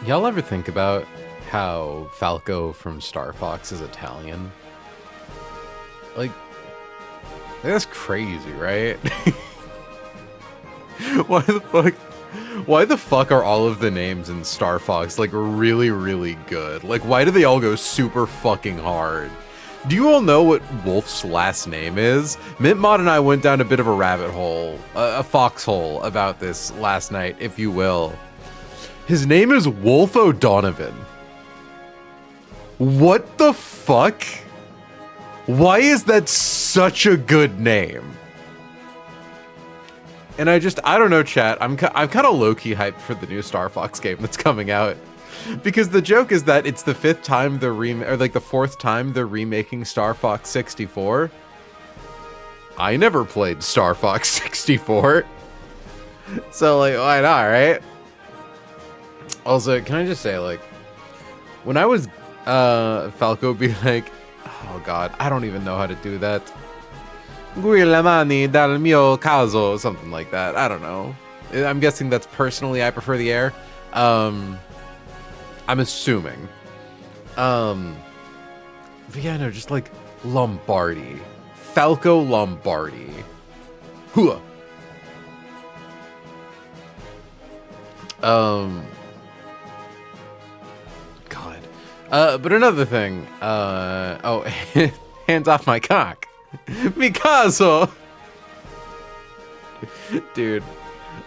Y'all ever think about how Falco from Star Fox is Italian? Like, that's crazy, right? Why the fuck? Why the fuck are all of the names in Star Fox like really, really good? Like, why do they all go super fucking hard? Do you all know what Wolf's last name is? Mintmod and I went down a bit of a rabbit hole, a foxhole about this last night, if you will. His name is Wolf O'Donovan. What the fuck? Why is that such a good name? And I don't know, chat. I'm kind of low-key hyped for the new Star Fox game that's coming out. Because the joke is that it's the fifth time the fourth time they're remaking Star Fox 64. I never played Star Fox 64. So, like, why not, right? Also, can I just say, like, when I was, Falco be like, oh god, I don't even know how to do that. Guilla mani dal mio caso, something like that. I don't know. I'm guessing that's personally I prefer the air. I'm assuming. But yeah, no, just like Lombardi. Falco Lombardi. Hua. God. But another thing. Oh, hands off my cock. Mikazo! Dude.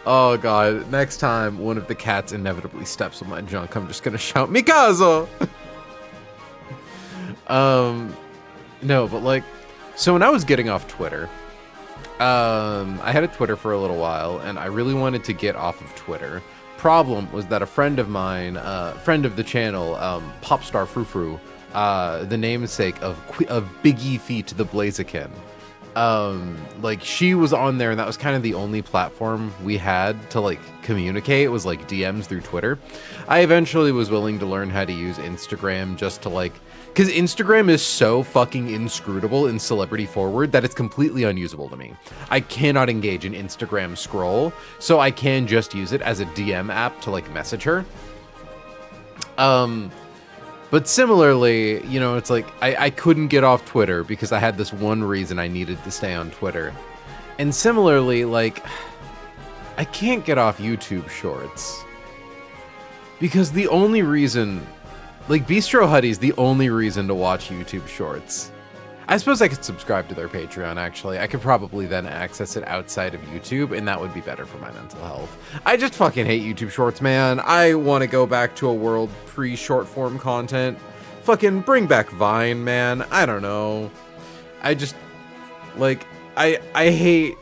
Oh god. Next time one of the cats inevitably steps on my junk, I'm just gonna shout, Mikazo! No, but like, so when I was getting off Twitter, I had a Twitter for a little while, and I really wanted to get off of Twitter. Problem was that a friend of mine, friend of the channel, Popstar Frou-Frou, the namesake of Biggie Feet the Blaziken. Like, she was on there, and that was kind of the only platform we had to, like, communicate. It was, like, DMs through Twitter. I eventually was willing to learn how to use Instagram just to, like... Because Instagram is so fucking inscrutable and celebrity forward that it's completely unusable to me. I cannot engage in Instagram scroll, so I can just use it as a DM app to, like, message her. But similarly, you know, it's like, I couldn't get off Twitter because I had this one reason I needed to stay on Twitter. And similarly, like, I can't get off YouTube Shorts. Because the only reason, like, Bistro Huddy's the only reason to watch YouTube Shorts. I suppose I could subscribe to their Patreon, actually. I could probably then access it outside of YouTube, and that would be better for my mental health. I just fucking hate YouTube Shorts, man. I want to go back to a world pre-short-form content. Fucking bring back Vine, man. I don't know. I just, like, I hate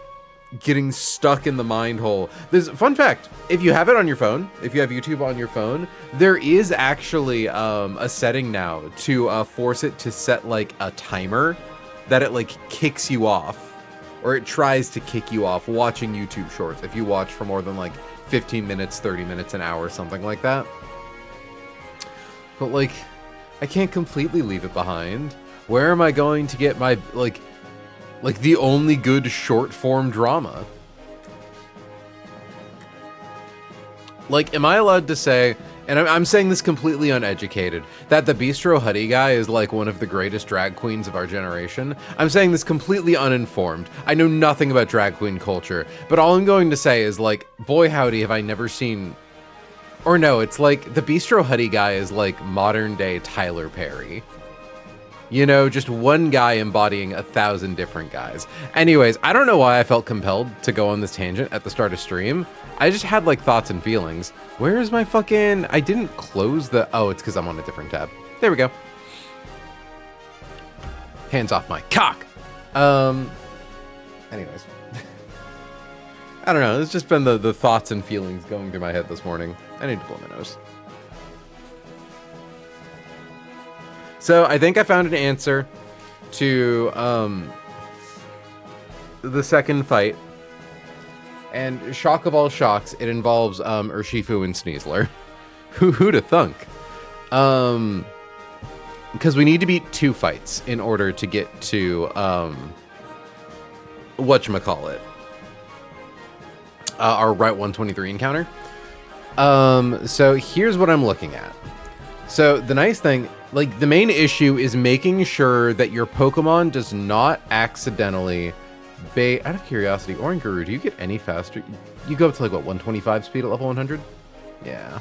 getting stuck in the mind hole. There's fun fact, if you have it on your phone, if you have YouTube on your phone, there is actually a setting now to force it to set like a timer that it like kicks you off, or it tries to kick you off watching YouTube Shorts if you watch for more than like 15 minutes, 30 minutes, an hour, something like that. But like, I can't completely leave it behind. Where am I going to get my like the only good short form drama? Like, am I allowed to say, and I'm saying this completely uneducated, that the Bistro Huddy guy is like one of the greatest drag queens of our generation? I'm saying this completely uninformed. I know nothing about drag queen culture, but all I'm going to say is like, boy howdy have I never seen, or no, it's like the Bistro Huddy guy is like modern day Tyler Perry. You know, just one guy embodying 1,000 different guys. Anyways, I don't know why I felt compelled to go on this tangent at the start of stream. I just had, like, thoughts and feelings. Where is my fucking... I didn't close the... Oh, it's because I'm on a different tab. There we go. Hands off my cock! Anyways. I don't know. It's just been the thoughts and feelings going through my head this morning. I need to blow my nose. So I think I found an answer to the second fight, and shock of all shocks, it involves Urshifu and Sneasler. Who'da thunk? Because we need to beat 2 fights in order to get to whatchamacallit, our Route 123 encounter. So here's what I'm looking at. So the nice thing, like the main issue is making sure that your Pokemon does not accidentally out of curiosity, Oranguru, do you get any faster? You go up to like what, 125 speed at level 100? Yeah.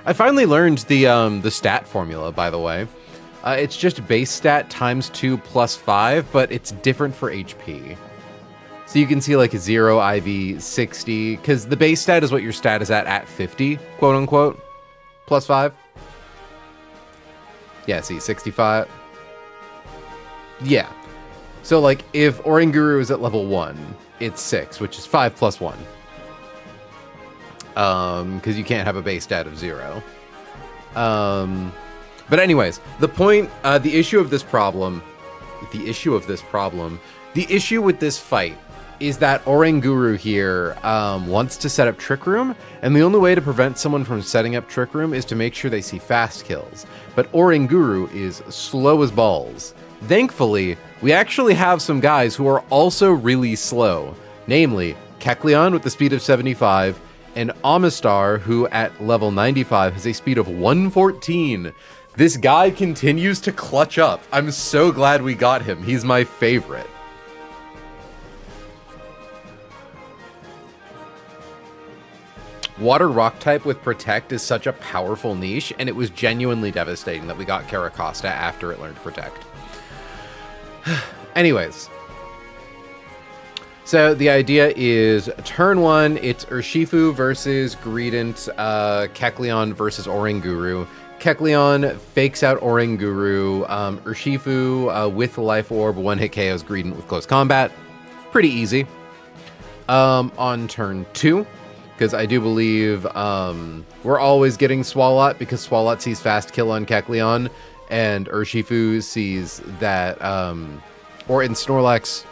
I finally learned the stat formula, by the way. It's just base stat times 2 plus 5, but it's different for HP. So you can see like 0, IV, 60, because the base stat is what your stat is at 50, quote unquote, plus 5. Yeah, see, 65. Yeah. So like if Oranguru is at level 1, it's 6, which is 5 plus 1. Because you can't have a base stat of 0. But anyways, the issue with this fight is that Oranguru here wants to set up Trick Room, and the only way to prevent someone from setting up Trick Room is to make sure they see fast kills. But Oranguru is slow as balls. Thankfully, we actually have some guys who are also really slow, namely Kecleon with the speed of 75, and Amistar, who at level 95 has a speed of 114. This guy continues to clutch up. I'm so glad we got him. He's my favorite. Water Rock type with Protect is such a powerful niche, and it was genuinely devastating that we got Caracosta after it learned Protect. Anyways. So the idea is turn 1, it's Urshifu versus Greedent, Kecleon versus Oranguru. Kecleon fakes out Oranguru, Urshifu with Life Orb, 1-hit KOs Greedent with Close Combat. Pretty easy. On turn 2, because I do believe we're always getting Swalot, because Swalot sees Fast Kill on Kecleon, and Urshifu sees that, or in Snorlax,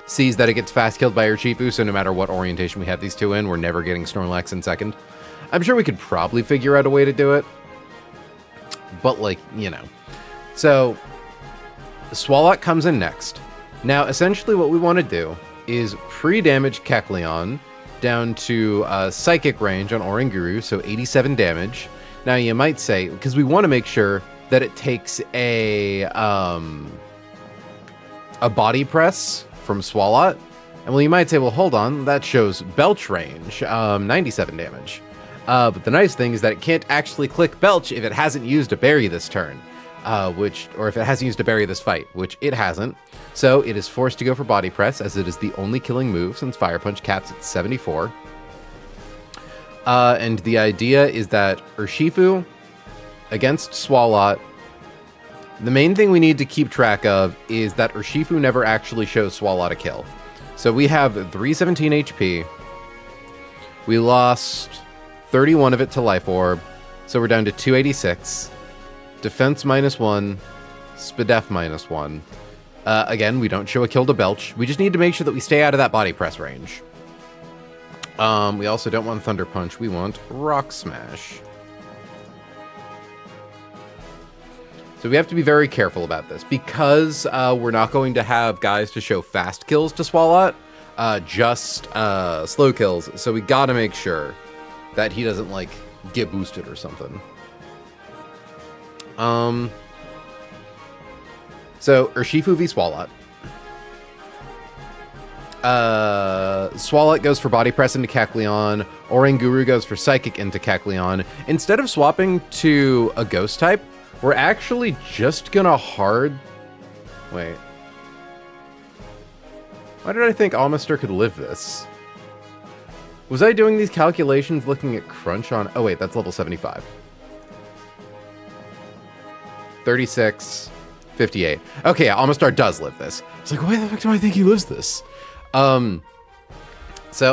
sees that it gets fast killed by Urshifu, so no matter what orientation we have these two in, we're never getting Snorlax in second. I'm sure we could probably figure out a way to do it, but like, you know. So, Swalot comes in next. Now, essentially what we want to do is pre-damage Kecleon down to Psychic range on Oranguru, so 87 damage. Now, you might say, because we want to make sure that it takes a body press from Swalot. And well, you might say, well, hold on, that shows Belch range, 97 damage. But the nice thing is that it can't actually click Belch if it hasn't used a berry this turn, or if it hasn't used a berry this fight, which it hasn't. So it is forced to go for Body Press, as it is the only killing move since Fire Punch caps at 74. And the idea is that Urshifu against Swalot, the main thing we need to keep track of is that Urshifu never actually shows Swalot a kill. So we have 317 HP. We lost 31 of it to Life Orb, so we're down to 286. Defense -1, Spadef -1. Again, we don't show a kill to Belch. We just need to make sure that we stay out of that body press range. We also don't want Thunder Punch. We want Rock Smash. So we have to be very careful about this, because we're not going to have guys to show fast kills to Swalot, just slow kills. So we gotta make sure that he doesn't, like, get boosted or something. So Urshifu v Swalot. Swalot goes for Body Press into Kecleon. Oranguru goes for Psychic into Kecleon. Instead of swapping to a Ghost type, we're actually just gonna Wait. Why did I think Amistar could live this? Was I doing these calculations looking at Crunch on... Oh wait, that's level 75. 36, 58. Okay, yeah, Amistar does live this. It's like, why the fuck do I think he lives this? So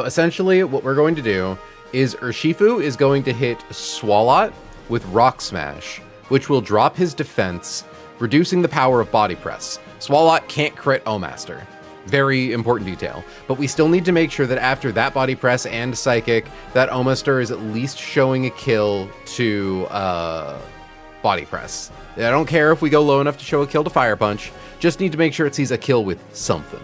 essentially what we're going to do is Urshifu is going to hit Swalot with Rock Smash, which will drop his defense, reducing the power of Body Press. Swalot can't crit Omaster. Very important detail. But we still need to make sure that after that Body Press and Psychic, that Omaster is at least showing a kill to Body Press. I don't care if we go low enough to show a kill to Fire Punch, just need to make sure it sees a kill with something.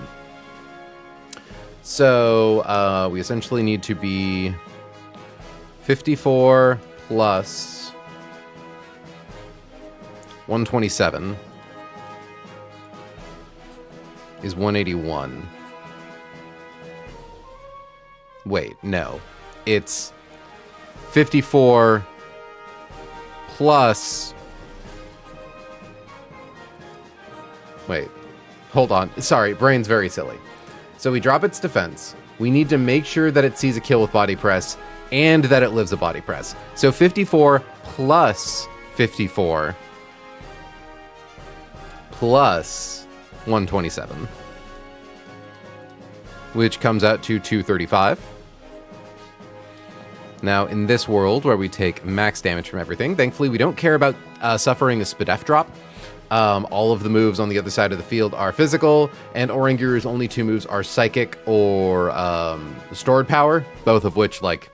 So we essentially need to be 54 plus 127 is 181. Wait, no. It's 54 plus... Wait, hold on. Sorry, brain's very silly. So we drop its defense. We need to make sure that it sees a kill with body press and that it lives a body press. So 54 plus 54 plus 127, which comes out to 235. Now, in this world where we take max damage from everything, thankfully we don't care about suffering a Spadef drop. All of the moves on the other side of the field are physical, and Oranguru's only 2 moves are Psychic or Stored Power, both of which, like,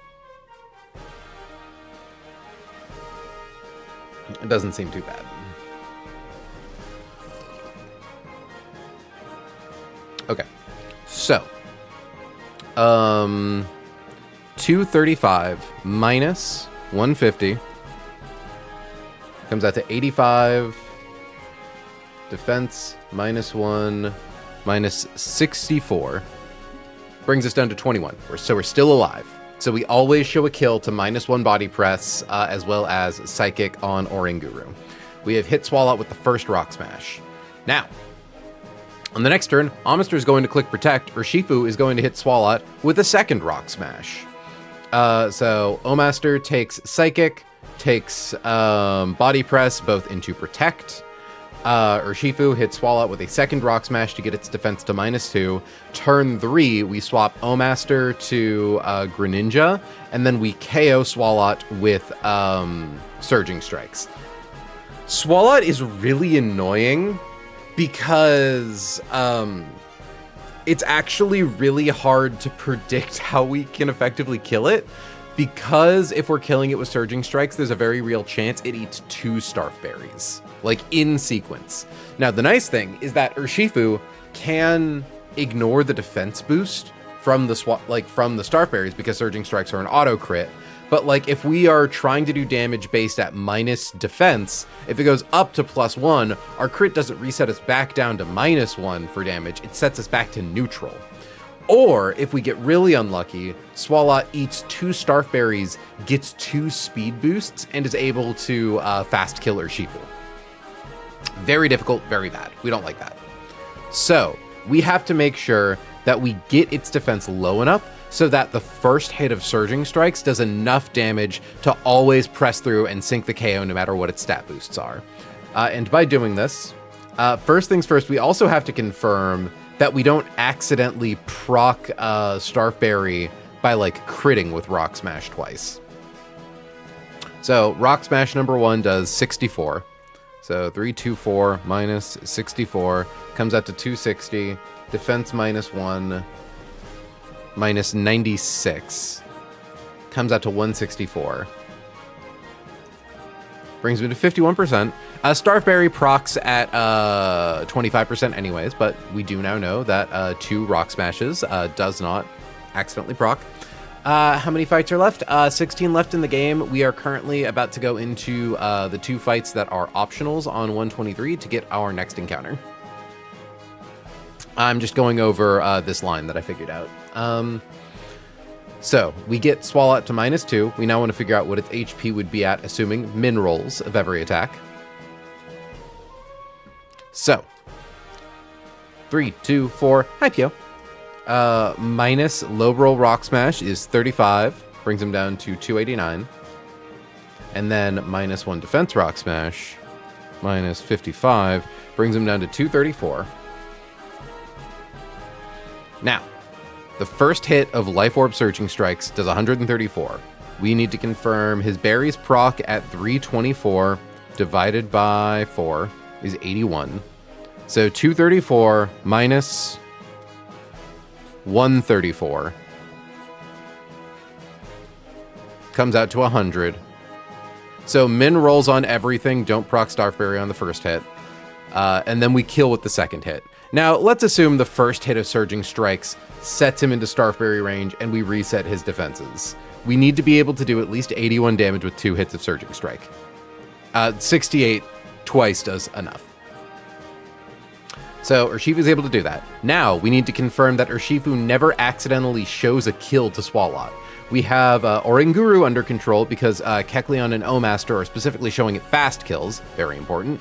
it doesn't seem too bad. Okay, so 235 minus 150 comes out to 85. Defense minus 1 minus 64 brings us down to 21. So we're still alive. So we always show a kill to minus 1 body press, as well as Psychic on Oranguru. We have hit Swalot with the first Rock Smash. Now, on the next turn, Amister is going to click Protect, Urshifu is going to hit Swalot with a second Rock Smash. So Omaster takes Psychic, takes Body Press, both into Protect. Urshifu hits Swalot with a second Rock Smash to get its defense to -2. Turn 3, we swap Omaster to Greninja, and then we KO Swalot with Surging Strikes. Swalot is really annoying because it's actually really hard to predict how we can effectively kill it, because if we're killing it with Surging Strikes, there's a very real chance it eats 2 Starf Berries, like in sequence. Now, the nice thing is that Urshifu can ignore the defense boost from the Starf Berries because Surging Strikes are an auto crit. But like if we are trying to do damage based at minus defense, if it goes up to +1, our crit doesn't reset us back down to -1 for damage. It sets us back to neutral. Or if we get really unlucky, Swalot eats 2 Starf Berries, gets 2 speed boosts, and is able to fast kill Urshifu. Very difficult, very bad. We don't like that. So we have to make sure that we get its defense low enough so that the first hit of Surging Strikes does enough damage to always press through and sink the KO no matter what its stat boosts are. And by doing this, first things first, we also have to confirm that we don't accidentally proc Starf Berry by like critting with Rock Smash twice. So Rock Smash number 1 does 64. So 324 minus 64 comes out to 260. Defense -1 minus 96 comes out to 164. Brings me to 51%. Starf Berry procs at 25% anyways, but we do now know that 2 Rock Smashes does not accidentally proc. How many fights are left? 16 left in the game. We are currently about to go into the 2 fights that are optionals on 123 to get our next encounter. I'm just going over this line that I figured out. So we get Swalot to -2. We now want to figure out what its HP would be at, assuming min rolls of every attack. So 3, 2, 4. Hi, Pio. Minus low roll Rock Smash is 35, brings him down to 289. And then -1 defense Rock Smash, minus 55, brings him down to 234. Now, the first hit of Life Orb Surging Strikes does 134. We need to confirm his berries proc at 324 divided by 4 is 81. So 234 minus 134 comes out to 100. So min rolls on everything, don't proc Starf Berry on the first hit. And then we kill with the second hit. Now, let's assume the first hit of Surging Strikes sets him into Starf Berry range and we reset his defenses. we need to be able to do at least 81 damage with 2 hits of Surging Strike. 68 twice does enough. So Urshifu is able to do that. Now, we need to confirm that Urshifu never accidentally shows a kill to Swalot. We have Oranguru under control because Kecleon and O-Master are specifically showing it fast kills. Very important.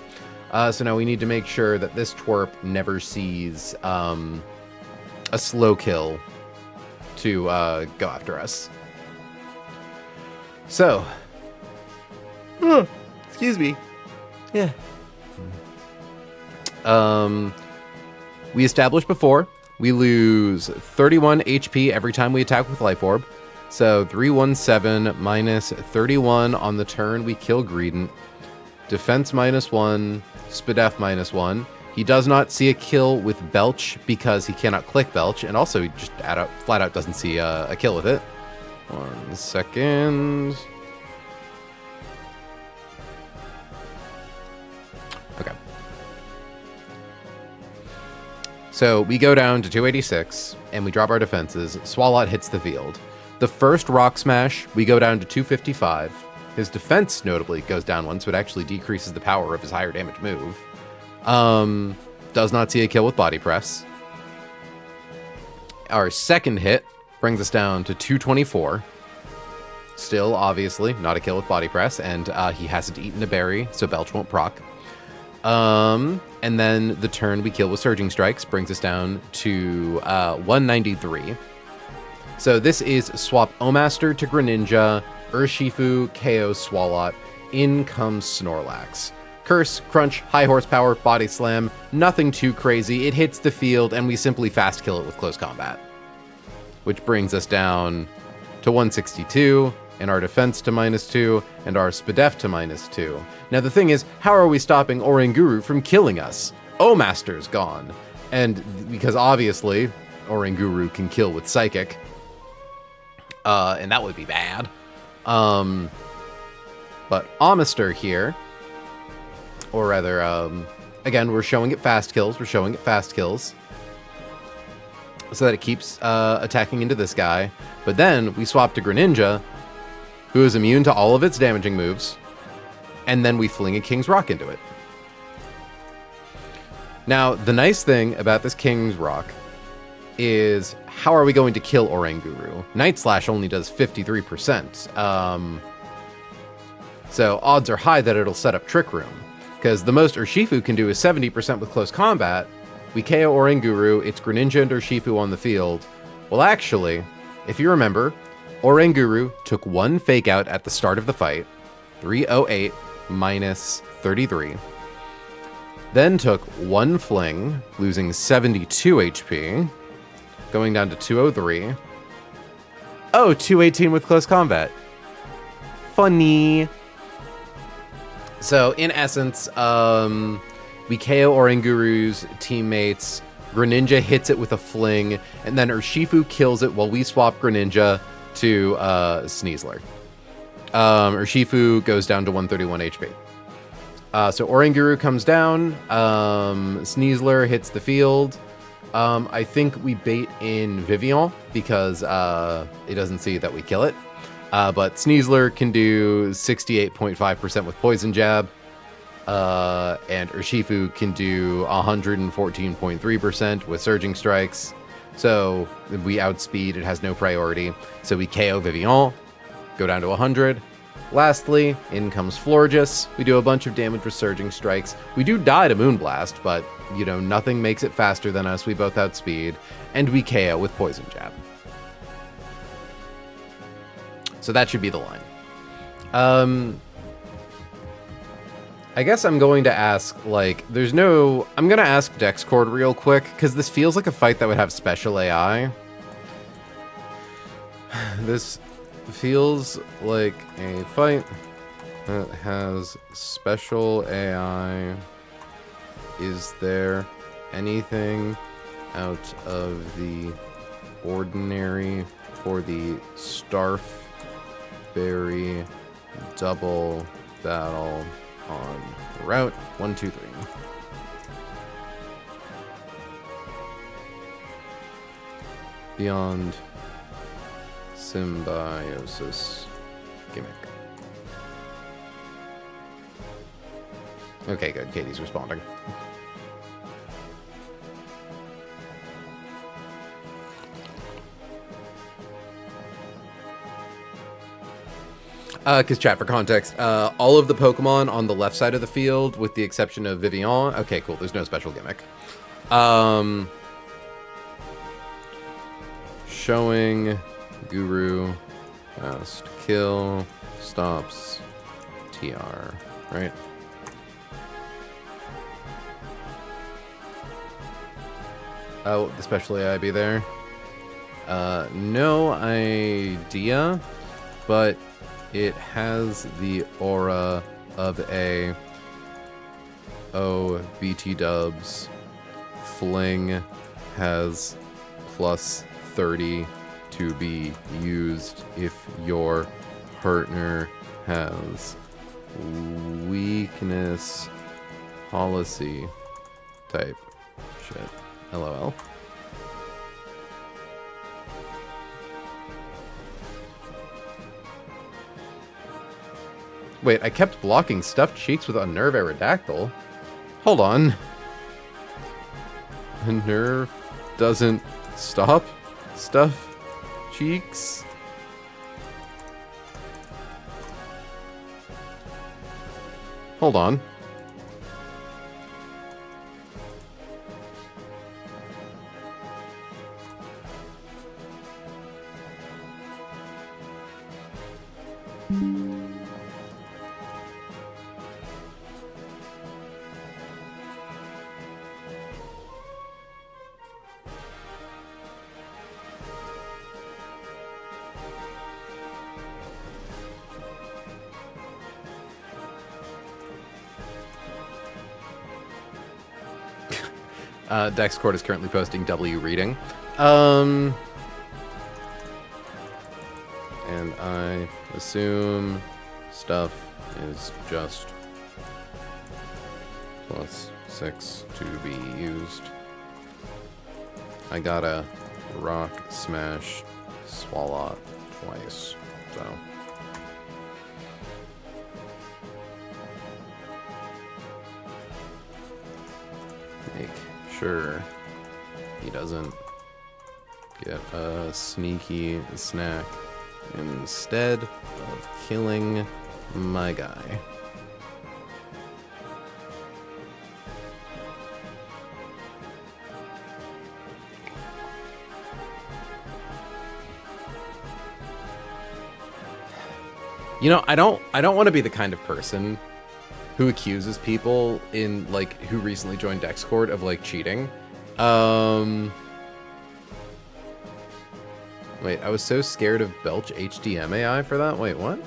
So now we need to make sure that this twerp never sees a slow kill to go after us. So, excuse me. Yeah. We established before, we lose 31 HP every time we attack with Life Orb. So 317 minus 31 on the turn we kill Greedent. Defense -1, Spadef -1. He does not see a kill with Belch because he cannot click Belch, and also he just flat out doesn't see a kill with it. 1 second. Okay. So we go down to 286, and we drop our defenses. Swalot hits the field. The first Rock Smash, we go down to 255. His defense, notably, goes down 1, so it actually decreases the power of his higher damage move. Does not see a kill with Body Press. Our second hit brings us down to 224. Still, obviously, not a kill with Body Press, and he hasn't eaten a berry, so Belch won't proc. And then the turn we kill with Surging Strikes brings us down to 193. So this is swap O-Master to Greninja, Urshifu, KO, Swalot. In comes Snorlax. Curse, Crunch, High Horsepower, Body Slam. Nothing too crazy. It hits the field, and we simply fast kill it with Close Combat. Which brings us down to 162, and our defense to -2, and our Spadef to -2. Now the thing is, how are we stopping Oranguru from killing us? O-Master's gone. And because obviously, Oranguru can kill with Psychic. And that would be bad. But O-Master here, or rather, again, we're showing it fast kills. We're showing it fast kills. So that it keeps attacking into this guy. But then we swap to Greninja, who is immune to all of its damaging moves. And then we fling a King's Rock into it. Now, the nice thing about this King's Rock is, how are we going to kill Oranguru? Night Slash only does 53%. So odds are high that it'll set up Trick Room, because the most Urshifu can do is 70% with Close Combat. We KO Oranguru, it's Greninja and Urshifu on the field. Well, actually, if you remember, Oranguru took 1 Fake Out at the start of the fight, 308 minus 33. Then took 1 Fling, losing 72 HP, going down to 203. Oh, 218 with Close Combat. Funny. So, in essence, we KO Oranguru's teammates, Greninja hits it with a Fling, and then Urshifu kills it while we swap Greninja to Sneasler. Urshifu goes down to 131 HP. So Oranguru comes down, Sneasler hits the field. I think we bait in Vivillon because it doesn't see that we kill it. But Sneasler can do 68.5% with Poison Jab, and Urshifu can do 114.3% with Surging Strikes. So we outspeed, it has no priority. So we KO Vivillon, go down to 100. Lastly, in comes Florges. We do a bunch of damage with Surging Strikes. We do die to Moonblast, but, you know, nothing makes it faster than us. We both outspeed. And we KO with Poison Jab. So that should be the line. I guess I'm going to ask, like, I'm going to ask Dexcord real quick, because this feels like a fight that would have special AI. This feels like a fight that has special AI. Is there anything out of the ordinary for the Starfberry double battle on Route 123? Beyond Symbiosis gimmick. Okay, good. Katie's responding. Because chat, for context, all of the Pokemon on the left side of the field, with the exception of Vivian. Okay, cool. There's no special gimmick. Showing Guru fast kill stops TR, right? Oh, the special AI be there? No idea, but it has the aura of a BT dubs. Fling has plus 30 to be used if your partner has weakness policy type shit. LOL. Wait, I kept blocking stuffed cheeks with a nerve Aerodactyl. Hold on. A nerve doesn't stop stuff cheeks? Hold on. Dexcord is currently posting W reading. And I assume stuff is just plus 6 to be used. I gotta rock smash Swalot twice, so. Make sure he doesn't get a sneaky snack instead of killing my guy. You know, I don't want to be the kind of person who accuses people in, like, who recently joined Dexcord of, like, cheating. Wait, I was so scared of Belch HDM AI for that? Wait, what?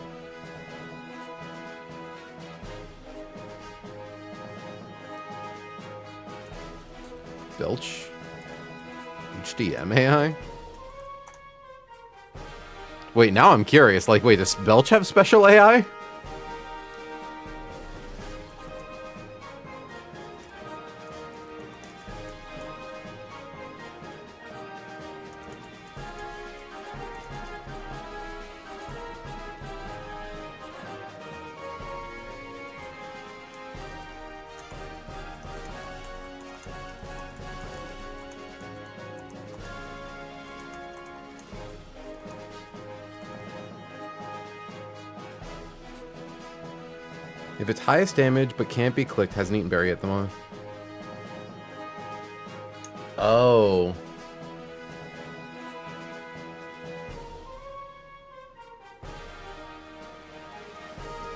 Belch HDM AI? Wait, now I'm curious. Like, wait, does Belch have special AI? If it's highest damage but can't be clicked, hasn't eaten berry at the moment. Oh.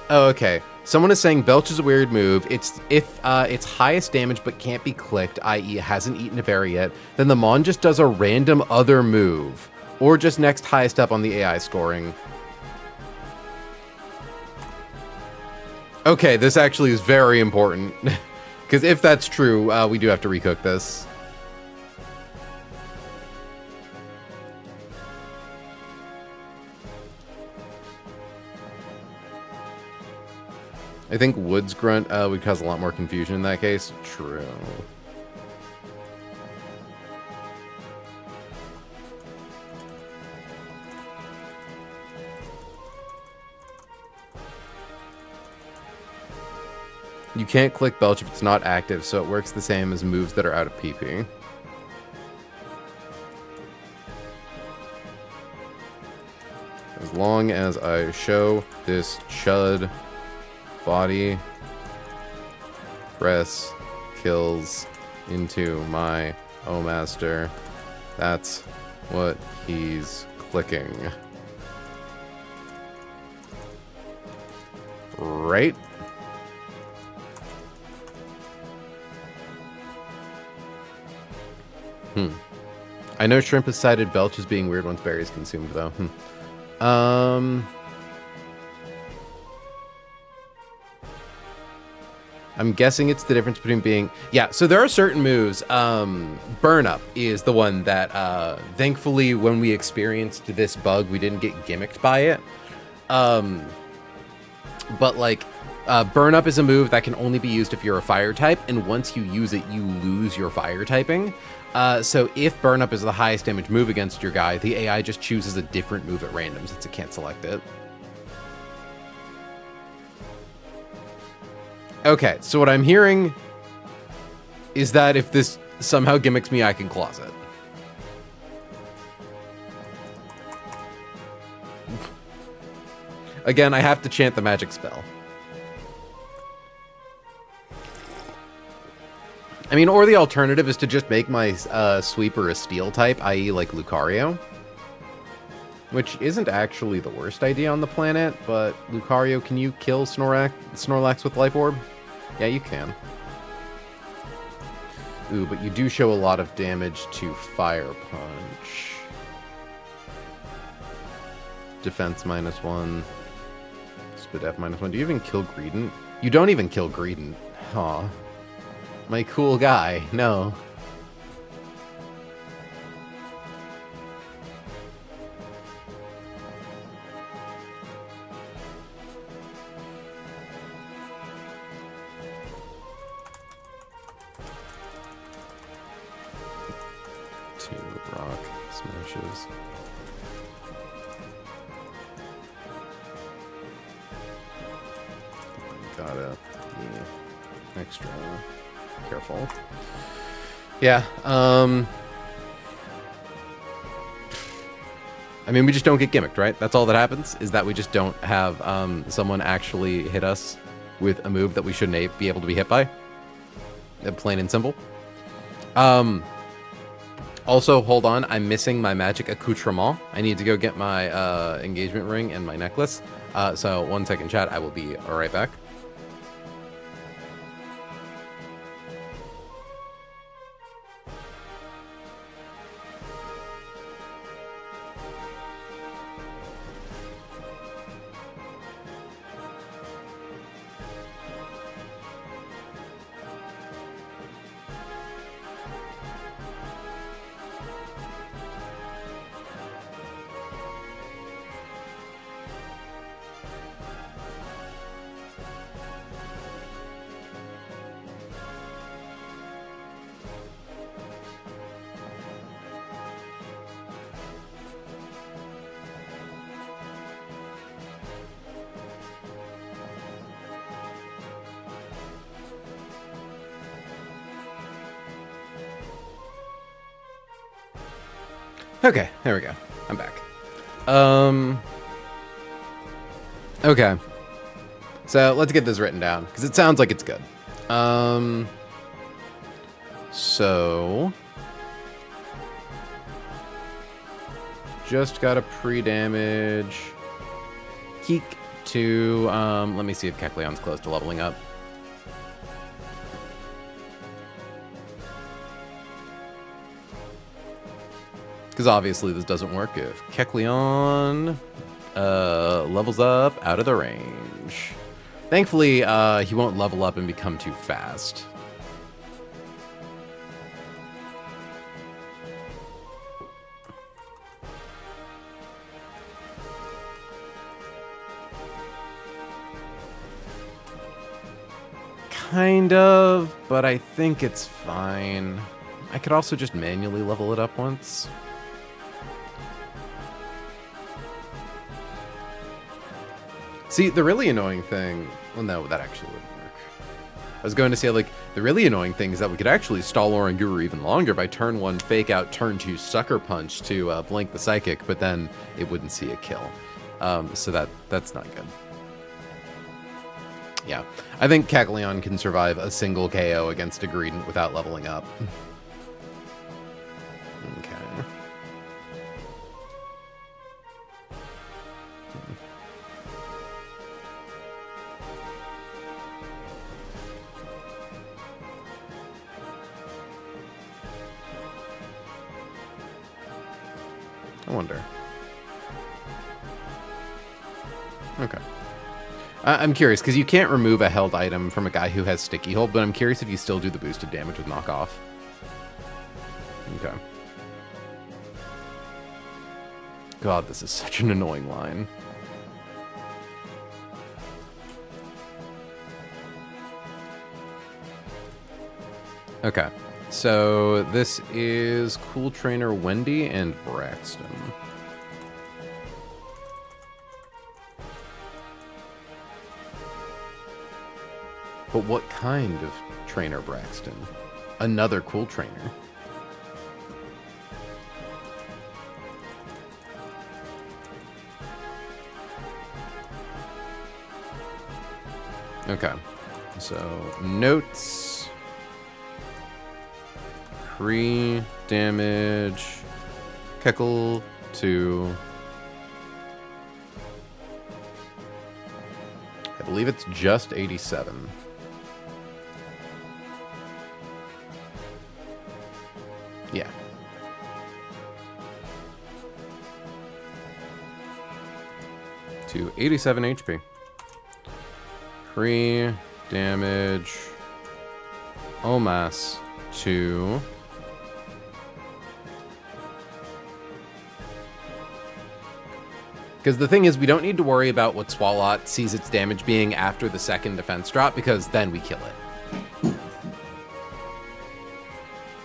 Oh, okay. Someone is saying Belch is a weird move. It's if it's highest damage but can't be clicked, i.e. hasn't eaten a berry yet, then the Mon just does a random other move. Or just next highest up on the AI scoring. Okay, this actually is very important. Because if that's true, we do have to recook this. I think Woods Grunt would cause a lot more confusion in that case. True. You can't click Belch if it's not active, so it works the same as moves that are out of PP. As long as I show this chud body press kills into my O-Master, that's what he's clicking. Right? I know Shrimp has cited Belch as being weird once berry is consumed, though. I'm guessing it's the difference between being... Yeah, so there are certain moves. Burn Up is the one that, thankfully, when we experienced this bug, we didn't get gimmicked by it. But, like, Burn Up is a move that can only be used if you're a fire type, and once you use it, you lose your fire typing. So if Burn Up is the highest damage move against your guy, the AI just chooses a different move at random since it can't select it. Okay, so what I'm hearing is that if this somehow gimmicks me, I can closet. Again, I have to chant the magic spell. I mean, or the alternative is to just make my sweeper a steel type, i.e. like Lucario. Which isn't actually the worst idea on the planet, but Lucario, can you kill Snorlax with Life Orb? Yeah, you can. Ooh, but you do show a lot of damage to Fire Punch. Defense -1. Spadef -1. Do you even kill Greedent? You don't even kill Greedent. Aw. My cool guy. No. Rock smashes. Gotta be extra careful. Yeah, I mean, we just don't get gimmicked, right? That's all that happens, is that we just don't have someone actually hit us with a move that we shouldn't be able to be hit by. Plain and simple. Also, hold on, I'm missing my magic accoutrement. I need to go get my engagement ring and my necklace. So 1 second, chat. I will be right back. Okay, there we go. I'm back. Okay. So let's get this written down, because it sounds like it's good. So just got a pre-damage Keek to, let me see if Kecleon's close to leveling up. Because obviously this doesn't work if Kecleon levels up out of the range. Thankfully, he won't level up and become too fast. Kind of, but I think it's fine. I could also just manually level it up once. See, the really annoying thing... Well, no, that actually wouldn't work. I was going to say, like, the really annoying thing is that we could actually stall Oranguru even longer by turn 1 fake out, turn 2 sucker punch to blink the psychic, but then it wouldn't see a kill. So that's not good. Yeah, I think Kecleon can survive a single KO against a Greedent without leveling up. Okay. I wonder. Okay. I'm curious, because you can't remove a held item from a guy who has Sticky Hold, but I'm curious if you still do the boosted damage with knockoff. Okay. God, this is such an annoying line. Okay. So this is Cool Trainer Wendy and Braxton. But what kind of trainer, Braxton? Another cool trainer. Okay. So, notes. Pre-damage. Keckle 2. I believe it's just 87. Yeah. To 87 HP. Pre-damage. Omas to... Because the thing is, we don't need to worry about what Swalot sees its damage being after the second defense drop, because then we kill it.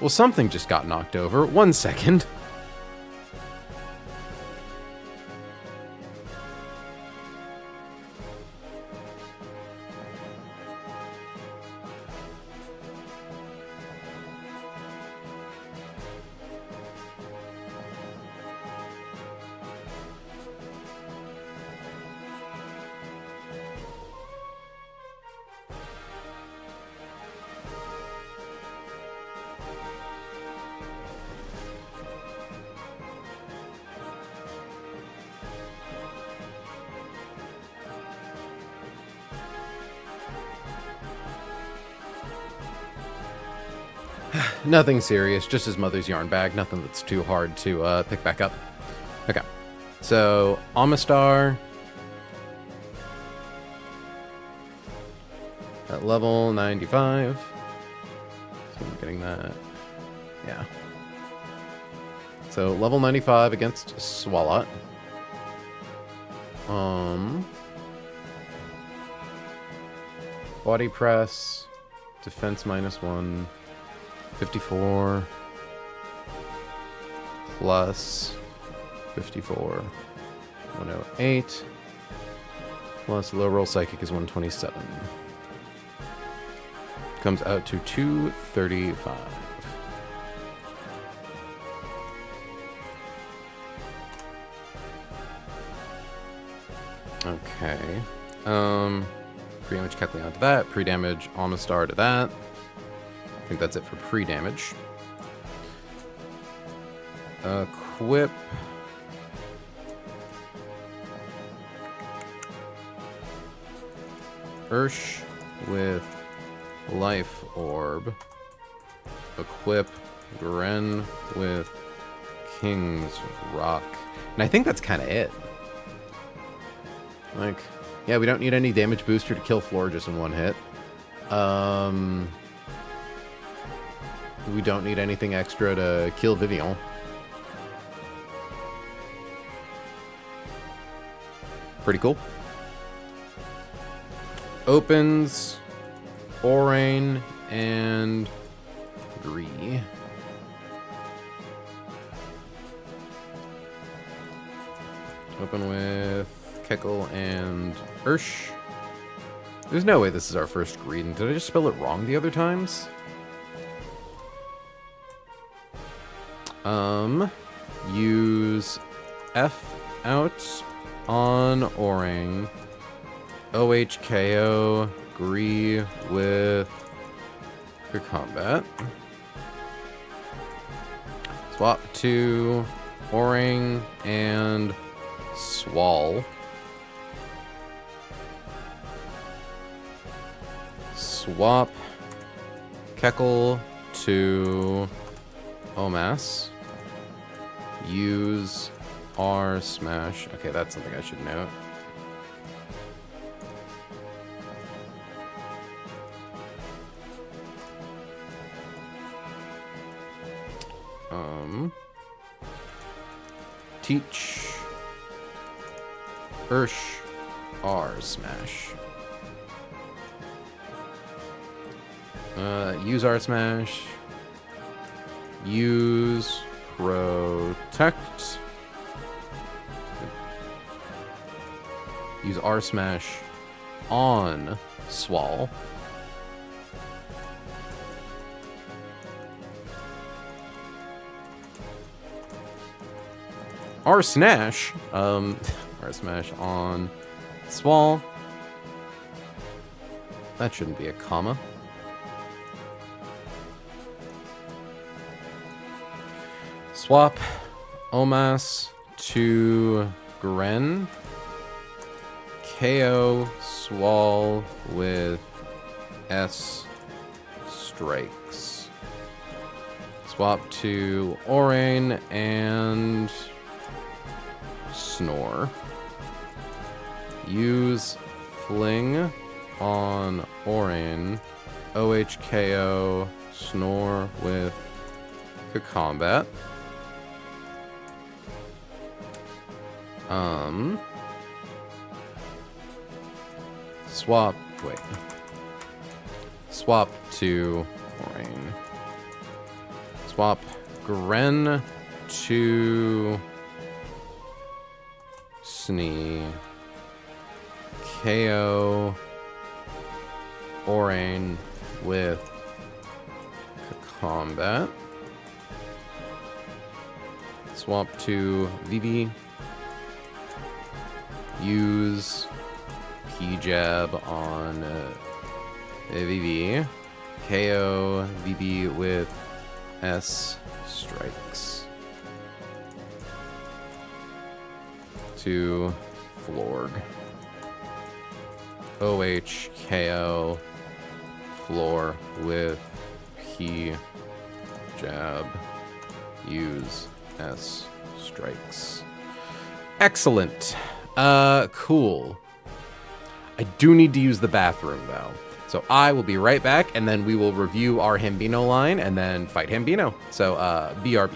Well, something just got knocked over. 1 second. Nothing serious, just his mother's yarn bag. Nothing that's too hard to pick back up. Okay. So, Amistar. At level 95. So I'm getting that. Yeah. So, level 95 against Swalot. Body press. Defense -1. 54 plus 54, 108 plus low roll psychic is 127. Comes out to 235. Okay. Pre-damage Kecleon to that, pre-damage Amistar to that. I think that's it for pre-damage. Equip. Ursh with Life Orb. Equip Gren with King's Rock. And I think that's kind of it. Like, yeah, we don't need any damage booster to kill Florges in one hit. We don't need anything extra to kill Vivian. Pretty cool. Opens Orain and Gree. Open with Keckle and Ursh. There's no way this is our first green. Did I just spell it wrong the other times? Use F out on Orang. OHKO, agree with your combat. Swap to Orang and Swall. Swap Keckle to Omas. Use R smash. Okay, that's something I should note. Teach Ursh R smash. Use R smash. Use protect. Use R smash on Swall. R Snash, R Smash on Swall. That shouldn't be a comma. Swap Omas to Gren. KO Swall with S strikes. Swap to Orain and Snore. Use Fling on Orain. OHKO Snore with combat. Swap to Orain. Swap Gren to Snee. KO Orain with combat. Swap to Vivi. Use P-Jab on Vivi. KO Vivi with S strikes. To Florg. OHKO Floor with P-Jab. Use S strikes. Excellent. Cool. I do need to use the bathroom, though. So I will be right back, and then we will review our Hambino line, and then fight Hambino. So, BRB.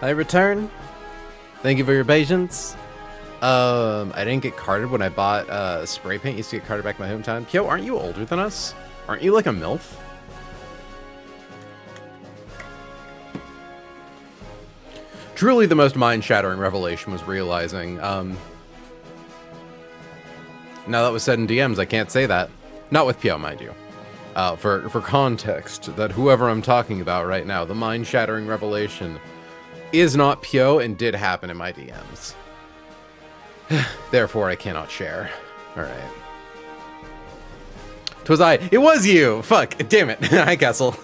I return. Thank you for your patience. I didn't get carded when I bought spray paint. Used to get carded back in my hometown. Kyo, aren't you older than us? Aren't you like a MILF? Truly the most mind-shattering revelation was realizing, now that was said in DMs, I can't say that. Not with Pio, mind you. For context, that whoever I'm talking about right now, the mind-shattering revelation is not Pio and did happen in my DMs. Therefore, I cannot share. Alright. 'Twas I. It was you! Fuck! Damn it! Hi, Kessel.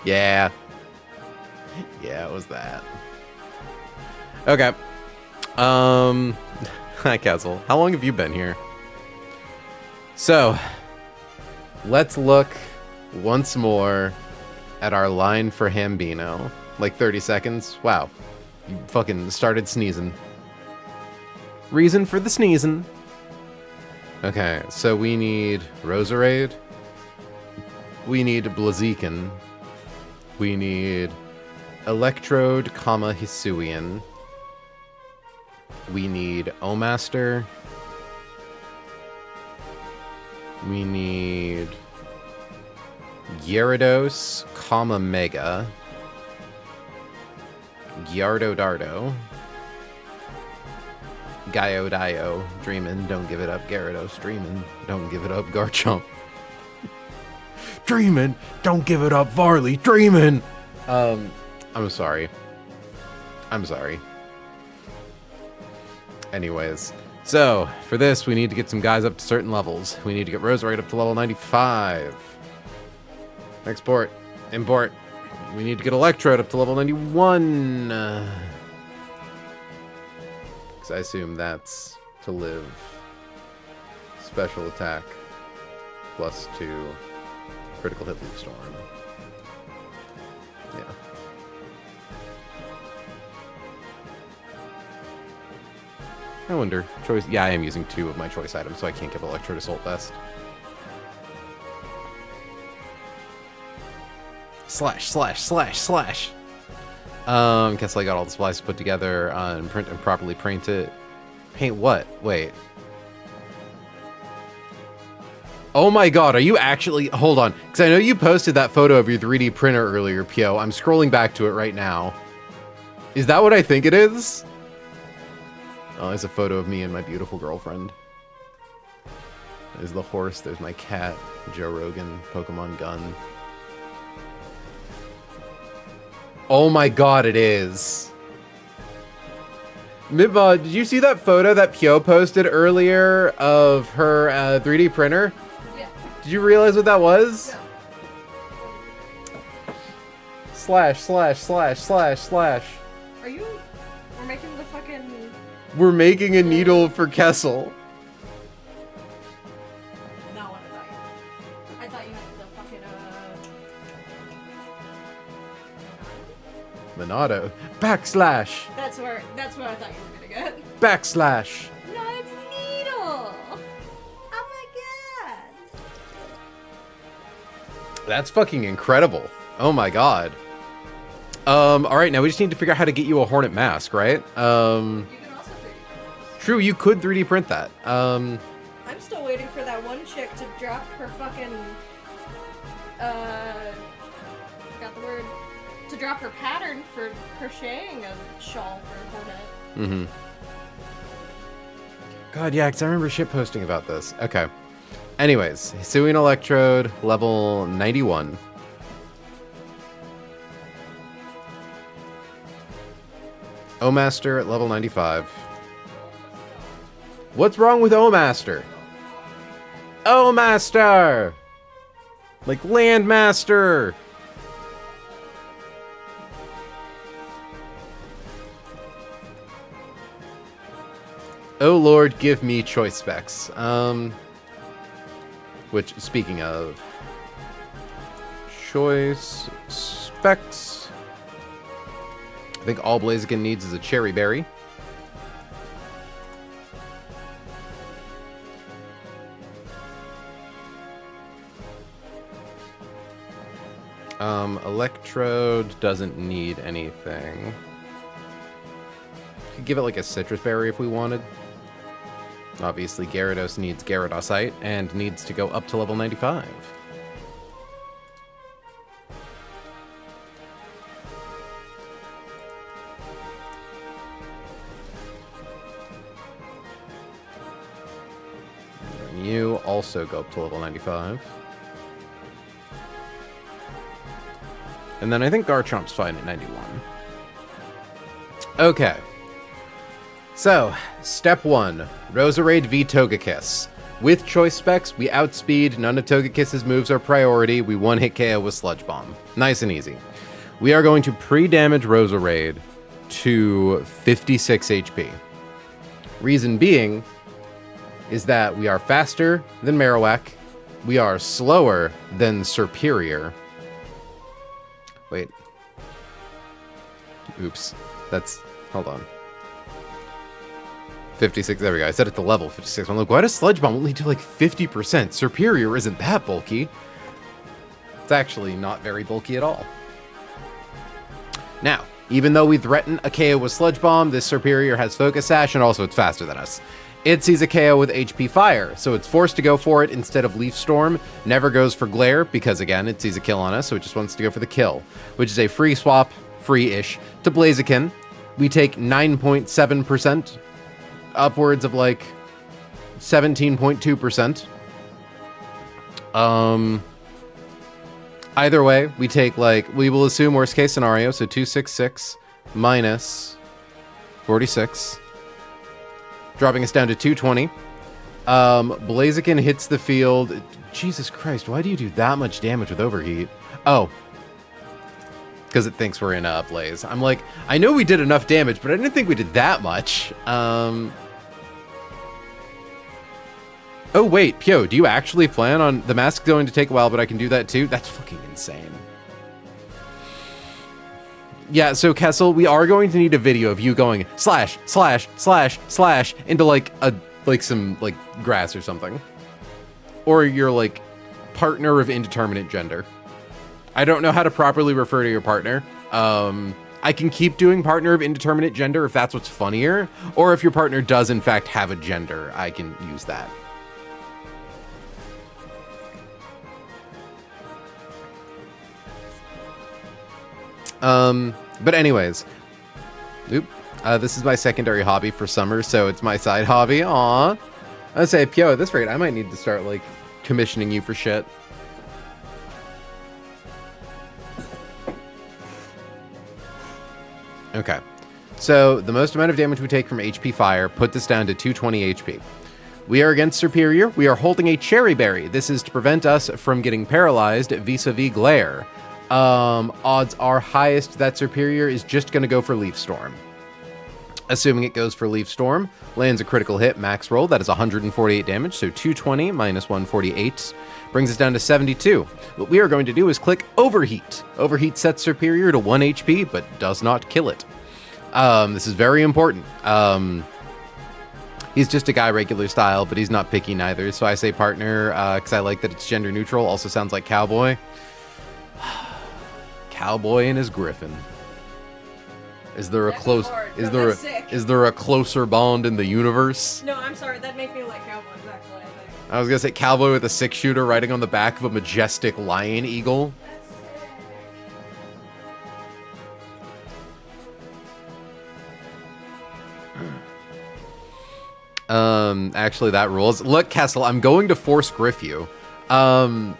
Yeah. Yeah, it was that. Okay. Hi, Kessel. How long have you been here? So, let's look once more at our line for Hambino. Like 30 seconds. Wow. You fucking started sneezing. Reason for the sneezing. Okay, so we need Roserade. We need Blaziken. We need Electrode, Hisuian. We need Omaster. We need Gyarados, Mega. Gyardo-Dardo. Gaio-Dio, Dreamin', don't give it up, Gyarados, Dreamin', don't give it up, Garchomp. Dreamin', don't give it up, Varley, Dreamin'! I'm sorry. I'm sorry. Anyways, so, for this, we need to get some guys up to certain levels. We need to get Roserade up to level 95. Export. Import. We need to get Electrode up to level 91. I assume that's to live. Special attack +2 critical hit leaf storm. Yeah. I wonder. Choice. Yeah, I am using 2 of my choice items, so I can't give Electrode Assault Vest. Slash, slash, slash, slash. Guess I got all the supplies put together and print and properly paint it. Paint what? Wait. Oh my god, are you actually... Hold on, because I know you posted that photo of your 3D printer earlier, Pio. I'm scrolling back to it right now. Is that what I think it is? Oh, there's a photo of me and my beautiful girlfriend. There's the horse, there's my cat, Joe Rogan, Pokemon gun. Oh my god, it is. Mibba, did you see that photo that Pio posted earlier of her 3D printer? Yeah. Did you realize what that was? No. Slash, slash, slash, slash, slash. Are you... We're making the fucking... We're making a needle for Kessel. Not what I thought you. I thought you meant the fucking, Monado. Backslash. That's what I thought you were gonna get. Backslash. No, it's needle. Oh my god. That's fucking incredible. Oh my god. Alright, now we just need to figure out how to get you a Hornet mask, right? You can also 3D print. True, you could 3D print that. I'm still waiting for that one chick to drop her fucking, forgot the word. To drop her pattern for crocheting a shawl for Hornet. Mm-hmm. God, yeah, because I remember shitposting about this. Okay. Anyways, Hisuian Electrode, level 91. Omaster at level 95. What's wrong with Omaster? Omaster! Like Landmaster! Oh Lord, give me choice specs. Which, speaking of choice specs, I think all Blaziken needs is a Cherry Berry. Electrode doesn't need anything. Could give it like a citrus berry if we wanted. Obviously, Gyarados needs Gyarados and needs to go up to level 95. And you also go up to level 95. And then I think Garchomp's fine at 91. Okay. So, step 1, Roserade v Togekiss. With choice specs, we outspeed, none of Togekiss's moves are priority, we one-hit KO with Sludge Bomb. Nice and easy. We are going to pre-damage Roserade to 56 HP. Reason being is that we are faster than Marowak, we are slower than Serperior. Wait. Oops. Hold on. 56, there we go. I set it to level 56. I'm like, why does Sludge Bomb only do like 50%? Serperior isn't that bulky. It's actually not very bulky at all. Now, even though we threaten a KO with Sludge Bomb, this Serperior has Focus Sash, and also it's faster than us. It sees a KO with HP Fire, so it's forced to go for it instead of Leaf Storm. Never goes for Glare, because again, it sees a kill on us, so it just wants to go for the kill, which is a free swap, free-ish, to Blaziken. We take 9.7%, upwards of like 17.2%. Either way, we take like, we will assume worst case scenario, so 266 minus 46, dropping us down to 220. Blaziken hits the field. Jesus Christ, why do you do that much damage with Overheat? Oh, because it thinks we're in Blaze. I'm like, I know we did enough damage, but I didn't think we did that much. Oh wait, Pyo, do you actually plan on... The mask's going to take a while, but I can do that too? That's fucking insane. Yeah, so Kessel, we are going to need a video of you going slash, slash, slash, slash into like some grass or something. Or your like partner of indeterminate gender. I don't know how to properly refer to your partner. I can keep doing partner of indeterminate gender if that's what's funnier, or if your partner does in fact have a gender, I can use that. But anyways, this is my secondary hobby for summer, so it's my side hobby. Aw. I say, Pyo, at this rate, I might need to start like commissioning you for shit. Okay, so the most amount of damage we take from HP Fire put this down to 220 HP. We are against Serperior. We are holding a Cherry Berry. This is to prevent us from getting paralyzed vis-a-vis Glare. Odds are highest that Serperior is just going to go for Leaf Storm. Assuming it goes for Leaf Storm, lands a critical hit, max roll. That is 148 damage, so 220 minus 148 brings us down to 72. What we are going to do is click Overheat. Overheat sets Serperior to 1 HP, but does not kill it. This is very important. He's just a guy regular style, but he's not picky neither, so I say partner, because I like that it's gender neutral. Also sounds like cowboy. Cowboy and his griffin. Is there a closer bond in the universe? No, I'm sorry. That makes me like cowboys, actually, I think. I was gonna say cowboy with a 6-shooter riding on the back of a majestic lion eagle. Actually, that rules. Look, Kessel, I'm going to force griff you. I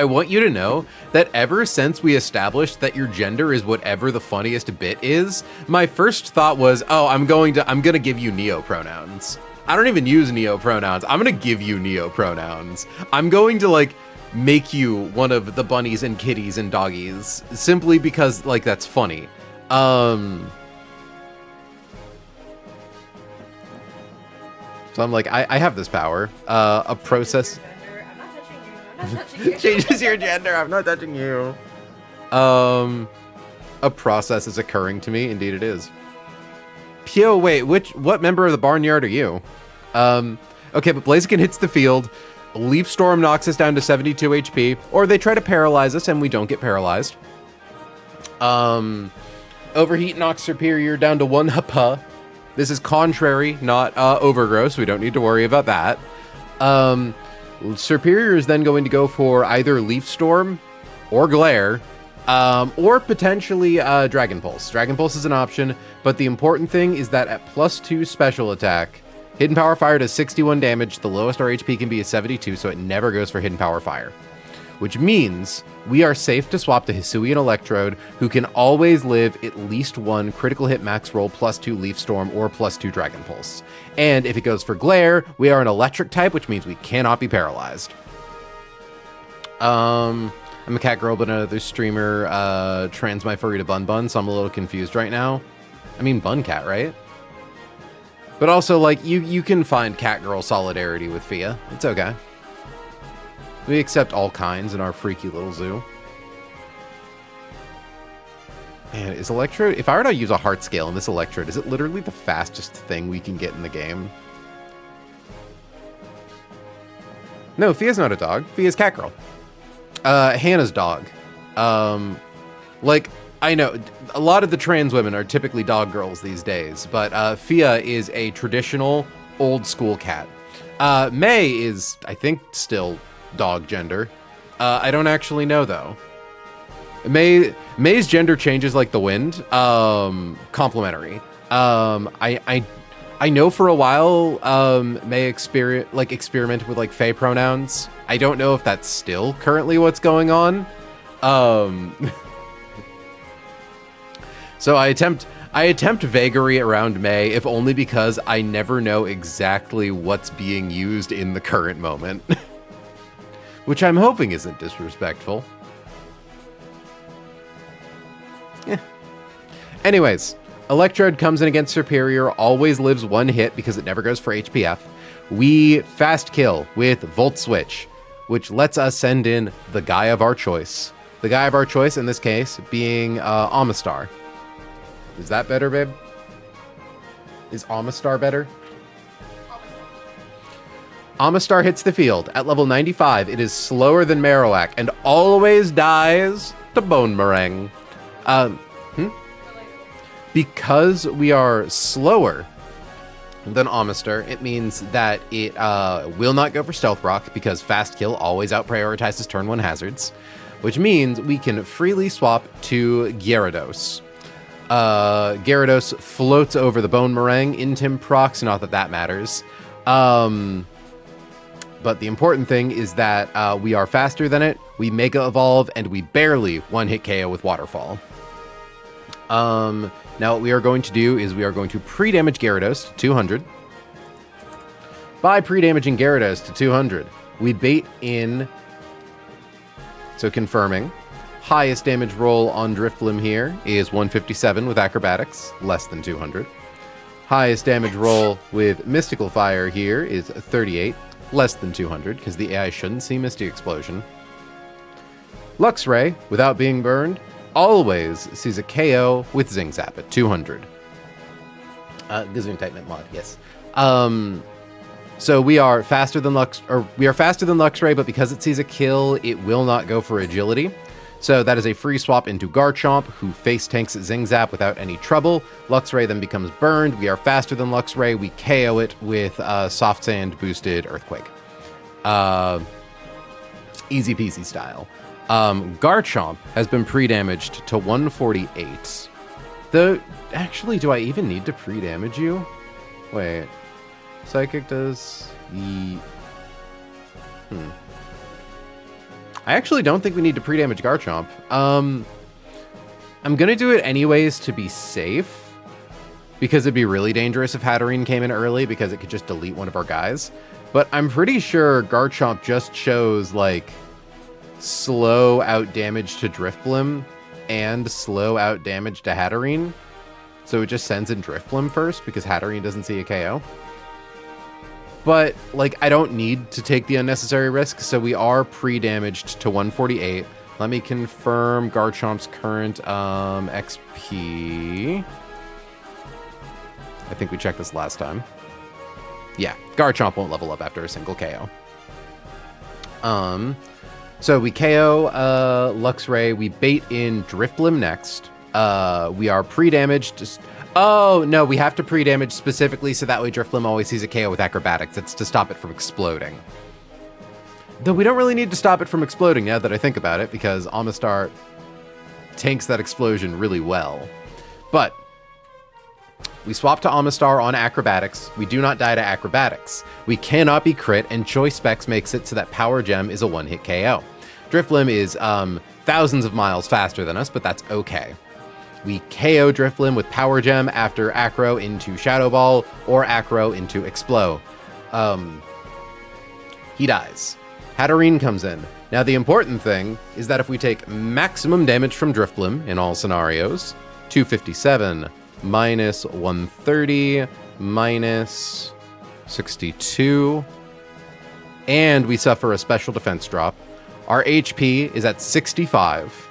want you to know that ever since we established that your gender is whatever the funniest bit is, my first thought was, oh, I'm gonna give you neo-pronouns. I don't even use neo-pronouns. I'm gonna give you neo-pronouns. I'm going to, like, make you one of the bunnies and kitties and doggies, simply because, like, that's funny. So I'm like, I have this power. A process... Changes your gender. I'm not touching you. A process is occurring to me. Indeed, it is. Pyo, wait. What member of the barnyard are you? Okay, but Blaziken hits the field. Leaf Storm knocks us down to 72 HP, or they try to paralyze us and we don't get paralyzed. Overheat knocks Superior down to 1 HP. This is contrary, not overgrowth, so we don't need to worry about that. Superior is then going to go for either Leaf Storm or Glare, or potentially Dragon Pulse. Dragon Pulse is an option, but the important thing is that at +2 special attack, Hidden Power Fire does 61 damage. The lowest our HP can be is 72, so it never goes for Hidden Power Fire. Which means we are safe to swap to Hisuian Electrode, who can always live at least 1 critical hit max roll +2 Leaf Storm or +2 Dragon Pulse. And if it goes for Glare, we are an electric type, which means we cannot be paralyzed. I'm a cat girl, but another streamer trans my furry to Bun Bun, so I'm a little confused right now. I mean Bun Cat, right? But also, like, you can find cat girl solidarity with Fia. It's okay. We accept all kinds in our freaky little zoo. Man, is Electrode... If I were to use a heart scale in this Electrode, is it literally the fastest thing we can get in the game? No, Fia's not a dog. Fia's cat girl. Hannah's dog. Like, I know, a lot of the trans women are typically dog girls these days, but Fia is a traditional, old-school cat. May is, I think, still dog gender. I don't actually know, though. May's gender changes like the wind. Complimentary. I know for a while, May experimented with, like, fae pronouns. I don't know if that's still currently what's going on. So I attempt vagary around May, if only because I never know exactly what's being used in the current moment. Which I'm hoping isn't disrespectful. Yeah. Anyways, Electrode comes in against Superior, always lives 1 hit because it never goes for HPF. We fast kill with Volt Switch, which lets us send in the guy of our choice. The guy of our choice, in this case, being Amistar. Is that better, babe? Is Amistar better? Amistar hits the field. At level 95, it is slower than Marowak and always dies to Bone Meringue. Because we are slower than Amistar, it means that it will not go for Stealth Rock because Fast Kill always out-prioritizes turn 1 hazards, which means we can freely swap to Gyarados. Gyarados floats over the Bone Meringue, Intim procs, not that that matters. But the important thing is that we are faster than it, we Mega Evolve, and we barely one-hit KO with Waterfall. Now what we are going to do is we are going to pre-damage Gyarados to 200. By pre-damaging Gyarados to 200, we bait in, so confirming. Highest damage roll on Drifblim here is 157 with Acrobatics, less than 200. Highest damage roll with Mystical Fire here is 38, less than 200, because the AI shouldn't see Misty Explosion. Luxray, without being burned, always sees a KO with Zing Zap at 200. Gazoon type mod, yes. So we are faster than Luxray, but because it sees a kill, it will not go for agility. So that is a free swap into Garchomp, who face tanks Zing Zap without any trouble. Luxray then becomes burned. We are faster than Luxray. We KO it with Soft Sand boosted Earthquake. Easy peasy style. Garchomp has been pre-damaged to 148. Though, actually, do I even need to pre-damage you? Wait. Psychic does... I actually don't think we need to pre-damage Garchomp. I'm gonna do it anyways to be safe, because it'd be really dangerous if Hatterene came in early, because it could just delete one of our guys. But I'm pretty sure Garchomp just shows, like, slow out damage to Drifblim and slow out damage to Hatterene. So it just sends in Drifblim first, because Hatterene doesn't see a KO. But, like, I don't need to take the unnecessary risk, so we are pre-damaged to 148. Let me confirm Garchomp's current XP. I think we checked this last time. Yeah, Garchomp won't level up after a single KO. So we KO Luxray. We bait in Drifblim next. We are pre-damaged. Oh, no, we have to pre-damage specifically so that way Drifblim always sees a KO with Acrobatics. It's to stop it from exploding. Though we don't really need to stop it from exploding now that I think about it, because Amistar tanks that explosion really well. But we swap to Amistar on Acrobatics. We do not die to Acrobatics. We cannot be crit, and Choice Specs makes it so that Power Gem is a one-hit KO. Drifblim is thousands of miles faster than us, but that's okay. We KO Drifblim with Power Gem after Acro into Shadow Ball or Acro into Explo. He dies. Hatterene comes in. Now the important thing is that if we take maximum damage from Drifblim in all scenarios, 257 minus 130 minus 62, and we suffer a special defense drop, our HP is at 65.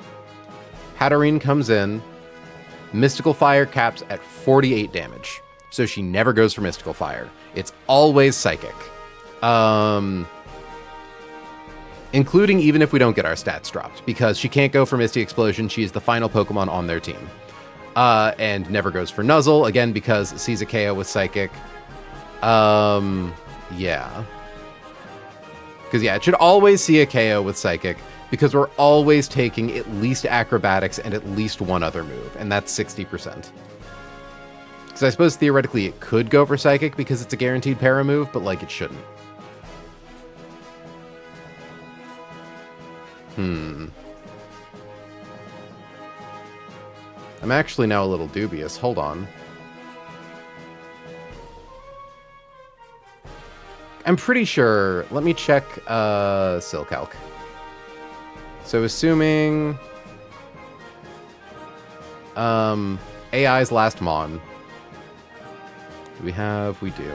Hatterene comes in. Mystical Fire caps at 48 damage. So she never goes for Mystical Fire. It's always Psychic. Including even if we don't get our stats dropped, because she can't go for Misty Explosion. She is the final Pokemon on their team. And never goes for Nuzzle, again, because it sees a KO with Psychic. Yeah. Because, yeah, it should always see a KO with Psychic, because we're always taking at least Acrobatics and at least one other move, and that's 60%. Because I suppose theoretically it could go for Psychic because it's a guaranteed para move, but, like, it shouldn't. I'm actually now a little dubious. Hold on. I'm pretty sure... Let me check Silcalc. So assuming... AI's last Mon. Do we have? We do.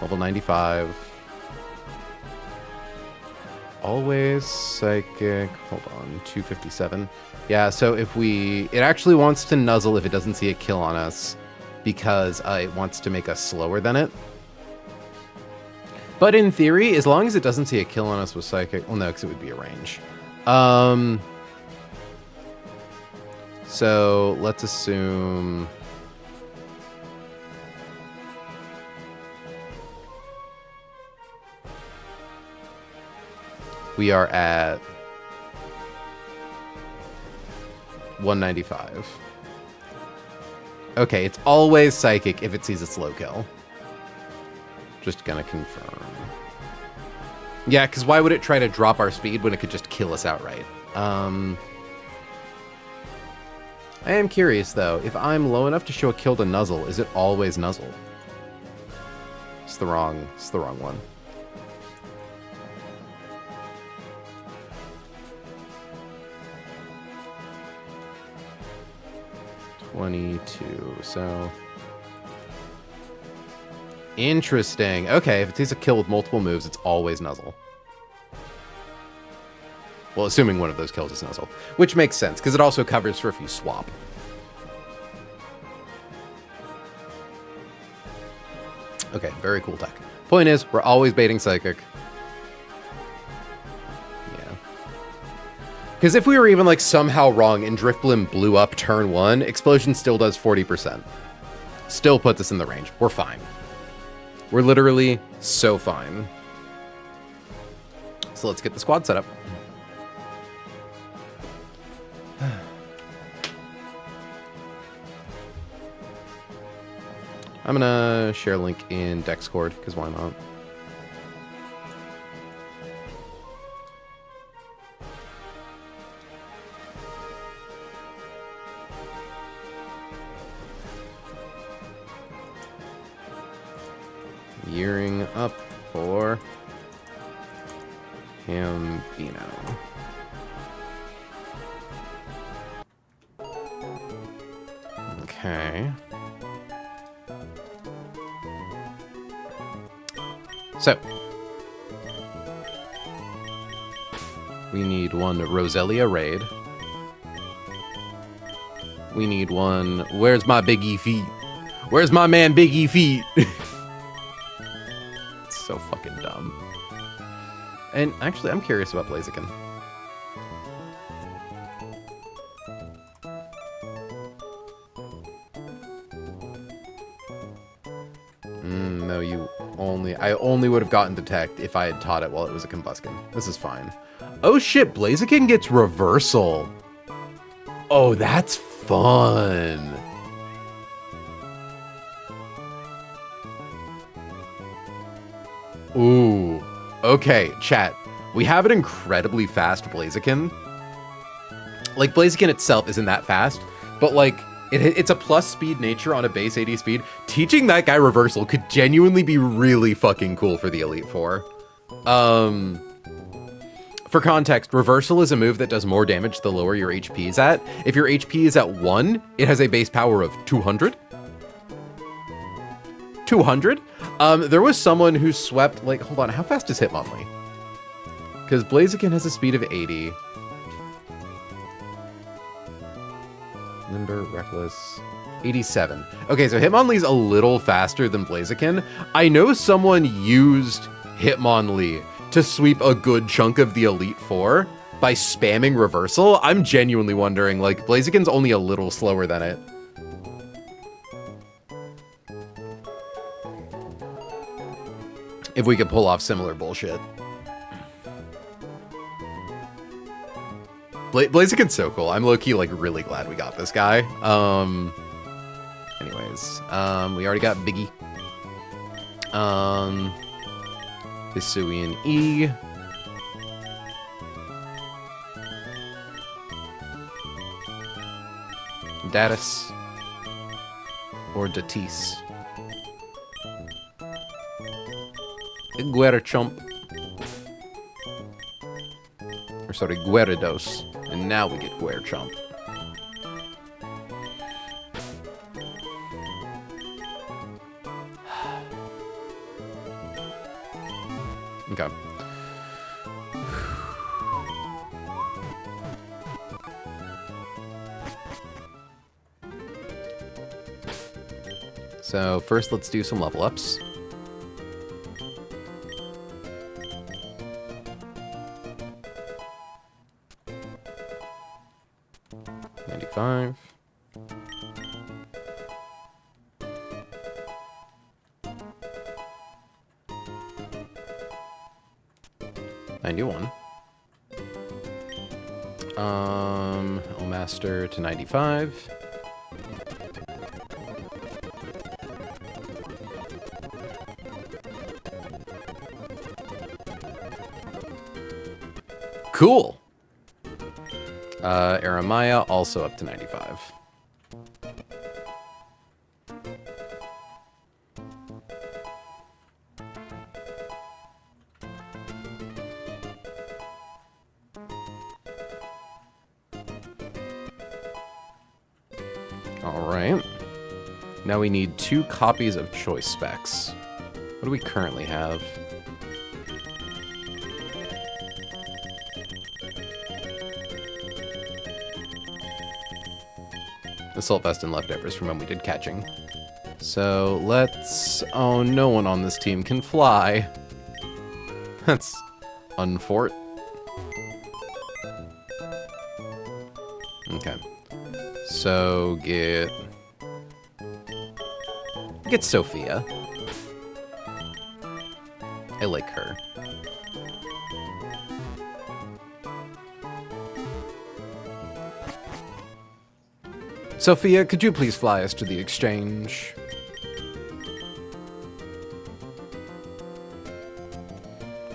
Level 95. Always Psychic. Hold on. 257. Yeah, so if we... It actually wants to Nuzzle if it doesn't see a kill on us, because it wants to make us slower than it. But in theory, as long as it doesn't see a kill on us with Psychic... Well, no, because it would be a range. So let's assume... We are at 195. Okay, it's always Psychic if it sees a slow kill. Just gonna confirm. Yeah, because why would it try to drop our speed when it could just kill us outright? I am curious, though. If I'm low enough to show a kill to Nuzzle, is it always Nuzzle? It's the wrong one. So interesting. Okay, if it sees a kill with multiple moves, it's always Nuzzle. Well, assuming one of those kills is Nuzzle, which makes sense because it also covers for if you swap. Okay, very cool tech. Point is, we're always baiting Psychic. Because if we were even, like, somehow wrong and Drifblim blew up turn 1, Explosion still does 40%. Still puts us in the range. We're fine. We're literally so fine. So let's get the squad set up. I'm gonna share link in Discord, because why not? Gearing up for Gambino. Okay. So, we need one Roselia raid. We need one... Where's my Big E feet? Where's my man Big E feet? So fucking dumb. And actually, I'm curious about Blaziken. No, I only would have gotten Detect if I had taught it while it was a Combuskin. This is fine. Oh shit, Blaziken gets Reversal. Oh, that's fun. Ooh. Okay, chat. We have an incredibly fast Blaziken. Like, Blaziken itself isn't that fast, but like, it's a plus speed nature on a base 80 speed. Teaching that guy Reversal could genuinely be really fucking cool for the Elite Four. For context, Reversal is a move that does more damage the lower your HP is at. If your HP is at 1, it has a base power of 200. 200? There was someone who swept, like, hold on, how fast is Hitmonlee? Because Blaziken has a speed of 80. Limber, Reckless, 87. Okay, so Hitmonlee's a little faster than Blaziken. I know someone used Hitmonlee to sweep a good chunk of the Elite Four by spamming Reversal. I'm genuinely wondering, like, Blaziken's only a little slower than it. If we could pull off similar bullshit. Blaziken's so cool. I'm low-key, like, really glad we got this guy. Anyways, we already got Biggie. Hisuian E. Datus. Or Datis. Guerchomp. Or sorry, Gueridos. And now we get Guerchomp. Okay. So first let's do some level ups. $95. $91. Master to 95. Cool. Aramaya also up to 95. All right. Now we need 2 copies of choice specs. What do we currently have? Assault Vest and leftovers from when we did catching. So let's... Oh, no one on this team can fly. That's unfort. Okay. So get Sophia. I like her. Sophia, could you please fly us to the exchange?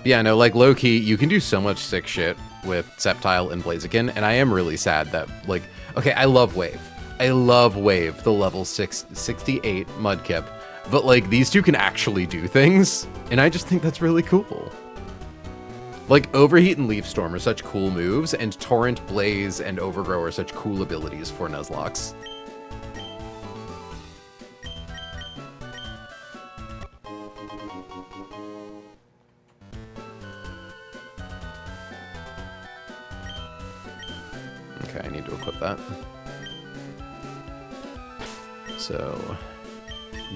Yeah, no, like, low-key, you can do so much sick shit with Sceptile and Blaziken, and I am really sad that, like, okay, I love Wave. I love Wave, the level 68 Mudkip, but, like, these two can actually do things, and I just think that's really cool. Like, Overheat and Leaf Storm are such cool moves, and Torrent, Blaze, and Overgrow are such cool abilities for Nuzlocke. Okay, I need to equip that. So,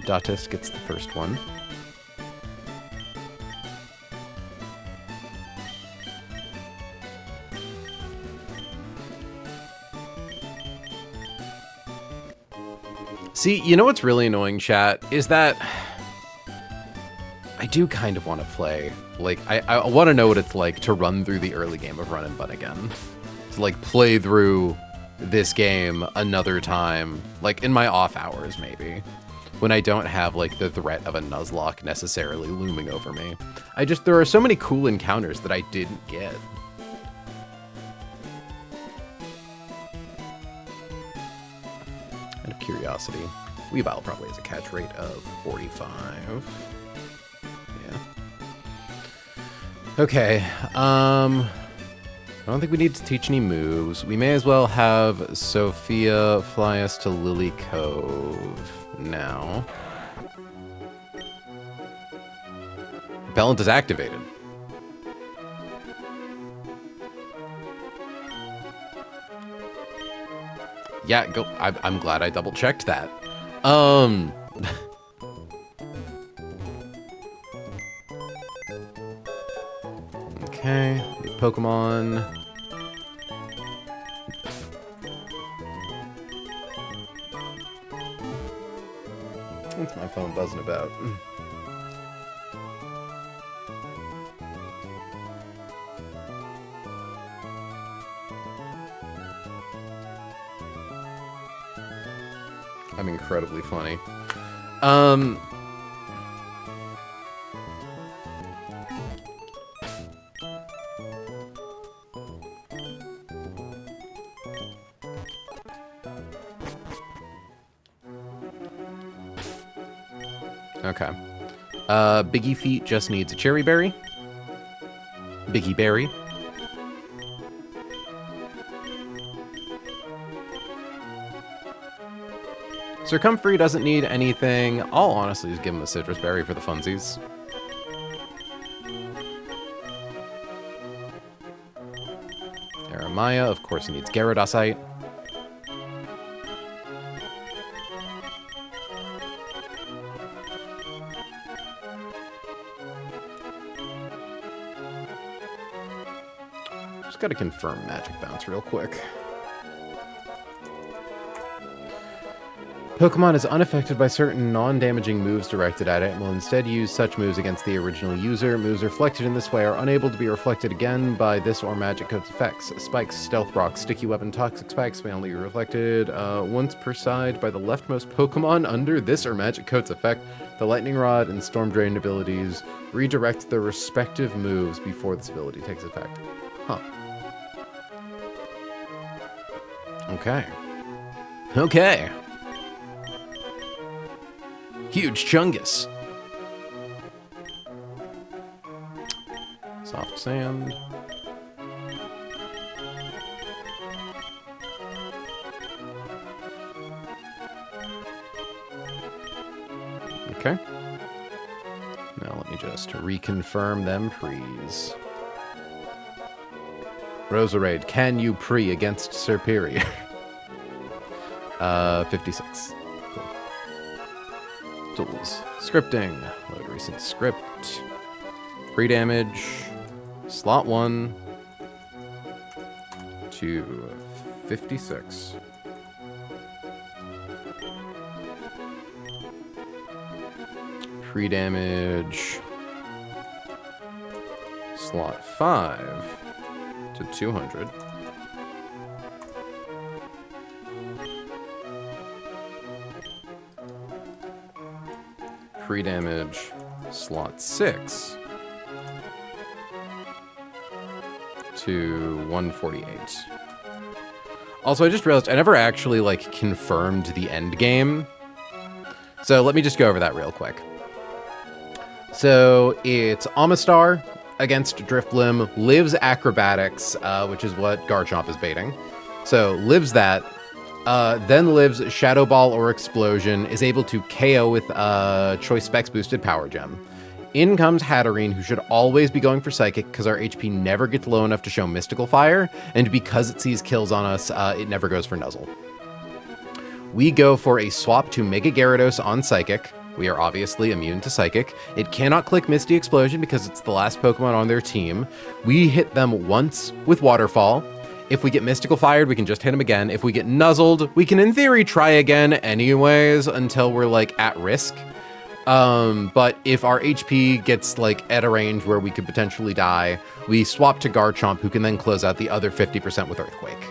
Datus gets the first one. See, you know what's really annoying, chat, is that I do kind of want to play. Like, I want to know what it's like to run through the early game of Run and Bun again. To, like, play through this game another time, like, in my off hours, maybe. When I don't have, like, the threat of a nuzlocke necessarily looming over me. There are so many cool encounters that I didn't get. Out of curiosity, Weavile probably has a catch rate of 45. Yeah. Okay, I don't think we need to teach any moves. We may as well have Sophia fly us to Lily Cove now. Repellent is activated. Yeah, go. I'm glad I double checked that. Okay, Pokemon. What's my phone buzzing about? I'm incredibly funny. Okay. Biggie Feet just needs a Cherry Berry. Biggie Berry. Circumfery doesn't need anything. I'll honestly just give him a Citrus Berry for the funsies. Aramaya, of course, needs Gyarados. Just gotta confirm Magic Bounce real quick. Pokemon is unaffected by certain non-damaging moves directed at it and will instead use such moves against the original user. Moves reflected in this way are unable to be reflected again by this or Magic Code's effects. Spikes, Stealth Rock, Sticky Weapon, Toxic Spikes may only be reflected once per side by the leftmost Pokemon under this or Magic Code's effect. The Lightning Rod and Storm Drain abilities redirect their respective moves before this ability takes effect. Huh. Okay. Okay. Huge Chungus. Soft Sand. Okay. Now let me just reconfirm them prees. Roserade, can you pre against Serperior? 56. Tools. Scripting. Load recent script. Free damage. Slot 1 to 56. Free damage. Slot 5 to 200. Free damage, slot 6 to 148. Also, I just realized I never actually, like, confirmed the end game. So let me just go over that real quick. So it's Amistar against Drifblim, lives Acrobatics, which is what Garchomp is baiting. So lives that. Then lives Shadow Ball or Explosion, is able to KO with Choice Specs boosted Power Gem. In comes Hatterene, who should always be going for Psychic because our HP never gets low enough to show Mystical Fire, and because it sees kills on us, it never goes for Nuzzle. We go for a swap to Mega Gyarados on Psychic. We are obviously immune to Psychic. It cannot click Misty Explosion because it's the last Pokemon on their team. We hit them once with Waterfall. If we get Mystical Fired, we can just hit him again. If we get Nuzzled, we can in theory try again anyways until we're like at risk. But if our HP gets like at a range where we could potentially die, we swap to Garchomp, who can then close out the other 50% with Earthquake.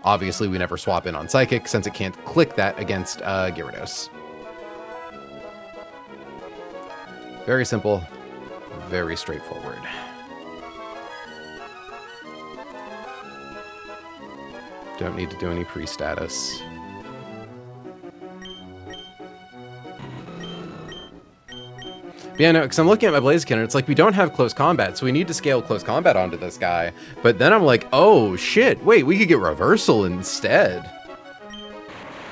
Obviously, we never swap in on Psychic since it can't click that against Gyarados. Very simple, very straightforward. Don't need to do any pre-status. But yeah, no, because I'm looking at my Blaziken, and it's like, we don't have close combat, so we need to scale close combat onto this guy. But then I'm like, oh, shit, wait, we could get Reversal instead.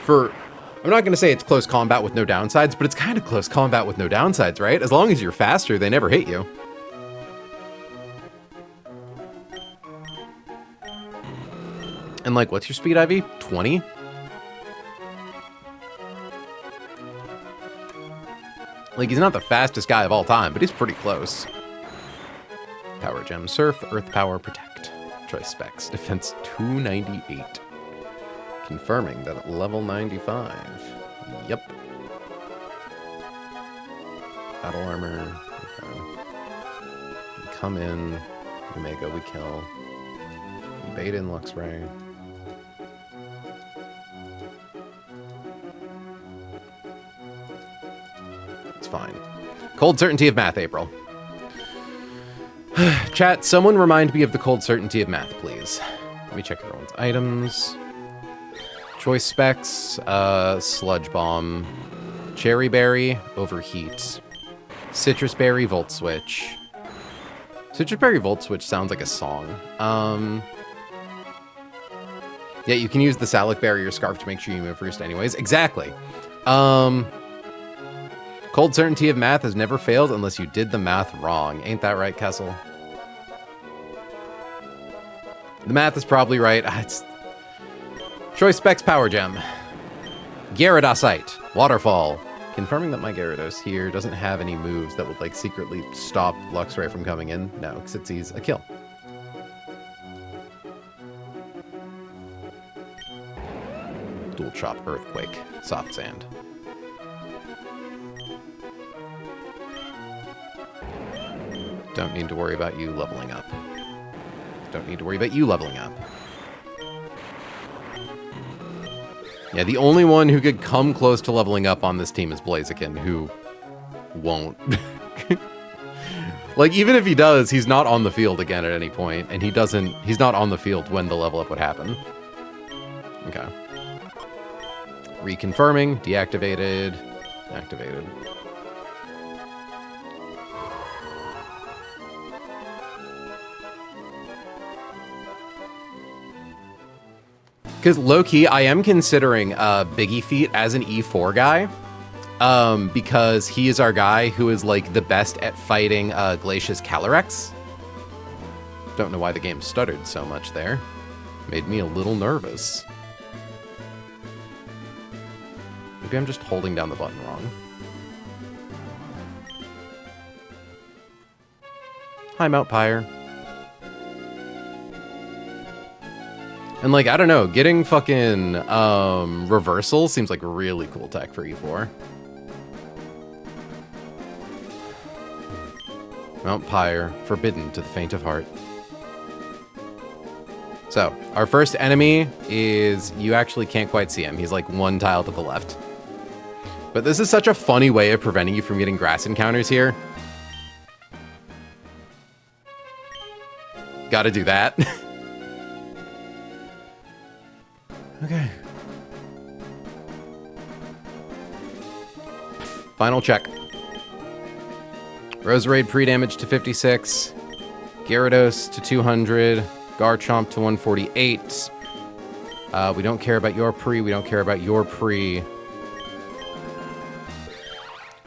I'm not going to say it's close combat with no downsides, but it's kind of close combat with no downsides, right? As long as you're faster, they never hit you. And like, what's your speed, Ivy? 20? Like, he's not the fastest guy of all time, but he's pretty close. Power Gem, Surf, Earth Power, Protect. Choice specs, Defense 298. Confirming that at level 95. Yep. Battle Armor. Okay. We come in. Omega, we kill. We bait in Luxray. It's fine. Cold Certainty of Math, April. Chat, someone remind me of the Cold Certainty of Math, please. Let me check everyone's items. Choice specs, Sludge Bomb. Cherry Berry, Overheat. Citrus Berry, Volt Switch. Citrus Berry, Volt Switch sounds like a song. Yeah, you can use the Salic Berry or Scarf to make sure you move first anyways. Exactly. Cold Certainty of Math has never failed unless you did the math wrong. Ain't that right, Kessel? The math is probably right. It's Choice specs, Power Gem. Gyarados, Waterfall. Confirming that my Gyarados here doesn't have any moves that would like secretly stop Luxray from coming in. No, because it sees a kill. Dual Chop, Earthquake, Soft Sand. Don't need to worry about you leveling up. Don't need to worry about you leveling up. Yeah, the only one who could come close to leveling up on this team is Blaziken, who won't. Like, even if he does, he's not on the field again at any point, and he's not on the field when the level up would happen. Okay. Reconfirming, deactivated, activated. Because low-key, I am considering Biggie Feet as an E4 guy. Because he is our guy who is like the best at fighting Glacia's Calyrex. Don't know why the game stuttered so much there. Made me a little nervous. Maybe I'm just holding down the button wrong. Hi, Mount Pyre. And like, I don't know, getting fucking Reversal seems like really cool tech for E4. Mount Pyre, forbidden to the faint of heart. So, our first enemy is, you actually can't quite see him. He's like one tile to the left. But this is such a funny way of preventing you from getting grass encounters here. Gotta do that. Okay. Final check. Roserade pre-damage to 56. Gyarados to 200. Garchomp to 148. We don't care about your pre. We don't care about your pre.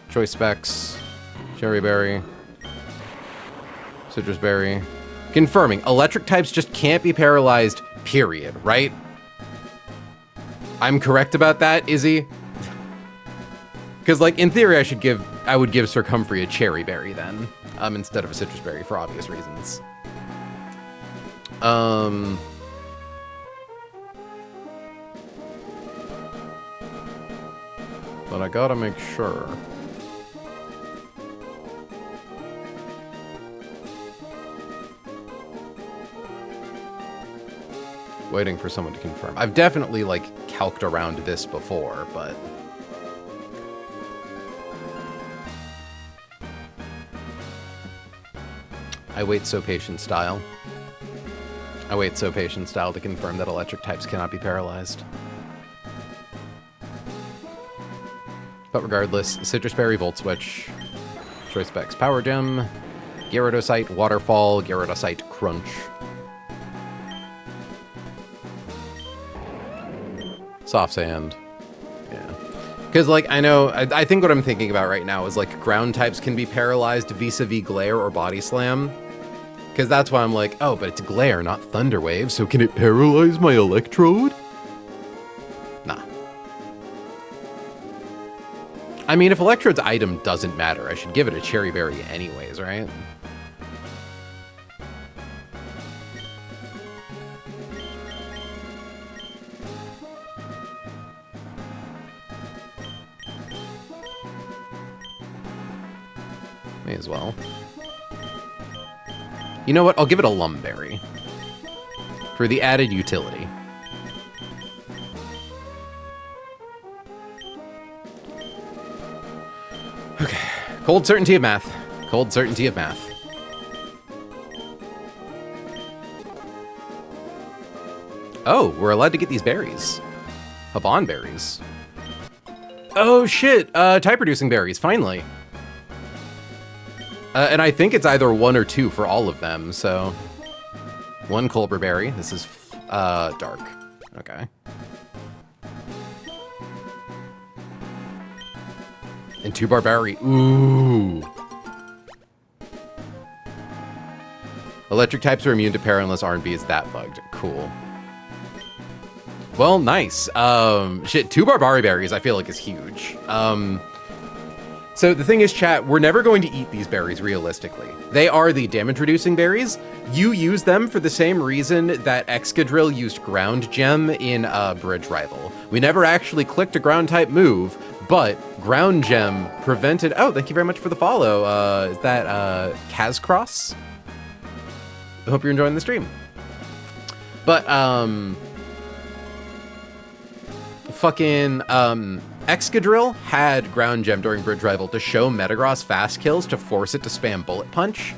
Choice specs. Cherry Berry. Citrus Berry. Confirming. Electric types just can't be paralyzed, period, right? I'm correct about that, Izzy? Because, like, in theory, I would give Sir Comfrey a Cherry Berry then, instead of a Citrus Berry for obvious reasons. but I gotta make sure. Waiting for someone to confirm. I've definitely, like, calced around this before, but... I wait so patient style. I wait so patient style to confirm that electric types cannot be paralyzed. But regardless, Citrus Berry, Volt Switch, Choice Specs, Power Gem, Gyarados, Waterfall, Gyarados, Crunch. Soft Sand. Yeah. Because, like, I know, I think what I'm thinking about right now is, like, ground types can be paralyzed vis-a-vis Glare or Body Slam. Because that's why I'm like, oh, but it's Glare, not Thunder Wave, so can it paralyze my Electrode? Nah. I mean, if Electrode's item doesn't matter, I should give it a Cherry Berry anyways, right? May as well. You know what? I'll give it a Lumberry for the added utility. Okay. Cold certainty of math. Cold certainty of math. Oh, we're allowed to get these berries. Haban berries. Oh shit, type-producing berries, finally. And I think it's either 1 or 2 for all of them, so... 1 Colbur Berry. This is, dark. Okay. And 2 Barberry. Ooh! Electric types are immune to para unless R&B is that bugged. Cool. Well, nice. Shit, 2 Barbari Berries I feel like is huge. So the thing is, chat, we're never going to eat these berries realistically. They are the damage-reducing berries. You use them for the same reason that Excadrill used Ground Gem in Bridge Rival. We never actually clicked a Ground-type move, but Ground Gem prevented... Oh, thank you very much for the follow. Is that Kazcross? I hope you're enjoying the stream. But, fucking, Excadrill had Ground Gem during Bridge Rival to show Metagross fast kills to force it to spam Bullet Punch.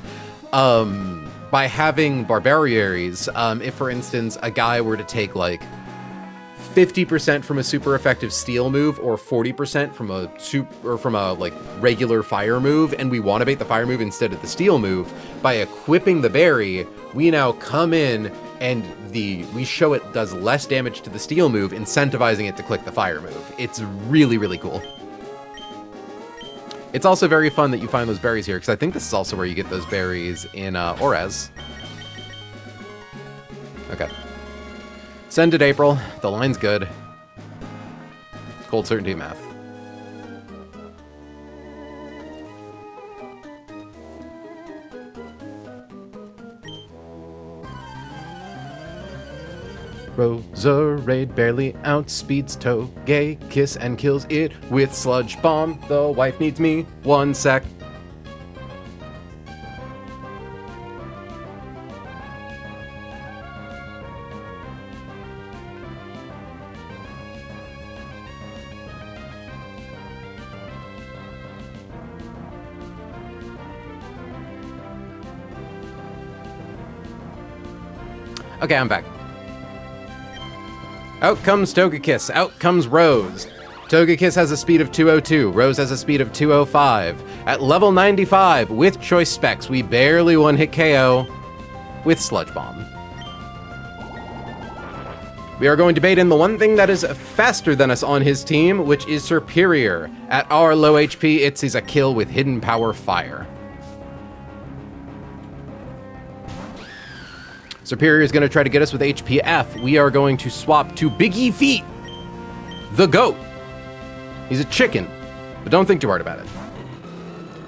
By having Barbariaries, if for instance a guy were to take like 50% from a super effective Steel move or 40% from a like regular Fire move, and we want to bait the Fire move instead of the Steel move, by equipping the berry, we now come in and we show it does less damage to the Steel move, incentivizing it to click the Fire move. It's really, really cool. It's also very fun that you find those berries here, because I think this is also where you get those berries in Orez. Okay. Send it, April. The line's good. Cold certainty math. Roserade barely outspeeds Togekiss and kills it with Sludge Bomb. The wife needs me 1 sec. Okay, I'm back. Out comes Togekiss. Out comes Rose. Togekiss has a speed of 202. Rose has a speed of 205. At level 95, with choice specs, we barely one-hit KO with Sludge Bomb. We are going to bait in the one thing that is faster than us on his team, which is Superior. At our low HP, it sees a kill with Hidden Power Fire. Superior is going to try to get us with HPF. We are going to swap to Biggie Feet, the GOAT. He's a chicken, but don't think too hard about it.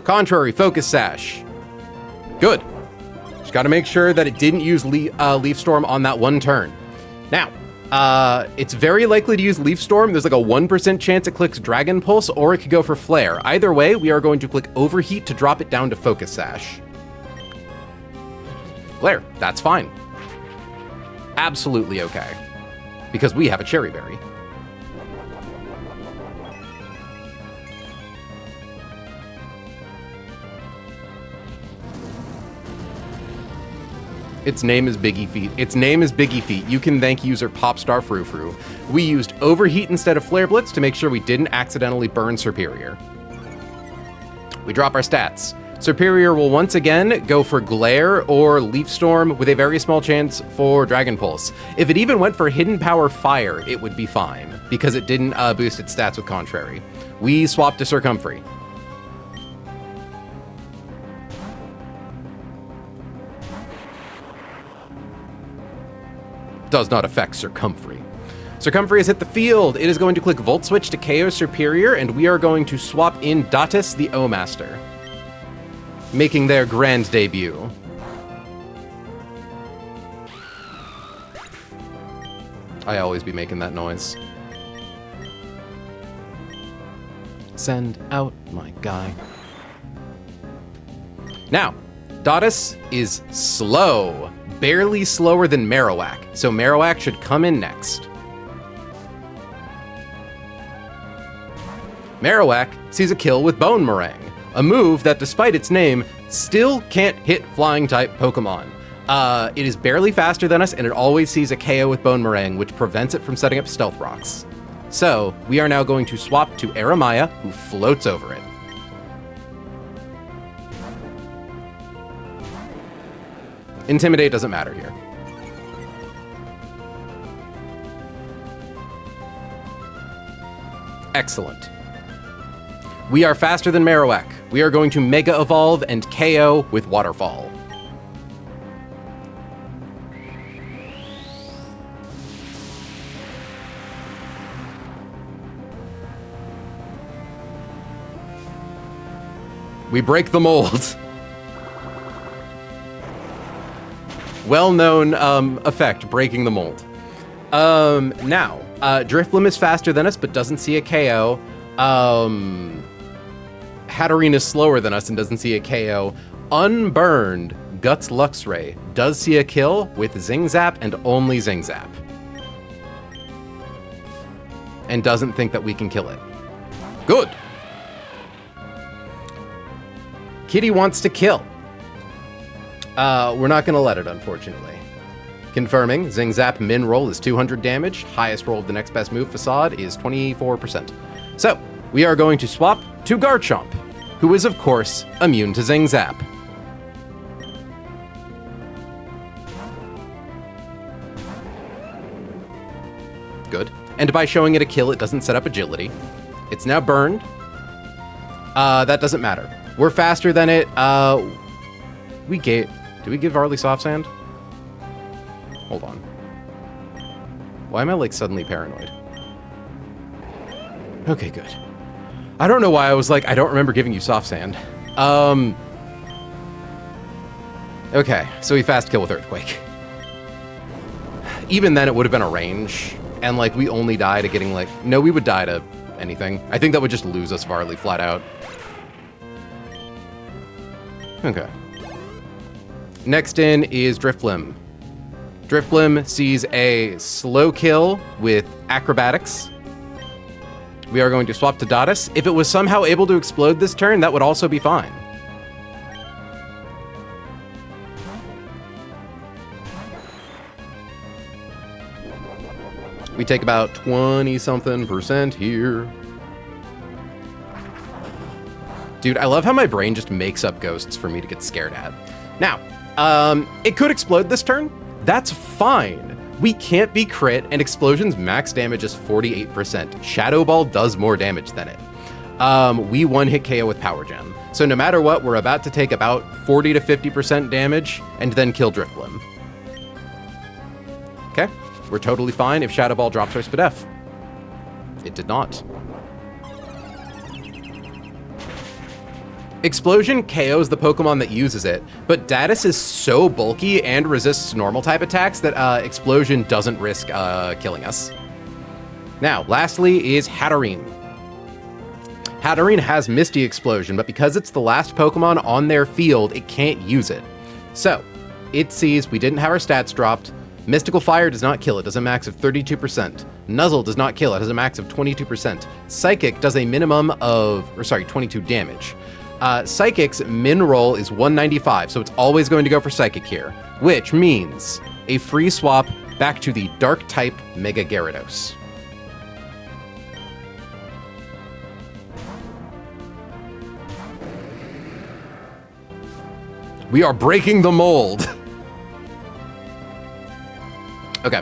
Contrary, Focus Sash. Good. Just got to make sure that it didn't use Leaf Storm on that one turn. Now, It's very likely to use Leaf Storm. There's like a 1% chance it clicks Dragon Pulse, or it could go for Flare. Either way, we are going to click Overheat to drop it down to Focus Sash. Flare, that's fine. Absolutely okay. Because we have a Cherry Berry. Its name is Biggie Feet. Its name is Biggie Feet. You can thank user Popstar Frou-Frou. We used Overheat instead of Flare Blitz to make sure we didn't accidentally burn Superior. We drop our stats. Superior will once again go for Glare or Leaf Storm with a very small chance for Dragon Pulse. If it even went for Hidden Power Fire, it would be fine, because it didn't boost its stats with Contrary. We swapped to Circumfery. Does not affect Circumfery. Circumfery has hit the field. It is going to click Volt Switch to KO Superior, and we are going to swap in Datus the O-Master, making their grand debut. I always be making that noise. Send out my guy. Now, Datus is slow. Barely slower than Marowak, so Marowak should come in next. Marowak sees a kill with Bone Meringue, a move that, despite its name, still can't hit flying-type Pokémon. It is barely faster than us, and it always sees a KO with Bone Meringue, which prevents it from setting up Stealth Rocks. So, we are now going to swap to Aramaya, who floats over it. Intimidate doesn't matter here. Excellent. We are faster than Marowak. We are going to Mega Evolve and KO with Waterfall. We break the mold. Well-known effect, breaking the mold. Now, Drifloon is faster than us, but doesn't see a KO. Hatterene is slower than us and doesn't see a KO. Unburned Guts Luxray does see a kill with Zing Zap and only Zing Zap, and doesn't think that we can kill it. Good. Kitty wants to kill. We're not going to let it, unfortunately. Confirming, Zing Zap min roll is 200 damage. Highest roll of the next best move, Facade, is 24%. So, we are going to swap to Garchomp, who is, of course, immune to Zing Zap. Good. And by showing it a kill, it doesn't set up agility. It's now burned. That doesn't matter. We're faster than it. Did we give Arlie Soft Sand? Hold on. Why am I, like, suddenly paranoid? Okay, good. I don't know why I was like, I don't remember giving you Soft Sand. Okay, so we fast kill with Earthquake. Even then, it would have been a range. And, like, we only die to getting, like... No, we would die to anything. I think that would just lose us Varley flat out. Okay. Next in is Drifblim. Drifblim sees a slow kill with Acrobatics. We are going to swap to Datus. If it was somehow able to explode this turn, that would also be fine. We take about 20-something% here. Dude, I love how my brain just makes up ghosts for me to get scared at. Now, it could explode this turn. That's fine. We can't be crit, and Explosion's max damage is 48%. Shadow Ball does more damage than it. We one-hit KO with Power Gem. So no matter what, we're about to take about 40 to 50% damage, and then kill Drifblim. Okay, we're totally fine if Shadow Ball drops our Spadef. It did not. Explosion KOs the Pokemon that uses it, but Datus is so bulky and resists normal type attacks that Explosion doesn't risk killing us. Now, lastly is Hatterene. Hatterene has Misty Explosion, but because it's the last Pokemon on their field, it can't use it. So, it sees we didn't have our stats dropped. Mystical Fire does not kill, it does a max of 32%. Nuzzle does not kill, it has a max of 22%. Psychic does a minimum of, 22 damage. Psychic's min roll is 195, so it's always going to go for Psychic here, which means a free swap back to the Dark type Mega Gyarados. We are breaking the mold. Okay.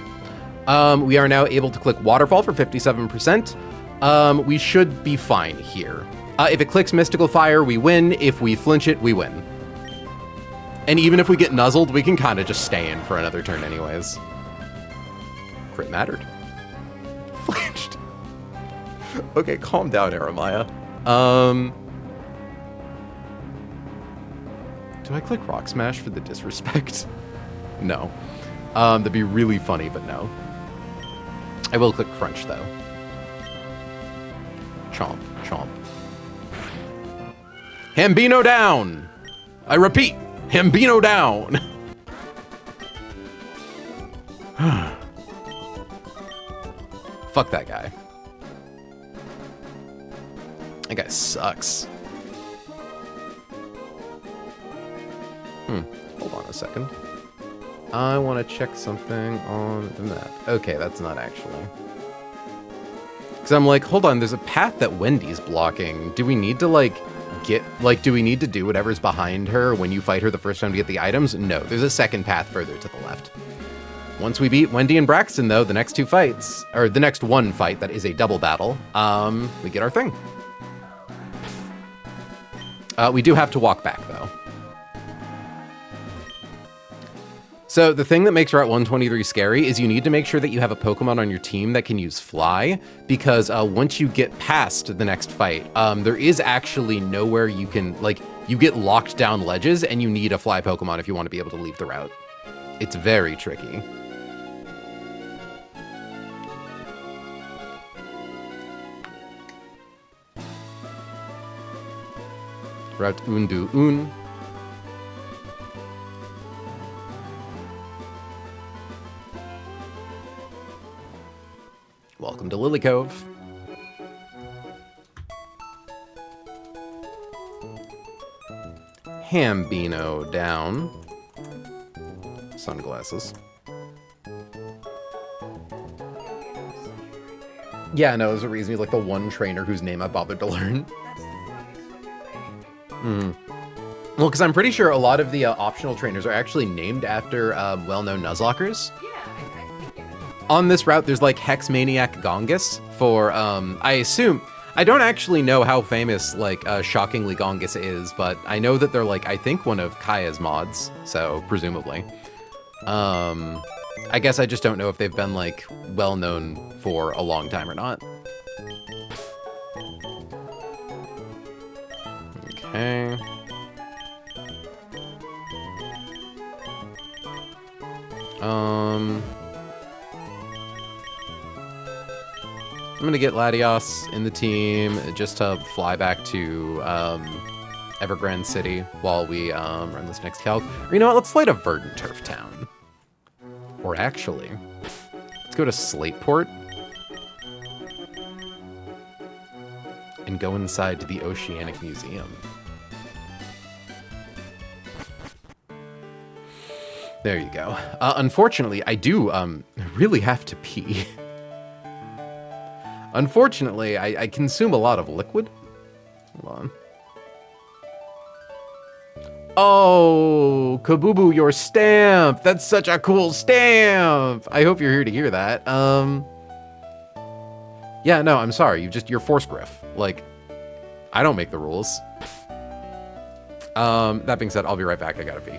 We are now able to click Waterfall for 57%. We should be fine here. If it clicks Mystical Fire, we win. If we flinch it, we win. And even if we get nuzzled, we can kind of just stay in for another turn anyways. Crit mattered. Flinched. Okay, calm down, Aramaya. Do I click Rock Smash for the disrespect? No. That'd be really funny, but no. I will click Crunch, though. Chomp, chomp. Hambino down! I repeat, Hambino down! Fuck that guy. That guy sucks. Hold on a second. I want to check something on the map. Okay, that's not actually. Because I'm like, hold on, there's a path that Wendy's blocking. Do we need to, do we need to do whatever's behind her when you fight her the first time to get the items? No, there's a second path further to the left. Once we beat Wendy and Braxton, though, the next two fights, or the next one fight that is a double battle, we get our thing. We do have to walk back, though. So the thing that makes Route 123 scary is you need to make sure that you have a Pokemon on your team that can use Fly, because once you get past the next fight, there is actually nowhere you can, you get locked down ledges and you need a Fly Pokemon if you want to be able to leave the route. It's very tricky. Route Undu Un. Welcome to Lily Cove. Hambino down. Sunglasses. Yeah, no, there's a reason you're like the one trainer whose name I bothered to learn. Well, because I'm pretty sure a lot of the optional trainers are actually named after well-known nuzlockers. On this route, there's like Hex Maniac Gongus for, I assume, I don't actually know how famous Shockingly Gongus is, but I know that they're I think one of Kaya's mods, so presumably. I guess I just don't know if they've been well known for a long time or not. Okay. I'm gonna get Latios in the team just to fly back to Evergrande City while we run this next calc. Or you know what? Let's fly to Verdant Turf Town. Or actually, let's go to Slateport and go inside to the Oceanic Museum. There you go. Unfortunately, I do really have to pee. Unfortunately, I consume a lot of liquid. Hold on. Oh, Kabubu, your stamp! That's such a cool stamp! I hope you're here to hear that. Yeah, no, I'm sorry. You're Force Griff. I don't make the rules. That being said, I'll be right back. I gotta pee.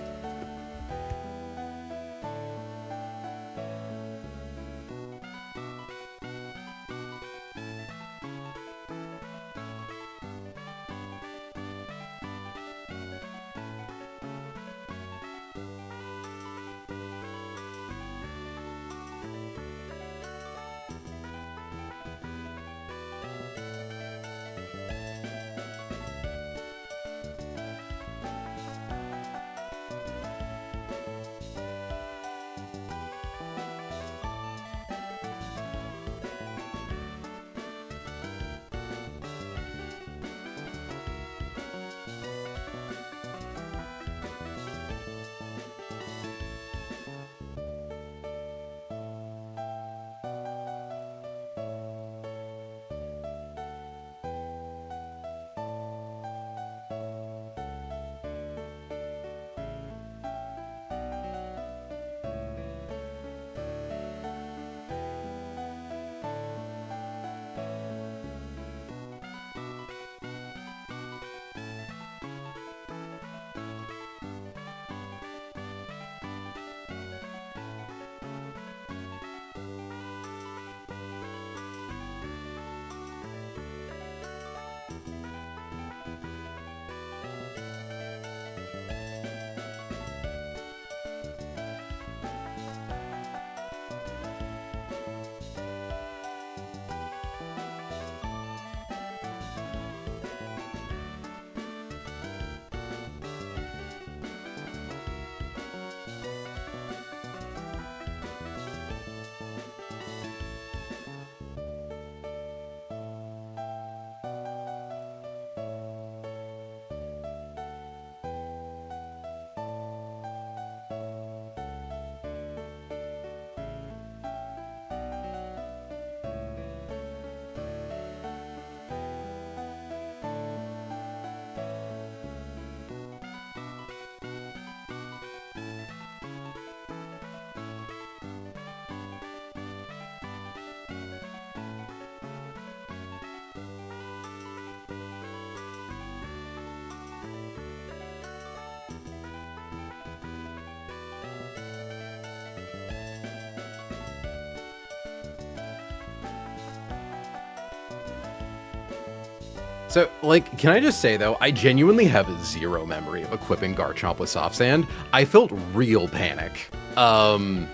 So, like, can I just say, though, I genuinely have zero memory of equipping Garchomp with Soft Sand. I felt real panic. Because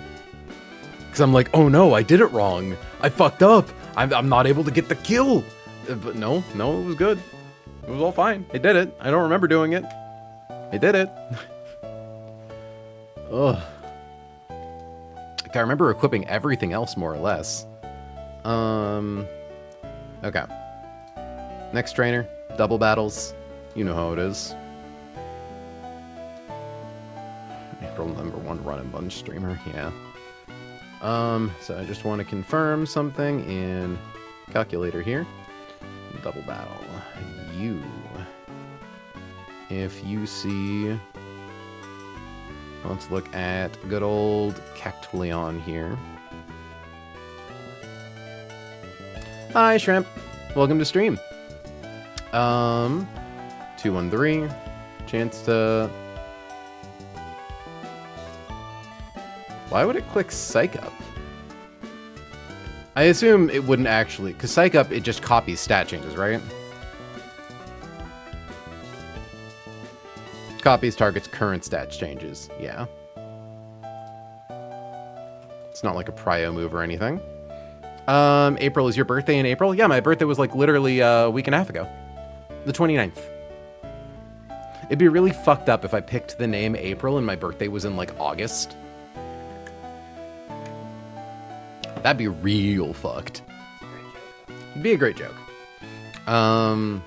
I'm like, oh no, I did it wrong. I fucked up. I'm not able to get the kill. But no, it was good. It was all fine. I did it. I don't remember doing it. I did it. Ugh. Like, I remember equipping everything else, more or less. Okay. Next trainer, double battles. You know how it is. April #1 run and bun streamer, yeah. So I just want to confirm something in calculator here. Double battle. You. If you see... Let's look at good old Cactuleon here. Hi, Shrimp. Welcome to stream. 213. Chance to... Why would it click Psych Up? I assume it wouldn't actually, because Psych Up, it just copies stat changes, right? Copies targets current stat changes, yeah. It's not like a prio move or anything. April, is your birthday in April? Yeah, my birthday was like literally a week and a half ago. The 29th. It'd be really fucked up if I picked the name April and my birthday was in like August. That'd be real fucked. It'd be a great joke. I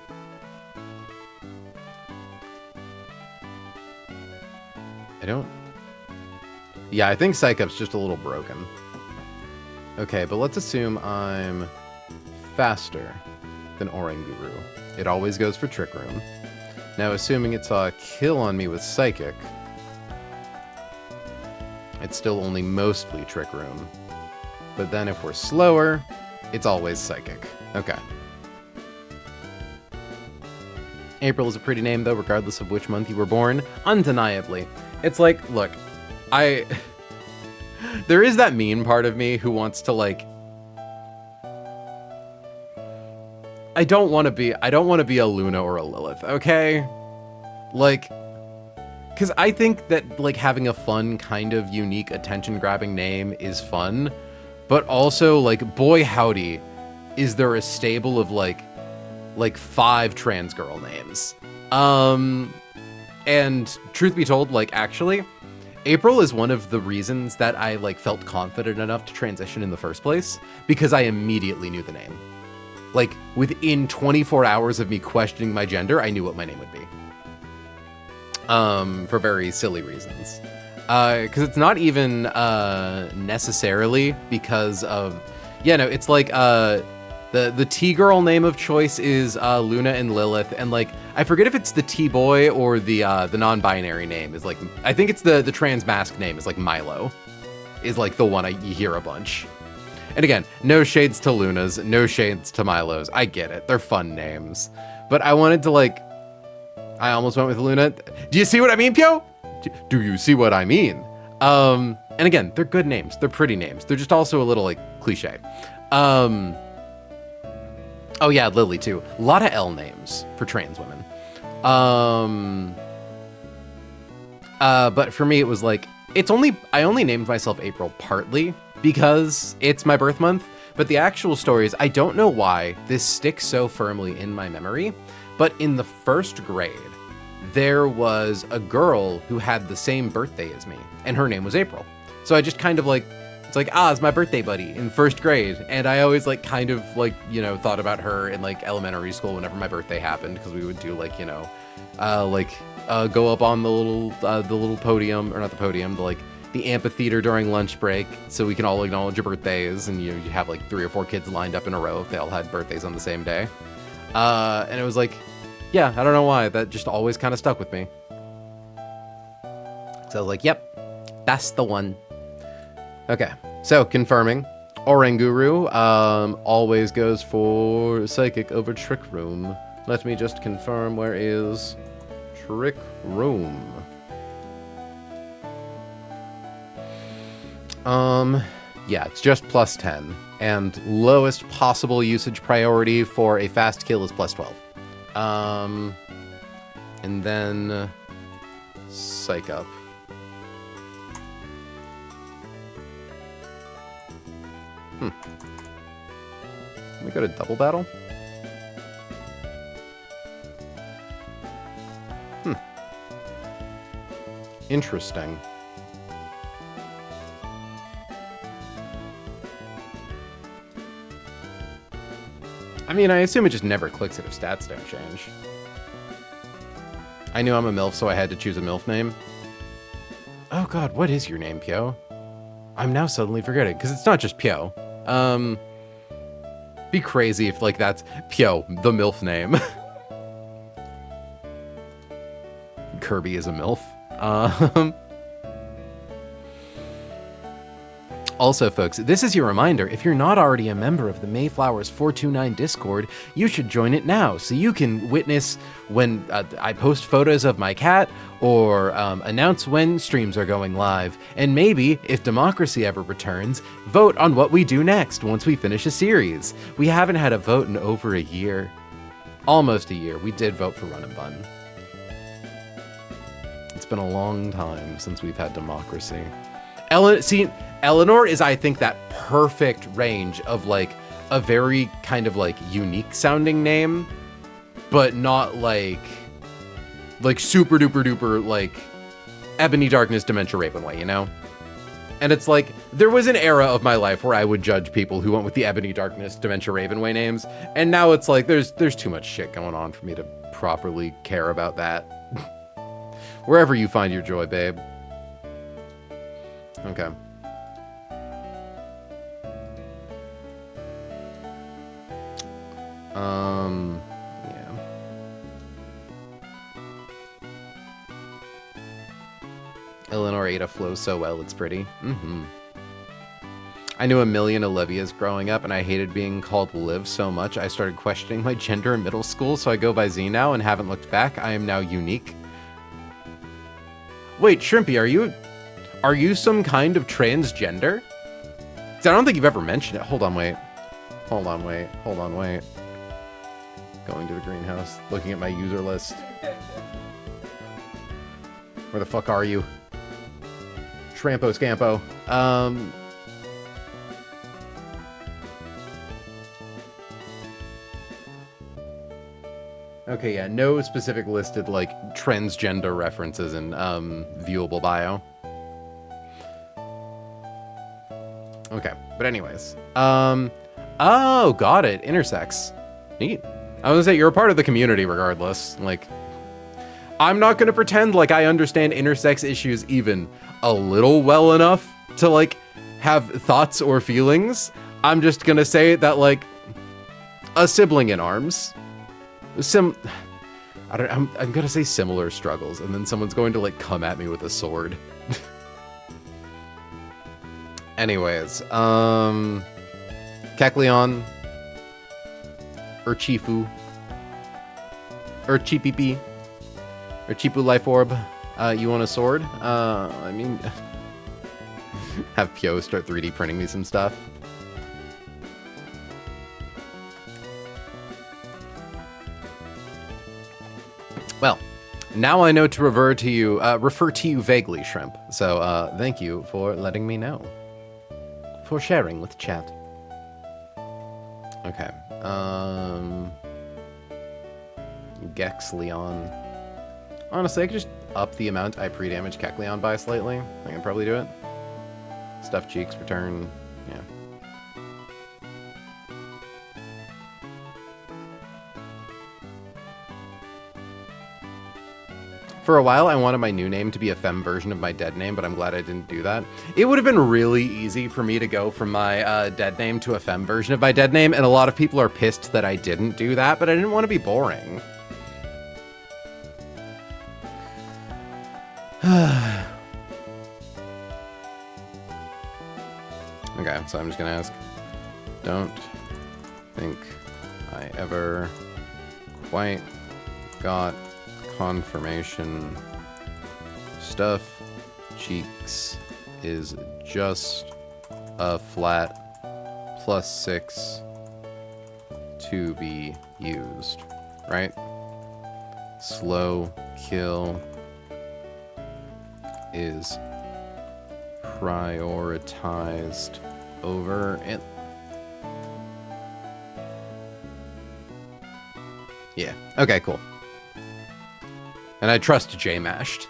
don't... Yeah, I think Psych Up's just a little broken. Okay, but let's assume I'm faster than Oranguru. It always goes for Trick Room. Now, assuming it saw a kill on me with Psychic, it's still only mostly Trick Room. But then if we're slower, it's always Psychic. Okay. April is a pretty name, though, regardless of which month you were born. Undeniably. It's like, look, there is that mean part of me who wants to, like... I don't want to be a Luna or a Lilith, okay? Like... Because I think that, like, having a fun, kind of unique, attention-grabbing name is fun. But also, like, boy howdy, is there a stable of, like 5 trans girl names. And truth be told, like, actually, April is one of the reasons that I, like, felt confident enough to transition in the first place, because I immediately knew the name. Like, within 24 hours of me questioning my gender, I knew what my name would be. For very silly reasons. Because it's not even necessarily because of... Yeah, no, it's like the T-girl name of choice is Luna and Lilith, and like I forget if it's the T-boy or the non-binary name is like... I think it's the trans mask name is like Milo. Is like the one you hear a bunch. And again, no shades to Luna's, no shades to Milo's. I get it. They're fun names. But I wanted to like... I almost went with Luna. Do you see what I mean, Pyo? Do you see what I mean? And again, they're good names. They're pretty names. They're just also a little, like, cliche. Oh, yeah, Lily, too. A lot of L names for trans women. But for me, it was like... I only named myself April partly because it's my birth month. But the actual story is, I don't know why this sticks so firmly in my memory. But in the first grade, there was a girl who had the same birthday as me, and her name was April. So I just kind of like, it's like, it's my birthday buddy in first grade. And I always like kind of like, you know, thought about her in like elementary school whenever my birthday happened, because we would do like, you know, go up on the little podium, or not the podium, but like the amphitheater during lunch break, so we can all acknowledge your birthdays, and you have like 3 or 4 kids lined up in a row if they all had birthdays on the same day. And it was like, yeah, I don't know why, that just always kind of stuck with me. So I was like, yep, that's the one. Okay, so confirming, Oranguru always goes for Psychic over Trick Room. Let me just confirm, where is Trick Room? Yeah, it's just +10, and lowest possible usage priority for a fast kill is +12. And then psych up. Let me go to double battle. Interesting. I mean, I assume it just never clicks it if stats don't change. I knew I'm a MILF, so I had to choose a MILF name. Oh god, what is your name, Pyo? I'm now suddenly forgetting, because it's not just Pyo. Be crazy if, like, that's Pyo, the MILF name. Kirby is a MILF. Also, folks, this is your reminder, if you're not already a member of the Mayflowers 429 Discord, you should join it now, so you can witness when I post photos of my cat, or announce when streams are going live, and maybe, if democracy ever returns, vote on what we do next once we finish a series. We haven't had a vote in over a year. Almost a year. We did vote for Run and Bun. It's been a long time since we've had democracy. Eleanor is, I think, that perfect range of, like, a very kind of, like, unique sounding name, but not, like super duper duper, like, Ebony Darkness Dementia Ravenway, you know? And it's like, there was an era of my life where I would judge people who went with the Ebony Darkness Dementia Ravenway names, and now it's like, there's too much shit going on for me to properly care about that. Wherever you find your joy, babe. Okay. Yeah. Eleanor Ada flows so well, it's pretty. I knew a million Olivias growing up, and I hated being called Liv so much, I started questioning my gender in middle school, so I go by Z now and haven't looked back. I am now unique. Wait, Shrimpy, are you some kind of transgender? 'Cause I don't think you've ever mentioned it. Hold on, wait. Hold on, wait. Going to the greenhouse, looking at my user list. Where the fuck are you? Trampo Scampo. Okay, yeah, no specific listed, like, transgender references in, viewable bio. Okay, but anyways. Oh, got it. Intersex. Neat. I was gonna say, you're a part of the community regardless. Like, I'm not gonna pretend like I understand intersex issues even a little well enough to, like, have thoughts or feelings. I'm just gonna say that, like, a sibling in arms. I'm gonna say similar struggles, and then someone's going to, like, come at me with a sword. Anyways, Kecleon, Urchifu, Urchipipi, Urchipu Life Orb, you want a sword? I mean, have Pyo start 3D printing me some stuff. Well, now I know to refer to you vaguely, Shrimp. So, thank you for letting me know. For sharing with chat. Okay. Gexleon. Honestly, I could just up the amount I pre-damage Kecleon by slightly. I can probably do it. Stuffed Cheeks, return. Yeah. For a while, I wanted my new name to be a femme version of my dead name, but I'm glad I didn't do that. It would have been really easy for me to go from my dead name to a femme version of my dead name, and a lot of people are pissed that I didn't do that, but I didn't want to be boring. Okay, so I'm just gonna ask. Don't think I ever quite got confirmation. Stuff Cheeks is just a flat +6 to be used, right? slow kill is prioritized over it. Yeah, okay, cool. And I trust J-mashed.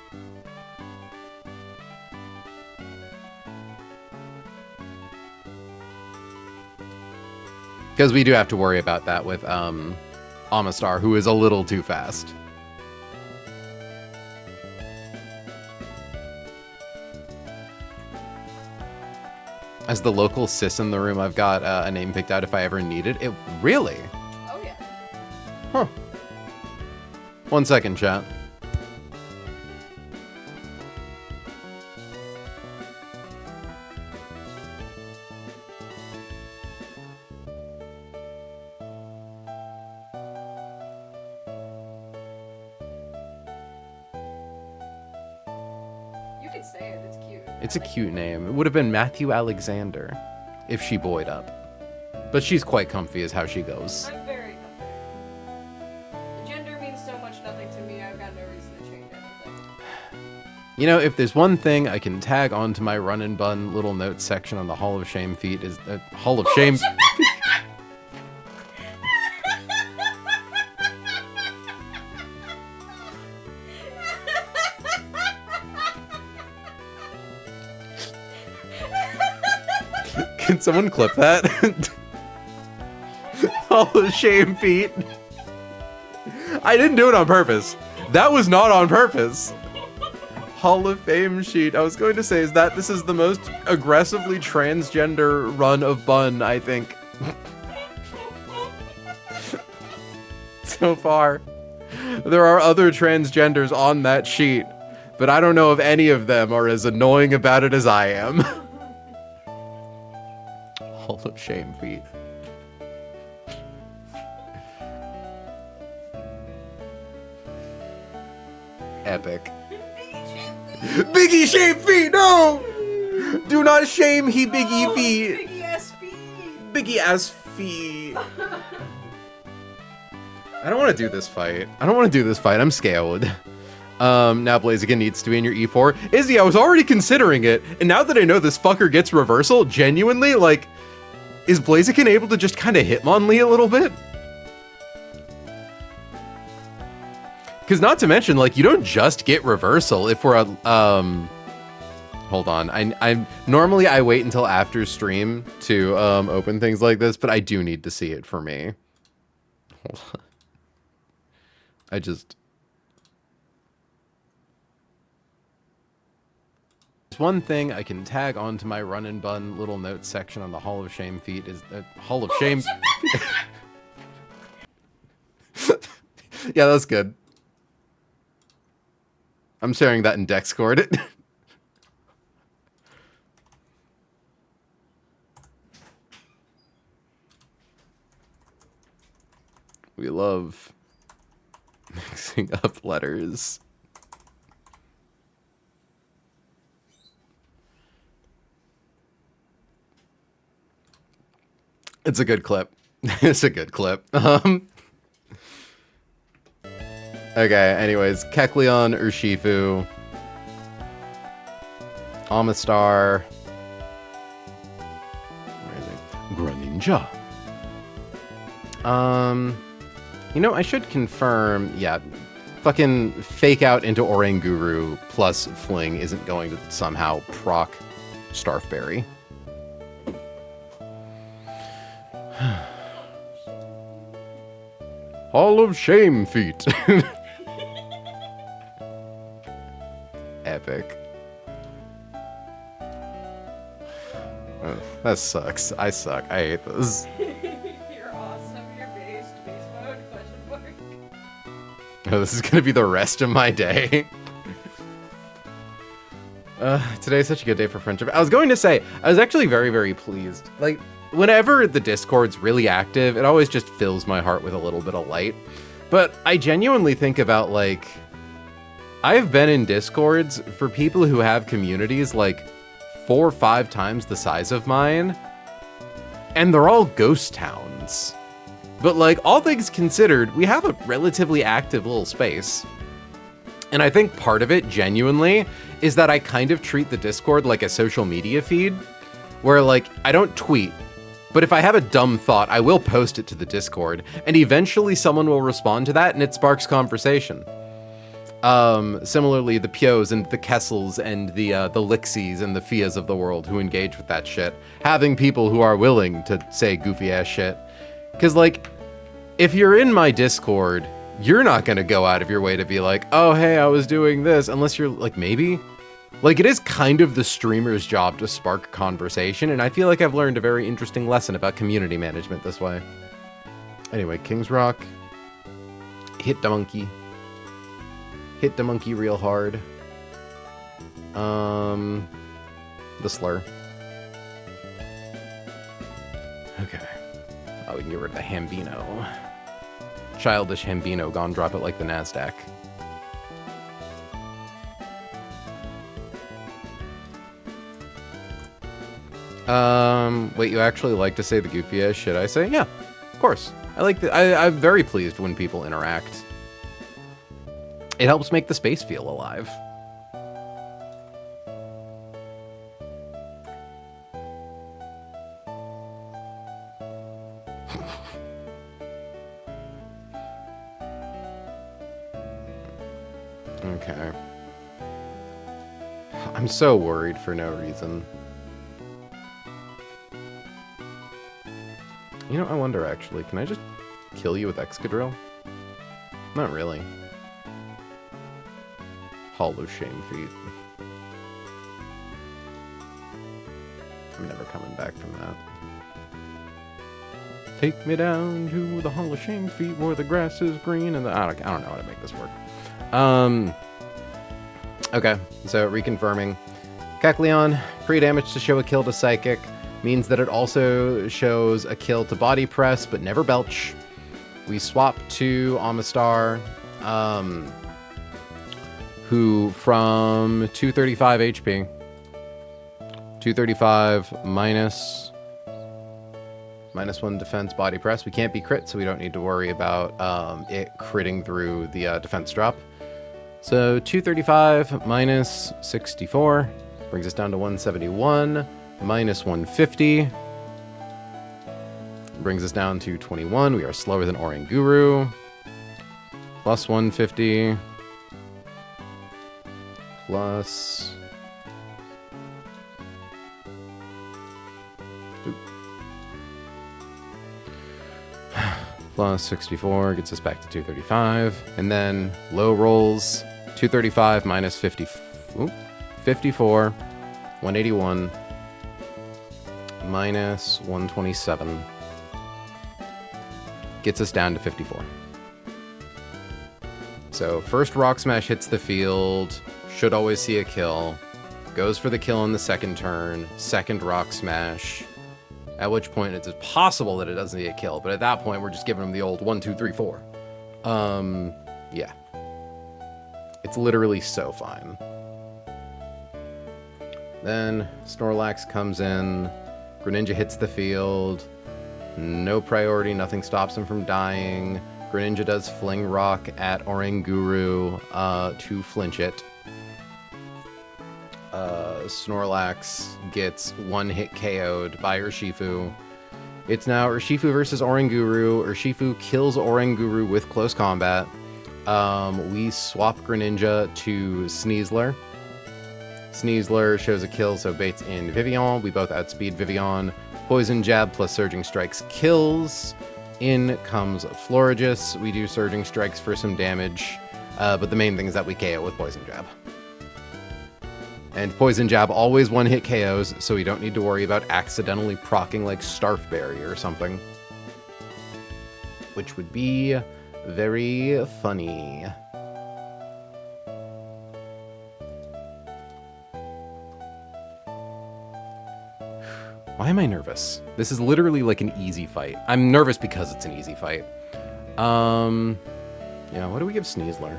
Because we do have to worry about that with Amistar, who is a little too fast. As the local sis in the room, I've got a name picked out if I ever need it. It really? Oh yeah. Huh. 1 second, chat. You can say it. It's cute. It's a cute name. It would have been Matthew Alexander if she boyed up. But she's quite comfy is how she goes. I'm very comfy. Gender means so much nothing to me. I've got no reason to change anything. You know, if there's one thing I can tag onto my run and bun little notes section on the Hall of Shame feat is Hall of Shame. Can someone clip that? Hall of Shame feat. I didn't do it on purpose. That was not on purpose. Hall of Fame sheet. I was going to say, this is the most aggressively transgender run of bun, I think. So far. There are other transgenders on that sheet, but I don't know if any of them are as annoying about it as I am. Hall of Shame feet. Epic. Biggie shame feet, no! Do not shame he biggie feet. Biggie ass feet. Biggie ass feet. I don't want to do this fight. I'm scared. Now Blaziken needs to be in your E4. Izzy, I was already considering it, and now that I know this fucker gets reversal, genuinely, like, is Blaziken able to just kind of Hitmonlee a little bit? Because not to mention, like, you don't just get reversal if we're hold on. I normally I wait until after stream to open things like this, but I do need to see it for me. Hold on. There's one thing I can tag onto my run and bun little notes section on the Hall of Shame feat is Hall of Shame. Yeah, that's good. I'm sharing that in Dexcord. We love mixing up letters. It's a good clip. It's a good clip. Okay, anyways, Kecleon, Urshifu, Amistar, where is it? Greninja. You know, I should confirm, yeah, fucking fake out into Oranguru plus Fling isn't going to somehow proc Starfberry. Hall of Shame feat. Epic. Oh, that sucks. I suck. I hate this. You're awesome. You're based. Base mode? Question mark. Oh, this is gonna be the rest of my day. Today's such a good day for friendship. I was going to say, I was actually very, very pleased. Like, whenever the Discord's really active, it always just fills my heart with a little bit of light. But I genuinely think about, like, I've been in Discords for people who have communities like 4 or 5 times the size of mine, and they're all ghost towns. But like, all things considered, we have a relatively active little space. And I think part of it, genuinely, is that I kind of treat the Discord like a social media feed, where like, I don't tweet, but if I have a dumb thought, I will post it to the Discord, and eventually someone will respond to that, and it sparks conversation. Similarly, the Pios and the Kessels and the Lixies and the Fias of the world who engage with that shit, having people who are willing to say goofy ass shit. Because like, if you're in my Discord, you're not gonna go out of your way to be like, oh hey, I was doing this, unless you're like, maybe? Like, it is kind of the streamer's job to spark conversation, and I feel like I've learned a very interesting lesson about community management this way. Anyway, King's Rock. Hit the monkey. Hit the monkey real hard. The slur. Okay. Oh, we can get rid of the Hambino. Childish Hambino, gone drop it like the NASDAQ. Wait, you actually like to say the goofy ass shit I say? Yeah, of course. I like the, I'm very pleased when people interact. It helps make the space feel alive. Okay. I'm so worried for no reason. You know, I wonder actually, can I just kill you with Excadrill? Not really. Hollow Shame Feet. I'm never coming back from that. Take me down to the Hollow Shame Feet where the grass is green and the... I don't know how to make this work. Okay, so reconfirming. Kecleon, pre-damage to show a kill to Psychic, means that it also shows a kill to Body Press, but never Belch. We swap to Amistar, who from 235 HP, 235 minus -1 defense Body Press. We can't be crit, so we don't need to worry about it critting through the defense drop. So 235 minus 64 brings us down to 171. Minus 150 brings us down to 21. We are slower than Oranguru. Plus 150. Plus... Plus 64 gets us back to 235. And then low rolls. 235 minus 50, 54. 181. Minus 127 gets us down to 54. So first Rock Smash hits the field, should always see a kill, goes for the kill in the second turn, second Rock Smash, at which point it's possible that it doesn't see a kill, but at that point we're just giving him the old 1, 2, 3, 4. Yeah. It's literally so fine. Then Snorlax comes in, Greninja hits the field, no priority, nothing stops him from dying. Greninja does Fling Rock at Oranguru to flinch it. Snorlax gets one hit KO'd by Urshifu. It's now Urshifu versus Oranguru. Urshifu kills Oranguru with close combat. We swap Greninja to Sneasler. Sneasler shows a kill, so baits in Vivian. We both outspeed Vivian. Poison Jab plus Surging Strikes kills. In comes Florigis. We do Surging Strikes for some damage, but the main thing is that we KO with Poison Jab. And Poison Jab always one-hit KOs, so we don't need to worry about accidentally proccing like Starfberry or something. Which would be very funny. Why am I nervous? This is literally like an easy fight. I'm nervous because it's an easy fight. Yeah, what do we give Sneasler?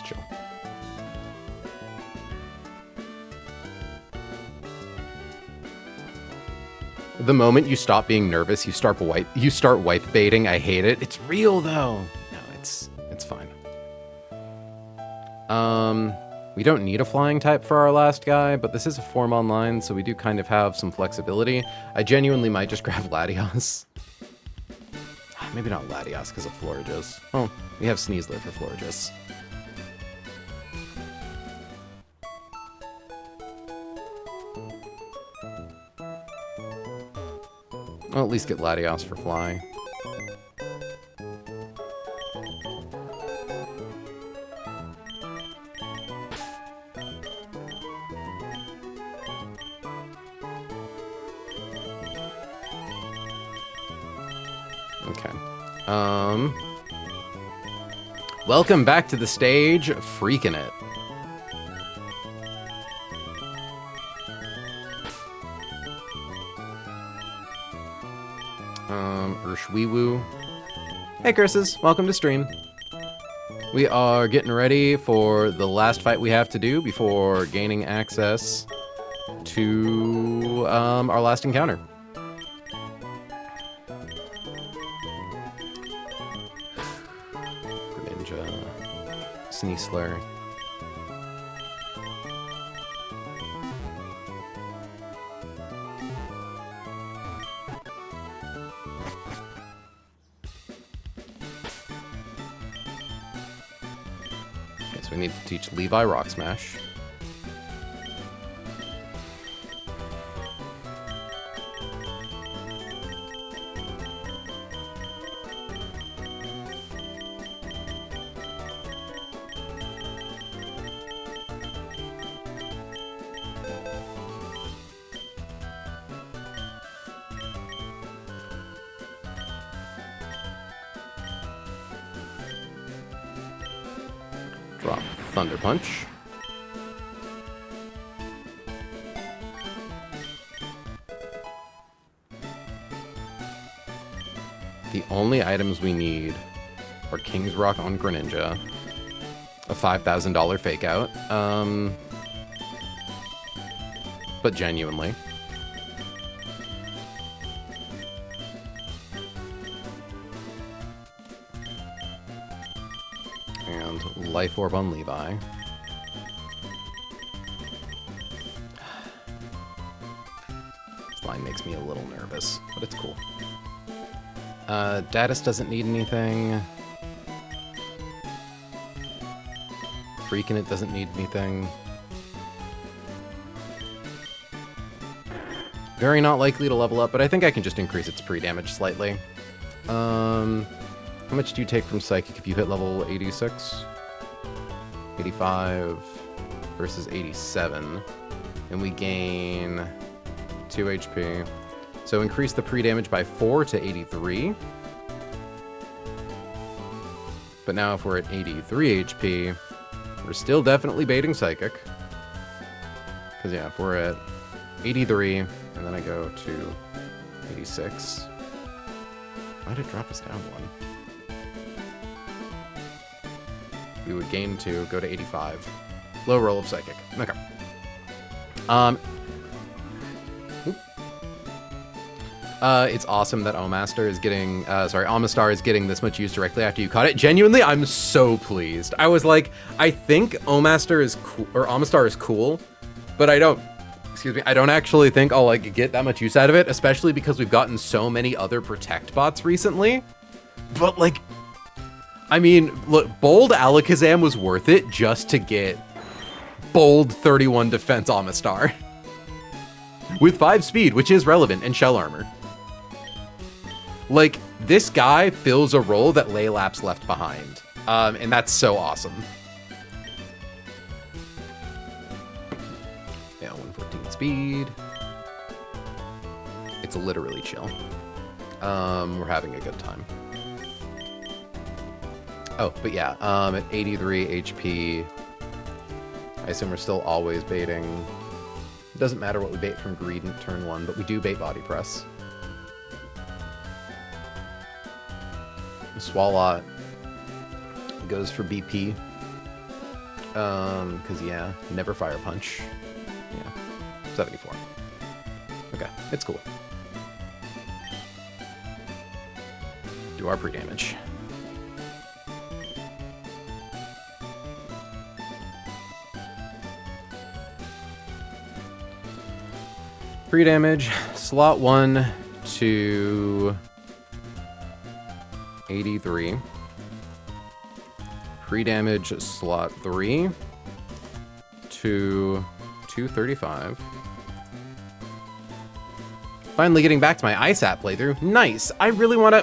It's chill. The moment you stop being nervous, you start wipe baiting. I hate it. It's real though. No, it's fine. We don't need a flying type for our last guy, but this is a form online, so we do kind of have some flexibility. I genuinely might just grab Latios. Maybe not Latios because of Florges. Oh, we have Sneasler for Florges. I'll at least get Latios for Fly. Okay. Welcome back to the stage, Freaking It. Urshweewoo. Hey, Curses. Welcome to stream. We are getting ready for the last fight we have to do before gaining access to our last encounter. Greninja. Sneasler. We need to teach Levi Rock Smash. Drop Thunder Punch. The only items we need are King's Rock on Greninja, a $5,000 fake out, but genuinely. And Life Orb on Levi. This line makes me a little nervous, but it's cool. Datus doesn't need anything. Freaking It doesn't need anything. Very not likely to level up, but I think I can just increase its pre-damage slightly. How much do you take from Psychic if you hit level 86? 85 versus 87. And we gain 2 HP. So increase the pre-damage by 4 to 83. But now if we're at 83 HP, we're still definitely baiting Psychic. Because yeah, if we're at 83, and then I go to 86. Why did it drop us down one? We would gain 2, go to 85. Low roll of Psychic. Okay. It's awesome that Omastar is getting, Omastar is getting this much use directly after you caught it. Genuinely, I'm so pleased. I was like, I think Omastar is cool, or Omastar is cool, but I don't actually think I'll like get that much use out of it, especially because we've gotten so many other Protect bots recently. But like, I mean, look, Bold Alakazam was worth it just to get Bold 31 Defense Omastar. With 5 speed, which is relevant, and Shell Armor. Like, this guy fills a role that Laylap's left behind. And that's so awesome. Yeah, 114 speed. It's literally chill. We're having a good time. Oh, but yeah, at 83 HP, I assume we're still always baiting. It doesn't matter what we bait from Greed in turn 1, but we do bait Body Press. Swalot goes for BP. Because, yeah, never Fire Punch. Yeah, 74. Okay, it's cool. Do our pre-damage. Pre-damage, slot 1 to 83. Pre-damage, slot 3 to 235. Finally getting back to my ISAT playthrough. Nice. I really want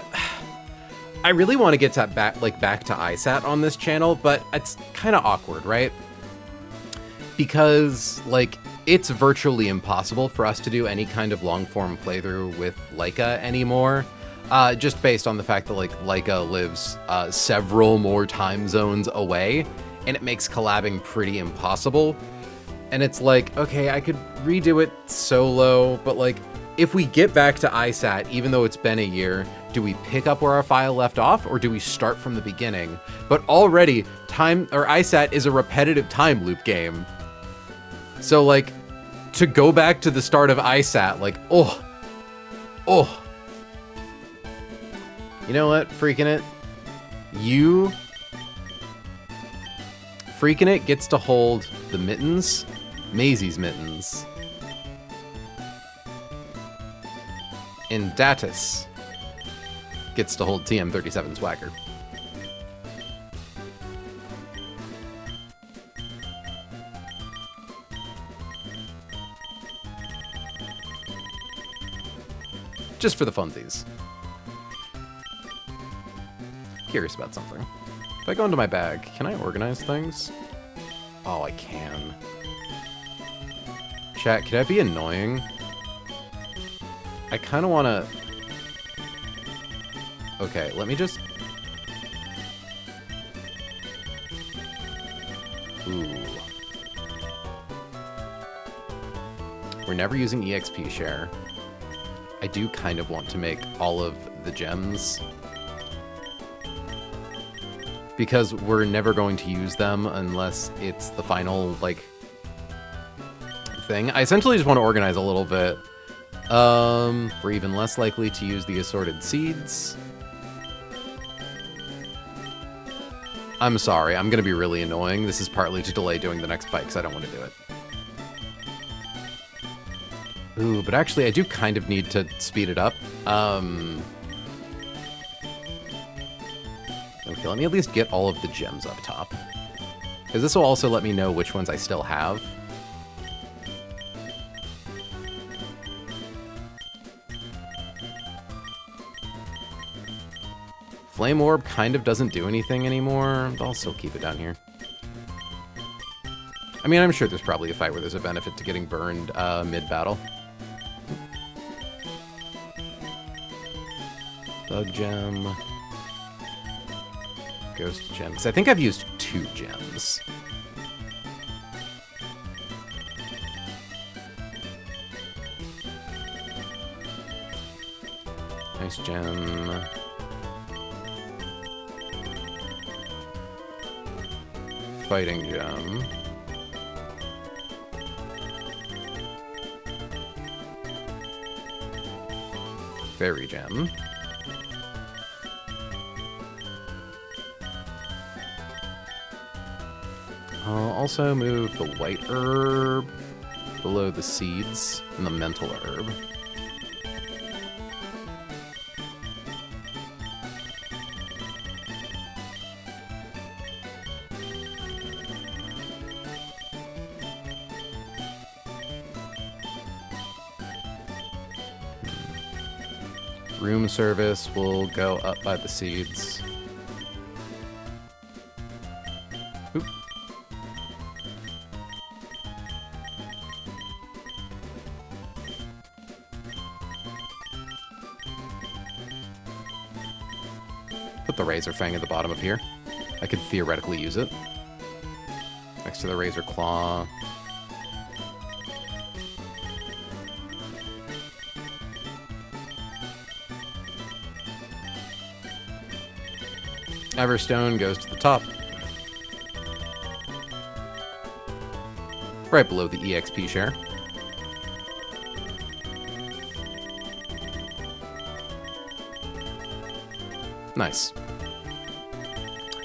to get to back to ISAT on this channel, but it's kind of awkward, right? Because like it's virtually impossible for us to do any kind of long-form playthrough with Laika anymore, just based on the fact that like Laika lives several more time zones away, and it makes collabing pretty impossible. And it's like, okay, I could redo it solo, but like if we get back to ISAT, even though it's been a year, do we pick up where our file left off, or do we start from the beginning? But already, ISAT is a repetitive time loop game. So, like, to go back to the start of ISAT, like, oh. You know what, Freaking It? Freaking It gets to hold the mittens, Maisie's mittens. And Datus gets to hold TM37 Swagger. Just for the funsies. Curious about something. If I go into my bag, can I organize things? Oh, I can. Chat, could I be annoying? I kind of want to... Okay, let me just... Ooh. We're never using EXP share. I do kind of want to make all of the gems, because we're never going to use them unless it's the final, like, thing. I essentially just want to organize a little bit. We're even less likely to use the assorted seeds. I'm sorry, I'm gonna be really annoying. This is partly to delay doing the next fight because I don't want to do it. Ooh, but actually I do kind of need to speed it up. Okay, let me at least get all of the gems up top, because this will also let me know which ones I still have. Flame Orb kind of doesn't do anything anymore, but I'll still keep it down here. I mean, I'm sure there's probably a fight where there's a benefit to getting burned mid-battle. Bug Gem. Ghost Gem. Because I think I've used 2 gems. Nice gem. Fighting gem. Fairy gem. I'll also move the white herb below the seeds and the mental herb. Room service will go up by the seeds. Oop. Put the Razor Fang at the bottom of here. I could theoretically use it. Next to the Razor Claw. Everstone goes to the top. right below the EXP share. Nice.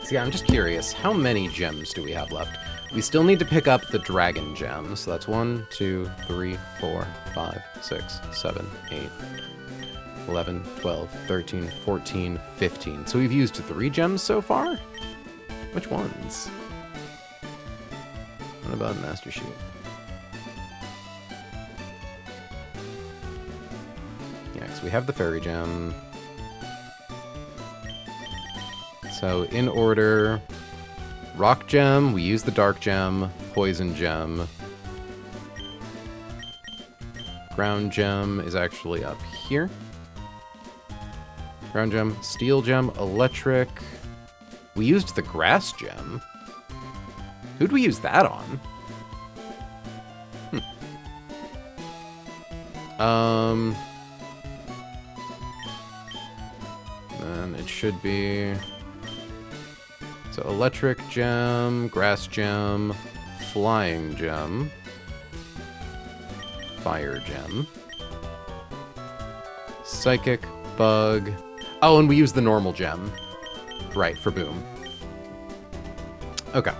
So yeah, I'm just curious, how many gems do we have left? We still need to pick up the dragon gem. So that's 1, 2, 3, 4, 5, 6, 7, 8, 11, 12, 13, 14, 15. So we've used 3 gems so far? Which ones? What about Master Sheet? Yeah, because we have the fairy gem. So in order, rock gem, we use the dark gem, poison gem. Ground gem is actually up here. Ground gem, steel gem, electric. We used the grass gem. Who'd we use that on? And it should be... So electric gem, grass gem, flying gem, fire gem, psychic, bug. Oh, and we use the normal gem. Right, for boom. Okay.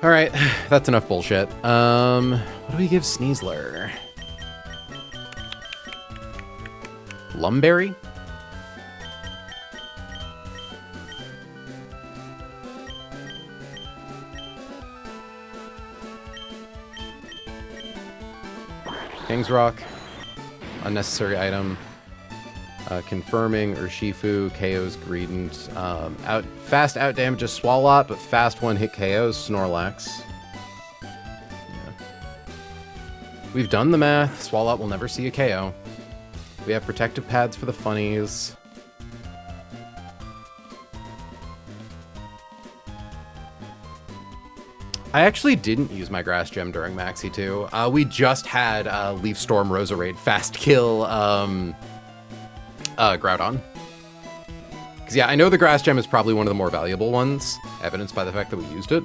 Alright, that's enough bullshit. What do we give Sneasler? Lumberry? King's Rock. Unnecessary item. Confirming Urshifu, KO's Greedent. Fast out damages Swalot, but fast one hit KO's Snorlax. Yeah. We've done the math. Swalot will never see a KO. We have protective pads for the funnies. I actually didn't use my Grass Gem during Maxi 2. We just had Leaf Storm Roserade fast kill Groudon. Because yeah, I know the Grass Gem is probably one of the more valuable ones, evidenced by the fact that we used it.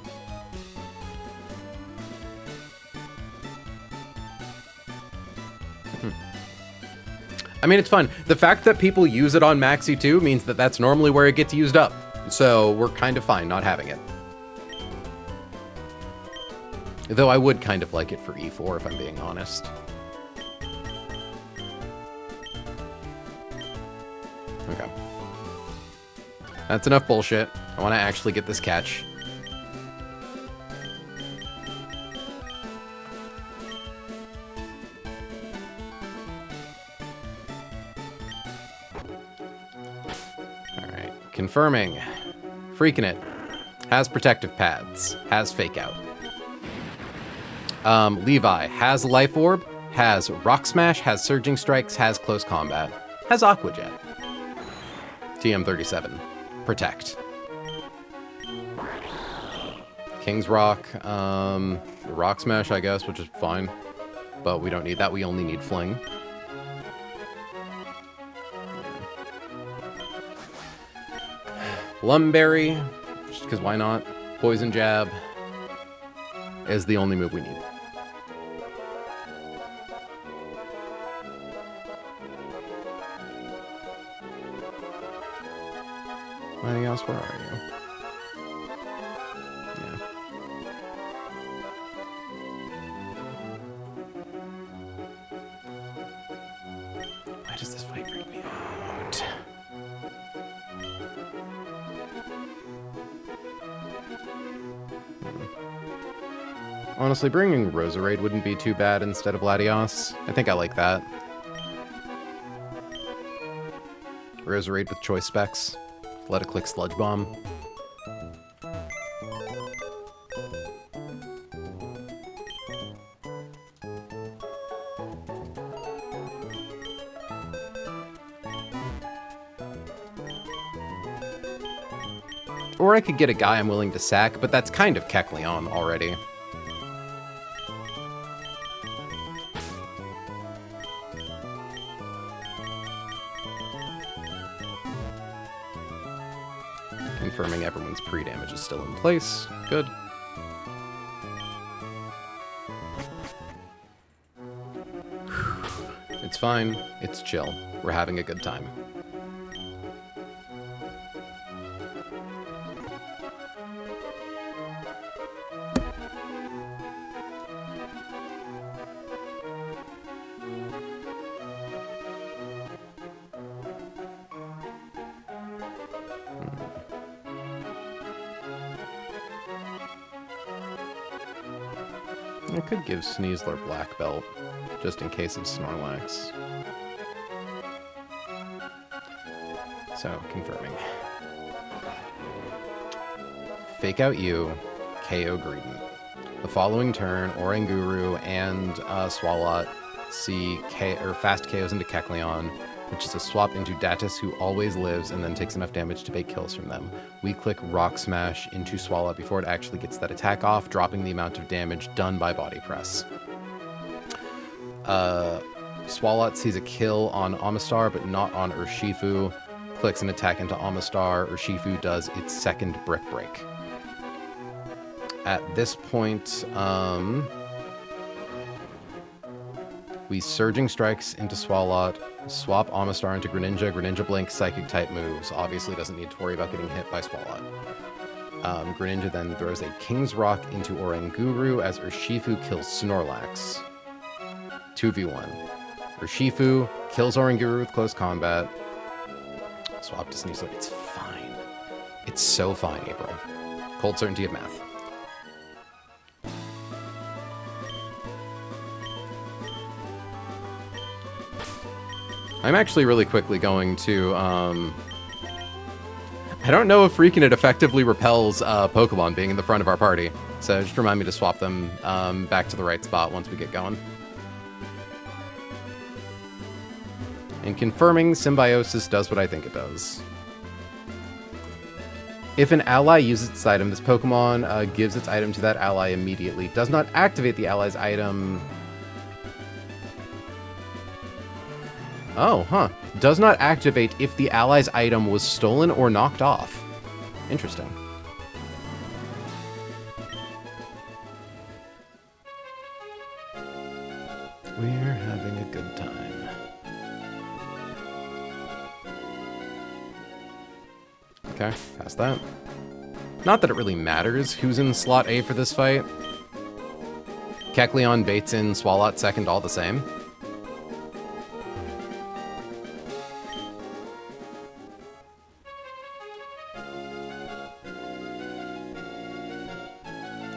I mean, it's fun. The fact that people use it on Maxi 2 means that that's normally where it gets used up. So we're kind of fine not having it. Though I would kind of like it for E4, if I'm being honest. Okay. That's enough bullshit. I want to actually get this catch. Alright. Confirming. Freaking it. Has protective pads. Has fake out. Levi has Life Orb, has Rock Smash, has Surging Strikes, has Close Combat, has Aqua Jet. TM37. Protect. King's Rock, Rock Smash, I guess, which is fine. But we don't need that, we only need Fling. Lumberry, just because why not? Poison Jab is the only move we need. Anything else? Where are you? Yeah. Why does this fight freak me out? Honestly, bringing Roserade wouldn't be too bad instead of Latios. I think I like that. Roserade with choice specs. Let it click Sludge Bomb. Or I could get a guy I'm willing to sack, but that's kind of Kecleon already. Confirming everyone's pre-damage is still in place. Good. It's fine. It's chill. We're having a good time. I could give Sneasler Black Belt, just in case of Snorlax. So, confirming. Fake out you, KO Greedent. The following turn, Oranguru and Swalot see fast KOs into Kecleon, which is a swap into Datus, who always lives and then takes enough damage to take kills from them. We click Rock Smash into Swalot before it actually gets that attack off, dropping the amount of damage done by Body Press. Swalot sees a kill on Amistar, but not on Urshifu. Clicks an attack into Amistar. Urshifu does its second Brick Break. At this point, we Surging Strikes into Swalot, swap Amistar into Greninja. Greninja Blink Psychic type moves. Obviously doesn't need to worry about getting hit by Swalot. Greninja then throws a King's Rock into Oranguru as Urshifu kills Snorlax. 2v1. Urshifu kills Oranguru with close combat. Swap to Sneasler. It's fine. It's so fine, April. Cold certainty of math. I'm actually really quickly going to, I don't know if freaking it effectively repels Pokemon being in the front of our party. So just remind me to swap them back to the right spot once we get going. And confirming Symbiosis does what I think it does. If an ally uses its item, this Pokemon gives its item to that ally immediately. Does not activate the ally's item. Oh, huh. Does not activate if the ally's item was stolen or knocked off. Interesting. We're having a good time. Okay, past that. Not that it really matters who's in slot A for this fight. Kecleon baits in Swalot second all the same.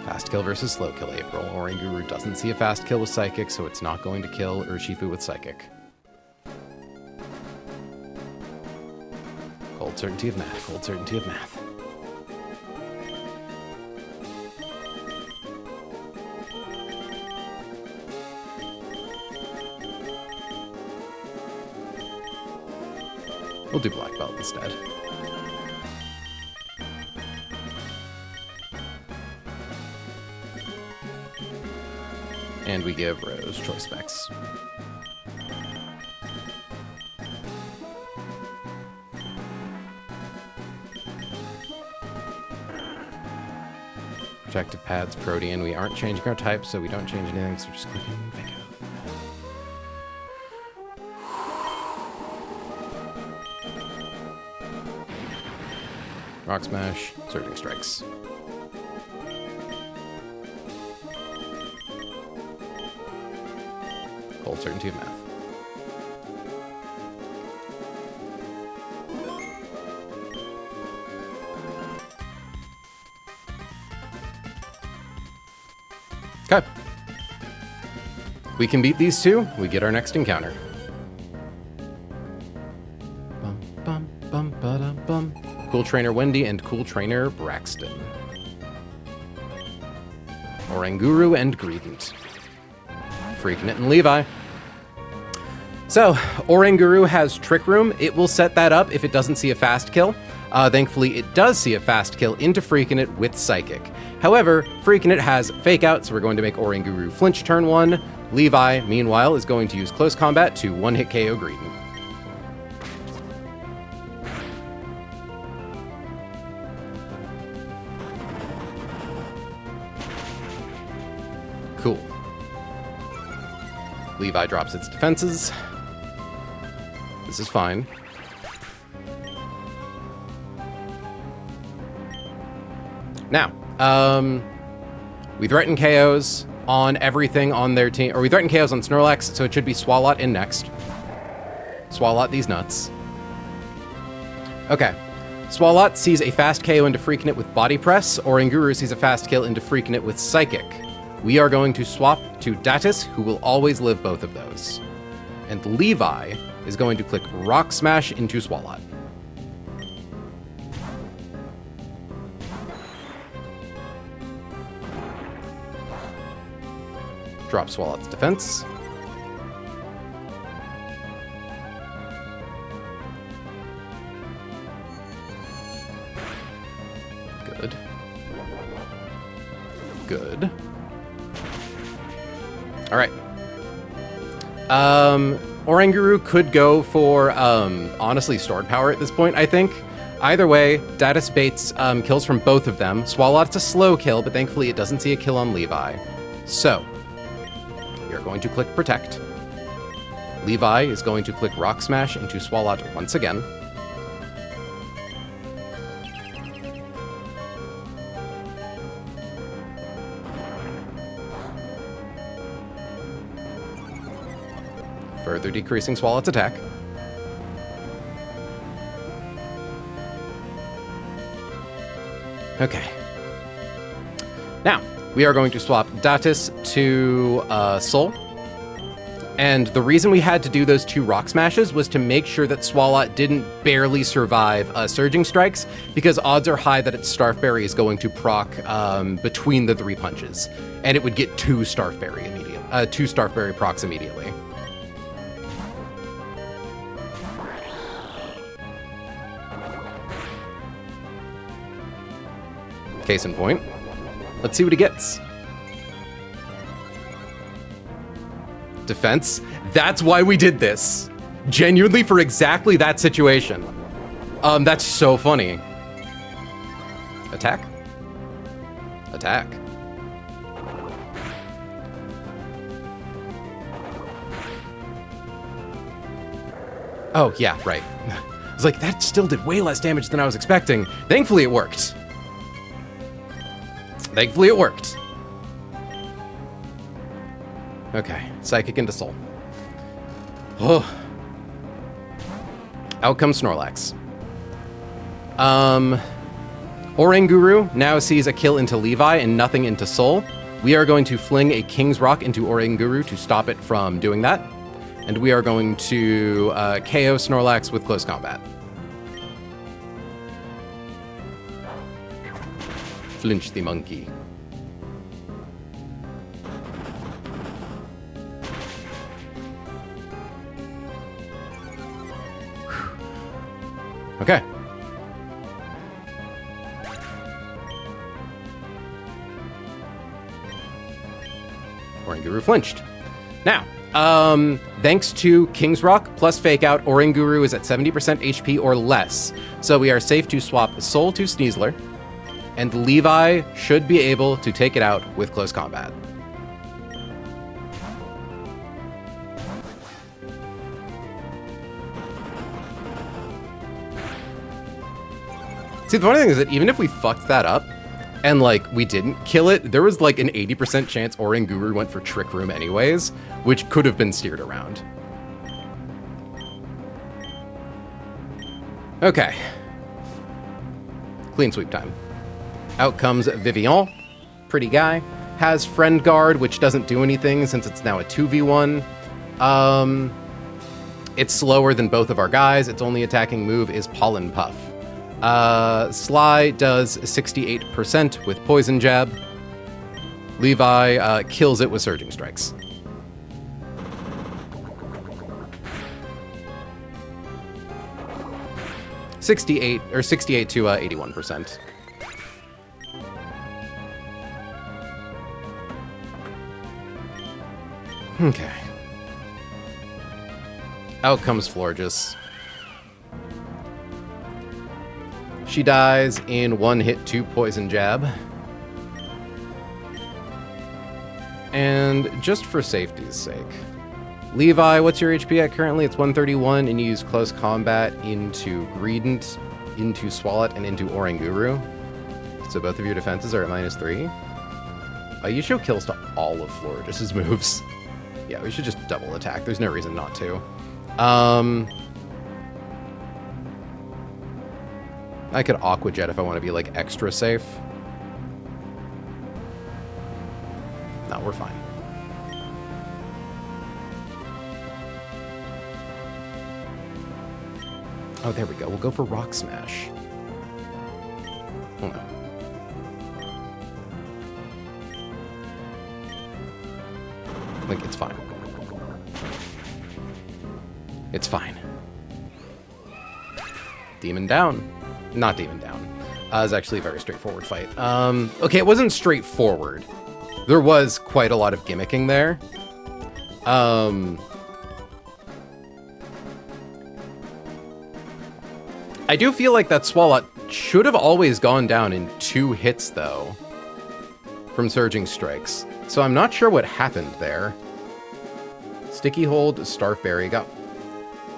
Fast kill versus slow kill April. Oranguru doesn't see a fast kill with Psychic, so it's not going to kill Urshifu with Psychic. Cold certainty of math. Cold certainty of math. We'll do Black Belt instead. And we give Rose Choice Specs. Protective Pads, Protean. We aren't changing our type, so we don't change anything, so we're just clicking Fake Out. Rock Smash, Surging Strikes. Cold certainty of math. Okay. We can beat these two. We get our next encounter. Bum, bum, bum, ba-dum, bum. Cool Trainer Wendy and Cool Trainer Braxton. Oranguru and Greedent. Freaking it and Levi. So, Oranguru has Trick Room. It will set that up if it doesn't see a fast kill. Thankfully, it does see a fast kill into Freaking It with Psychic. However, Freaking It has Fake Out, so we're going to make Oranguru flinch turn 1. Levi, meanwhile, is going to use Close Combat to one-hit KO Greedent. Cool. Levi drops its defenses. This is fine. Now, we threaten KOs on everything on their team, or we threaten KOs on Snorlax, so it should be Swalot in next. Swalot these nuts. Okay. Swalot sees a fast KO into Freaknet with Body Press, or Oranguru sees a fast kill into Freaknet with Psychic. We are going to swap to Datus, who will always live both of those. And Levi is going to click Rock Smash into Swalot. Drop Swalot's defense. Good. Good. All right. Oranguru could go for, honestly, Stored Power at this point, I think. Either way, Datus baits kills from both of them. Swalot's a slow kill, but thankfully it doesn't see a kill on Levi. So, we are going to click Protect. Levi is going to click Rock Smash into Swalot once again. Further decreasing Swalot's attack. Okay. Now, we are going to swap Datus to Soul. And the reason we had to do those 2 Rock Smashes was to make sure that Swalot didn't barely survive Surging Strikes, because odds are high that its Starfberry is going to proc between the 3 punches. And it would get 2 Starfberry procs immediately. Case in point. Let's see what he gets. Defense. That's why we did this. Genuinely for exactly that situation. That's so funny. Attack. Attack. Oh, yeah, right. I was like, that still did way less damage than I was expecting. Thankfully it worked. Thankfully it worked. Okay, Psychic into Soul. Oh. Out comes Snorlax. Oranguru now sees a kill into Levi and nothing into Soul. We are going to fling a King's Rock into Oranguru to stop it from doing that. And we are going to KO Snorlax with Close Combat. Flinch the monkey. Okay. Oranguru flinched. Now, thanks to King's Rock plus Fake Out, Oranguru is at 70% HP or less. So we are safe to swap Soul to Sneasler. And Levi should be able to take it out with Close Combat. See, the funny thing is that even if we fucked that up, and, like, we didn't kill it, there was, like, an 80% chance Oranguru went for Trick Room anyways, which could have been steered around. Okay. Clean sweep time. Out comes Vivian. Pretty guy. Has Friend Guard, which doesn't do anything since it's now a 2v1. It's slower than both of our guys. Its only attacking move is Pollen Puff. Sly does 68% with Poison Jab. Levi kills it with Surging Strikes. (68 to 81%. Okay. Out comes Florges. She dies in 1 hit 2 Poison Jab. And just for safety's sake, Levi, what's your HP at currently? It's 131, and you use close combat into Greedent, into Swalot, and into Oranguru. So both of your defenses are at -3. You show kills to all of Florigus's moves. Yeah, we should just double attack. There's no reason not to. I could Aqua Jet if I want to be, like, extra safe. No, we're fine. Oh, there we go. We'll go for Rock Smash. Oh, no. Like, it's fine. It's fine. Demon down. Not Demon down. It was actually a very straightforward fight. Okay, it wasn't straightforward. There was quite a lot of gimmicking there. I do feel like that Swalot should have always gone down in 2 hits, though, from Surging Strikes. So I'm not sure what happened there. Sticky Hold, Starfberry got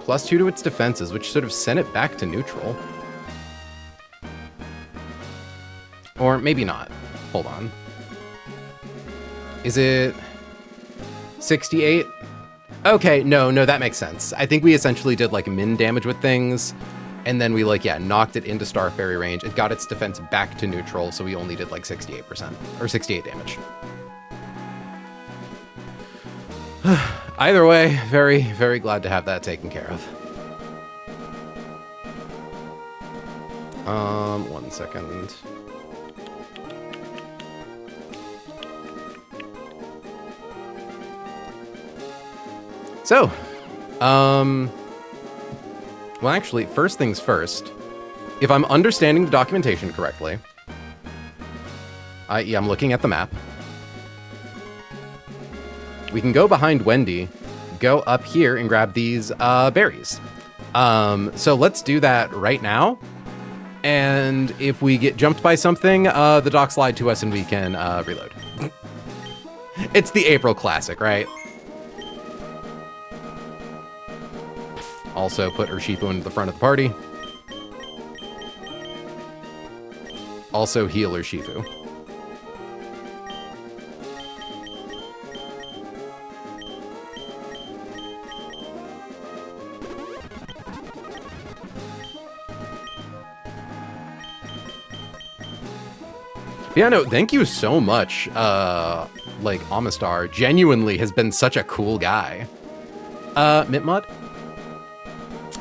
+2 to its defenses, which should have sent it back to neutral. Or maybe not. Hold on. Is it 68? Okay, no, that makes sense. I think we essentially did, like, min damage with things, and then we, like, yeah, knocked it into Starfberry range. It got its defense back to neutral, so we only did, like, 68%, or 68 damage. Either way, very, very glad to have that taken care of. 1 second. So, well, actually, first things first, if I'm understanding the documentation correctly, yeah, I'm looking at the map. We can go behind Wendy, go up here and grab these berries. So let's do that right now. And if we get jumped by something, the docs lied to us and we can reload. It's the April classic, right? Also put Urshifu into the front of the party. Also heal Urshifu. Yeah, no, thank you so much. Like, Amistar genuinely has been such a cool guy. Mintmod?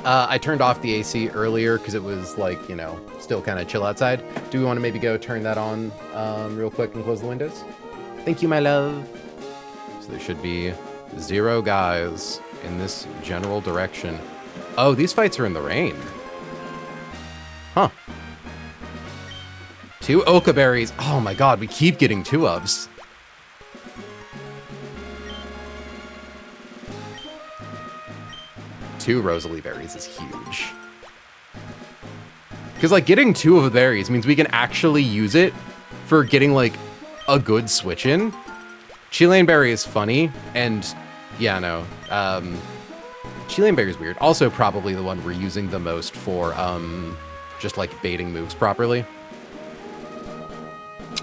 I turned off the AC earlier because it was, like, you know, still kind of chill outside. Do we want to maybe go turn that on real quick and close the windows? Thank you, my love. So there should be 0 guys in this general direction. Oh, these fights are in the rain. Huh. 2 Oka berries. Oh my god, we keep getting 2-ofs. Two Rosalie berries is huge. Because, like, getting 2 of the berries means we can actually use it for getting, like, a good switch in. Chilean berry is funny, and yeah, no. Chilean berry is weird. Also probably the one we're using the most for just, like, baiting moves properly.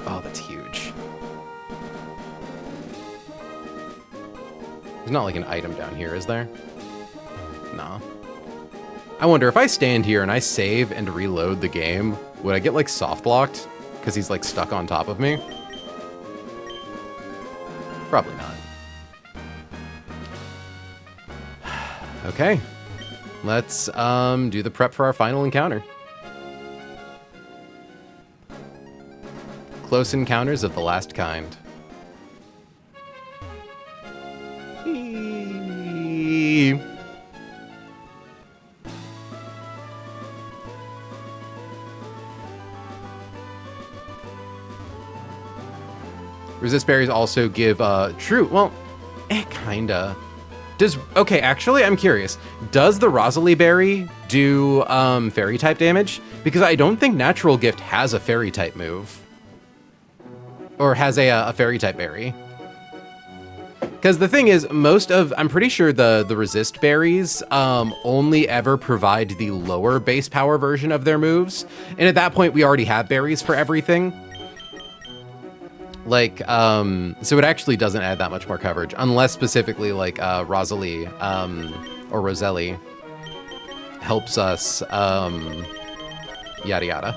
Oh, that's huge. There's not, like, an item down here, is there? Nah. I wonder if I stand here and I save and reload the game, would I get, like, soft locked? Because he's, like, stuck on top of me? Probably not. Okay. Let's do the prep for our final encounter. Close encounters of the last kind. Resist berries also give true. Well, kinda. Okay, actually, I'm curious. Does the Rosalie berry do fairy type damage? Because I don't think Natural Gift has a fairy type move. Or has a fairy type berry. Because the thing is, I'm pretty sure the resist berries only ever provide the lower base power version of their moves. And at that point, we already have berries for everything. Like, so it actually doesn't add that much more coverage, unless specifically like Rosalie or Roselli helps us, yada yada.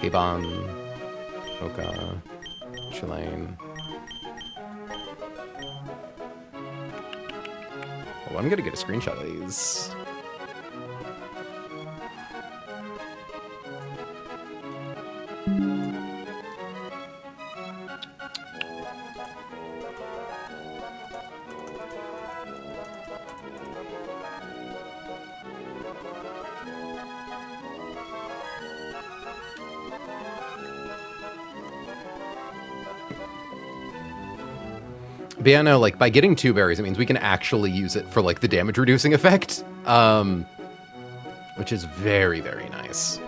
Avon. Oka, Shalane. Oh, I'm gonna get a screenshot of these. But yeah, no, like, by getting 2 berries, it means we can actually use it for, like, the damage reducing effect, which is very, very nice.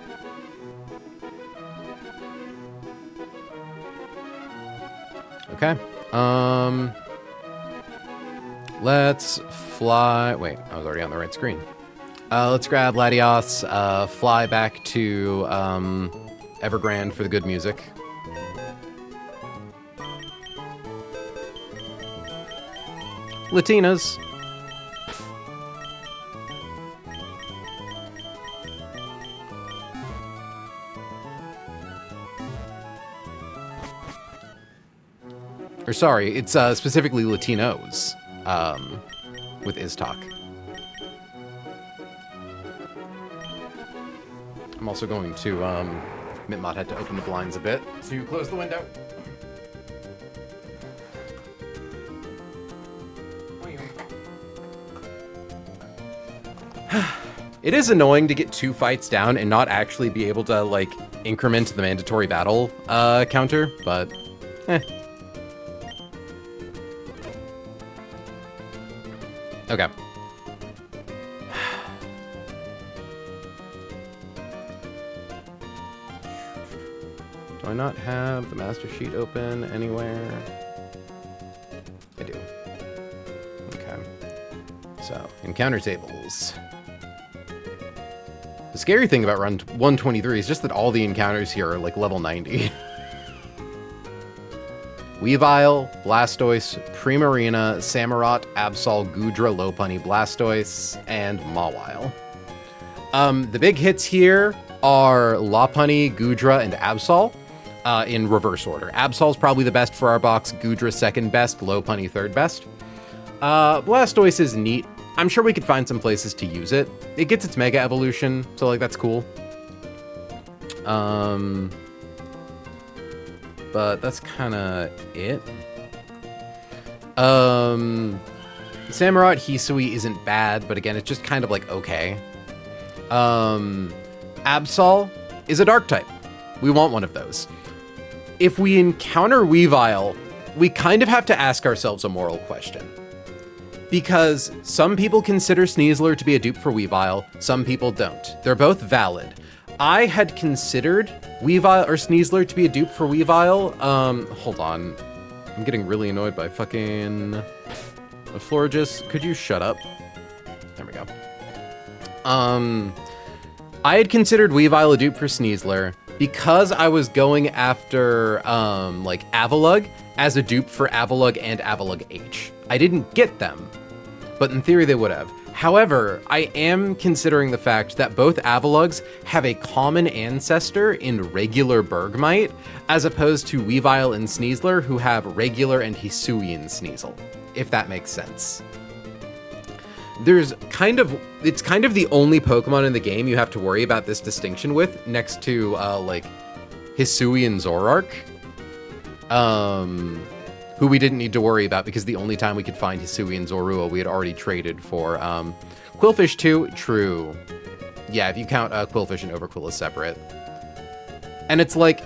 Okay, let's fly, wait, I was already on the right screen. Let's grab Latios, fly back to, Evergrande for the good music. Latinas. Or sorry, it's specifically Latinos with Iztok. I'm also going to, Mitmod had to open the blinds a bit to close the window. It is annoying to get 2 fights down and not actually be able to, like, increment the mandatory battle counter, but, Okay. Do I not have the master sheet open anywhere? I do. Okay. So, encounter tables. The scary thing about run 123 is just that all the encounters here are like level 90. Weavile, Blastoise, Primarina, Samurott, Absol, Goodra, Lopunny, Blastoise, and Mawile. The big hits here are Lopunny, Goodra, and Absol in reverse order. Absol's probably the best for our box, Goodra second best, Lopunny third best. Blastoise is neat. I'm sure we could find some places to use it. It gets its Mega Evolution, so, like, that's cool. But that's kind of it. Samurott Hisui isn't bad, but again, it's just kind of, like, okay. Absol is a Dark type. We want one of those. If we encounter Weavile, we kind of have to ask ourselves a moral question. Because some people consider Sneasler to be a dupe for Weavile, some people don't. They're both valid. I had considered Weavile or Sneasler to be a dupe for Weavile. Hold on. I'm getting really annoyed by fucking Florigis. Could you shut up? There we go. I had considered Weavile a dupe for Sneasler because I was going after like Avalugg as a dupe for Avalugg and Avalugg H. I didn't get them, but in theory they would have. However, I am considering the fact that both Avaluggs have a common ancestor in regular Bergmite, as opposed to Weavile and Sneasler, who have regular and Hisuian Sneasel, if that makes sense. It's kind of the only Pokemon in the game you have to worry about this distinction with, next to, like, Hisuian Zoroark. Who we didn't need to worry about because the only time we could find Hisui and Zorua, we had already traded for Quillfish 2. True. Yeah, if you count Quillfish and Overquill as separate. And it's like,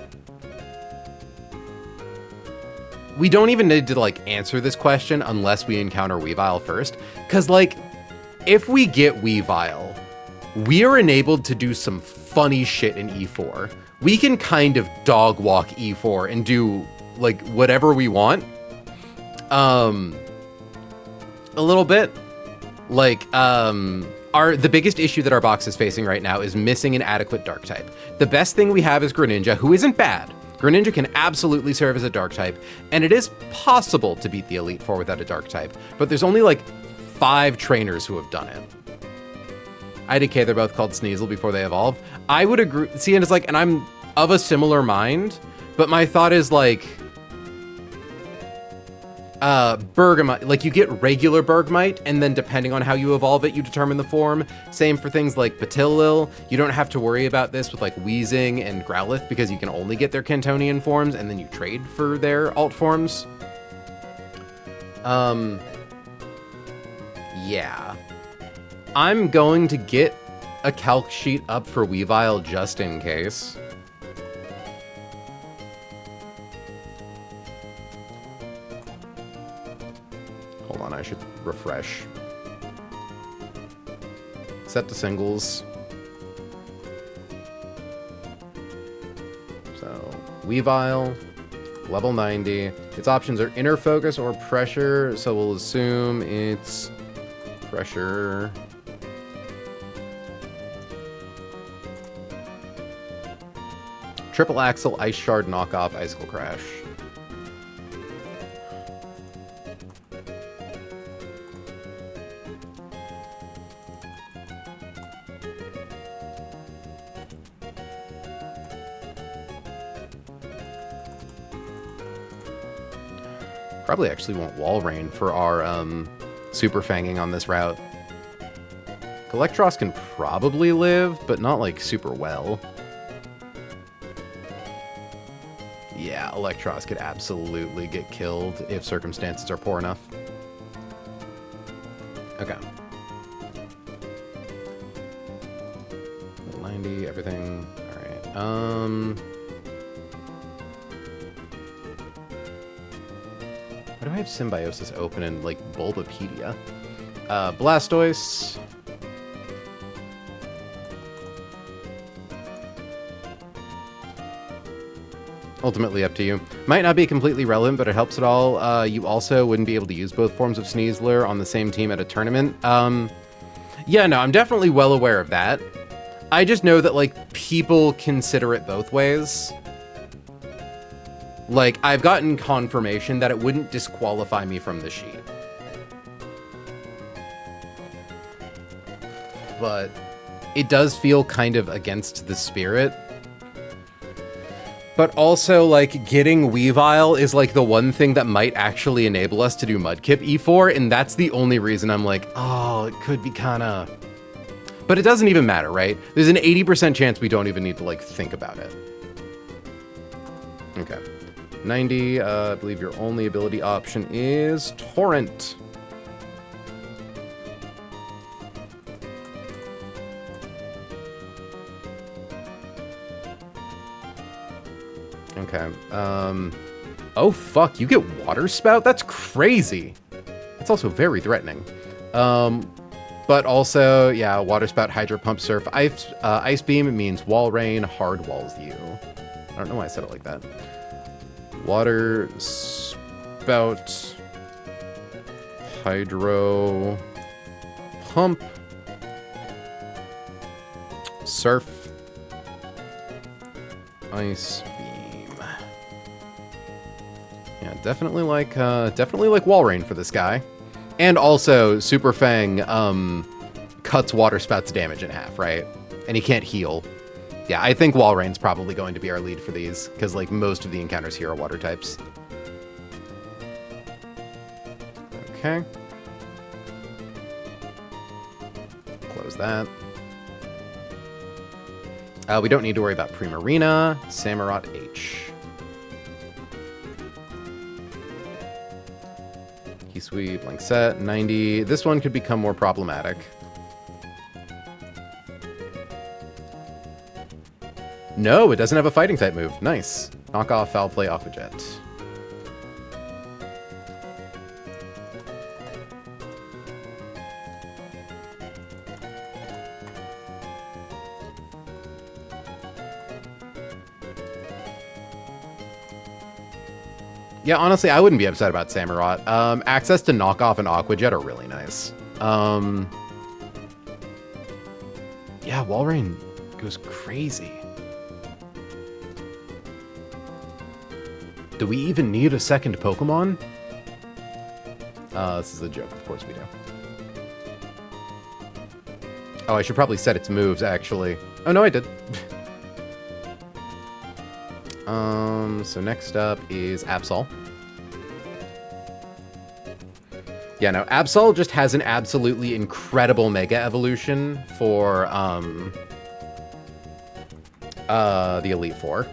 we don't even need to, like, answer this question unless we encounter Weavile first. Because, like, if we get Weavile, we are enabled to do some funny shit in E4. We can kind of dog walk E4 and do like whatever we want. A little bit. Like, the biggest issue that our box is facing right now is missing an adequate dark type. The best thing we have is Greninja, who isn't bad. Greninja can absolutely serve as a dark type, and it is possible to beat the Elite Four without a dark type, but there's only like 5 trainers who have done it. IDK, they're both called Sneasel before they evolve. I would agree. See, and it's like, and I'm of a similar mind, but my thought is like, Bergamite, like you get regular Bergmite, and then depending on how you evolve it, you determine the form. Same for things like Batilil. You don't have to worry about this with like Weezing and Growlithe because you can only get their Cantonian forms, and then you trade for their alt forms. Yeah. I'm going to get a calc sheet up for Weavile just in case. Hold on, I should refresh. Set to singles. So, Weavile, level 90. Its options are inner focus or pressure, so we'll assume it's pressure. Triple Axle, Ice Shard, Knockoff, Icicle Crash. Probably actually want Wall Rain for our Super Fanging on this route. Galactros can probably live, but not like super well. Yeah, Electros could absolutely get killed if circumstances are poor enough. Okay. 90, everything. Alright. Why do I have Symbiosis open in, like, Bulbapedia? Blastoise. Ultimately up to you. Might not be completely relevant, but it helps at all. You also wouldn't be able to use both forms of Sneasler on the same team at a tournament. Yeah, no, I'm definitely well aware of that. I just know that, like, people consider it both ways. Like, I've gotten confirmation that it wouldn't disqualify me from the sheet. But it does feel kind of against the spirit. But also, like, getting Weavile is, like, the one thing that might actually enable us to do Mudkip E4, and that's the only reason I'm like, oh, it could be kinda... But it doesn't even matter, right? There's an 80% chance we don't even need to, like, think about it. Okay. 90, I believe your only ability option is Torrent. Okay, oh fuck, you get Water Spout? That's crazy. It's also very threatening. But also, yeah, Water Spout, Hydro Pump, Surf, Ice Beam means Wall Rain, hard walls you. I don't know why I said it like that. Water Spout, Hydro Pump, Surf, Ice Beam. Yeah, definitely like Wall Rain for this guy. And also, Super Fang cuts Water Spout's damage in half, right? And he can't heal. Yeah, I think Wall Rain's probably going to be our lead for these, because like most of the encounters here are water types. Okay. Close that. We don't need to worry about Primarina, Samurott H. Sweep, blank set, 90. This one could become more problematic. No, it doesn't have a fighting type move. Nice. Knock off Foul Play Aqua Jet. Yeah, honestly, I wouldn't be upset about Samurott. Access to Knockoff and Aquajet are really nice. Yeah, Walrein goes crazy. Do we even need a second Pokemon? This is a joke, of course we do. Oh, I should probably set its moves, actually. Oh, no, I did. So next up is Absol. Yeah, no, Absol just has an absolutely incredible Mega Evolution for, the Elite Four.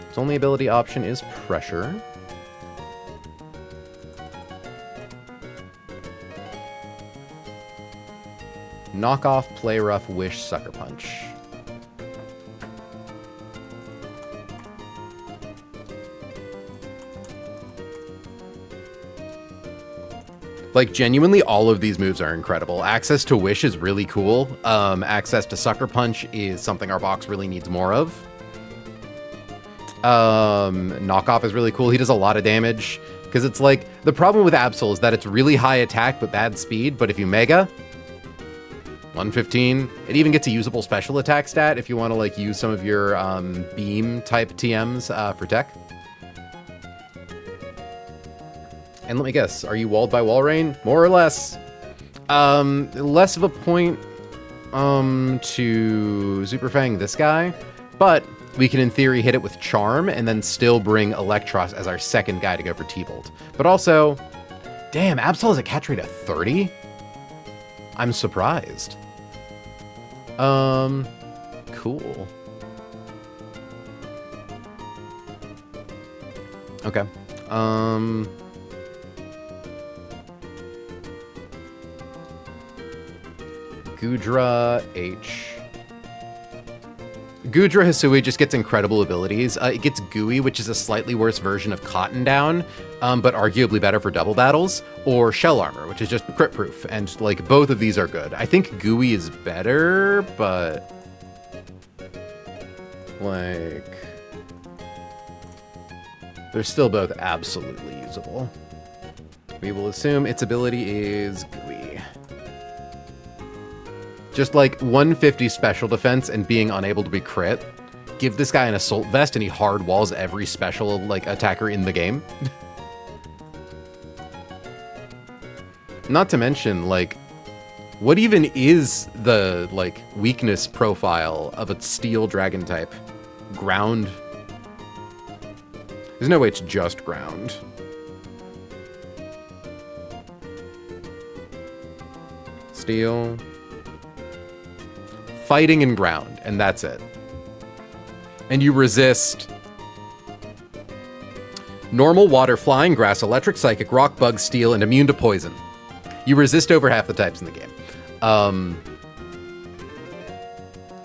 Its only ability option is Pressure. Knockoff, Play Rough, Wish, Sucker Punch. Like, genuinely, all of these moves are incredible. Access to Wish is really cool. Access to Sucker Punch is something our box really needs more of. Knockoff is really cool. He does a lot of damage. Because it's like, the problem with Absol is that it's really high attack but bad speed. But if you Mega, 115. It even gets a usable special attack stat if you want to like use some of your beam type TMs for tech. And let me guess, are you walled by Walrein? More or less. Less of a point to Super Fang this guy, but we can in theory hit it with Charm and then still bring Electros as our second guy to go for T-Bolt. But also, damn, Absol has a catch rate of 30? I'm surprised. Cool. Okay. Gudra H. Gudra Hisui just gets incredible abilities. It gets Gooey, which is a slightly worse version of Cotton Down, but arguably better for double battles, or Shell Armor, which is just crit proof, and like both of these are good. I think Gooey is better, but like they're still both absolutely usable. We will assume its ability is Gooey. Just like 150 special defense and being unable to be crit. Give this guy an assault vest and he hard walls every special like attacker in the game. Not to mention, like, what even is the like weakness profile of a steel dragon type? Ground. There's no way it's just ground. Steel. Fighting and ground, and that's it. And you resist normal, water, flying, grass, electric, psychic, rock, bug, steel, and immune to poison. You resist over half the types in the game.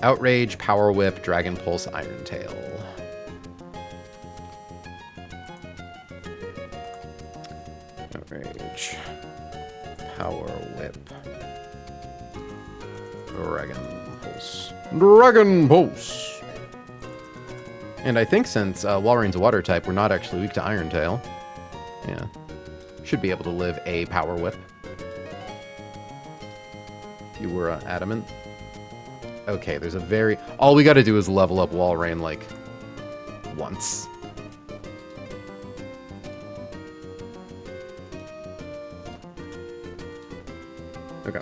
Outrage, Power Whip, Dragon Pulse, Iron Tail. Outrage, Power Whip, Dragon Pulse. And I think since Walrein's a water type, we're not actually weak to Iron Tail. Yeah. Should be able to live a Power Whip. You were adamant. Okay, there's a very... All we gotta do is level up Walrein, like, once. Okay.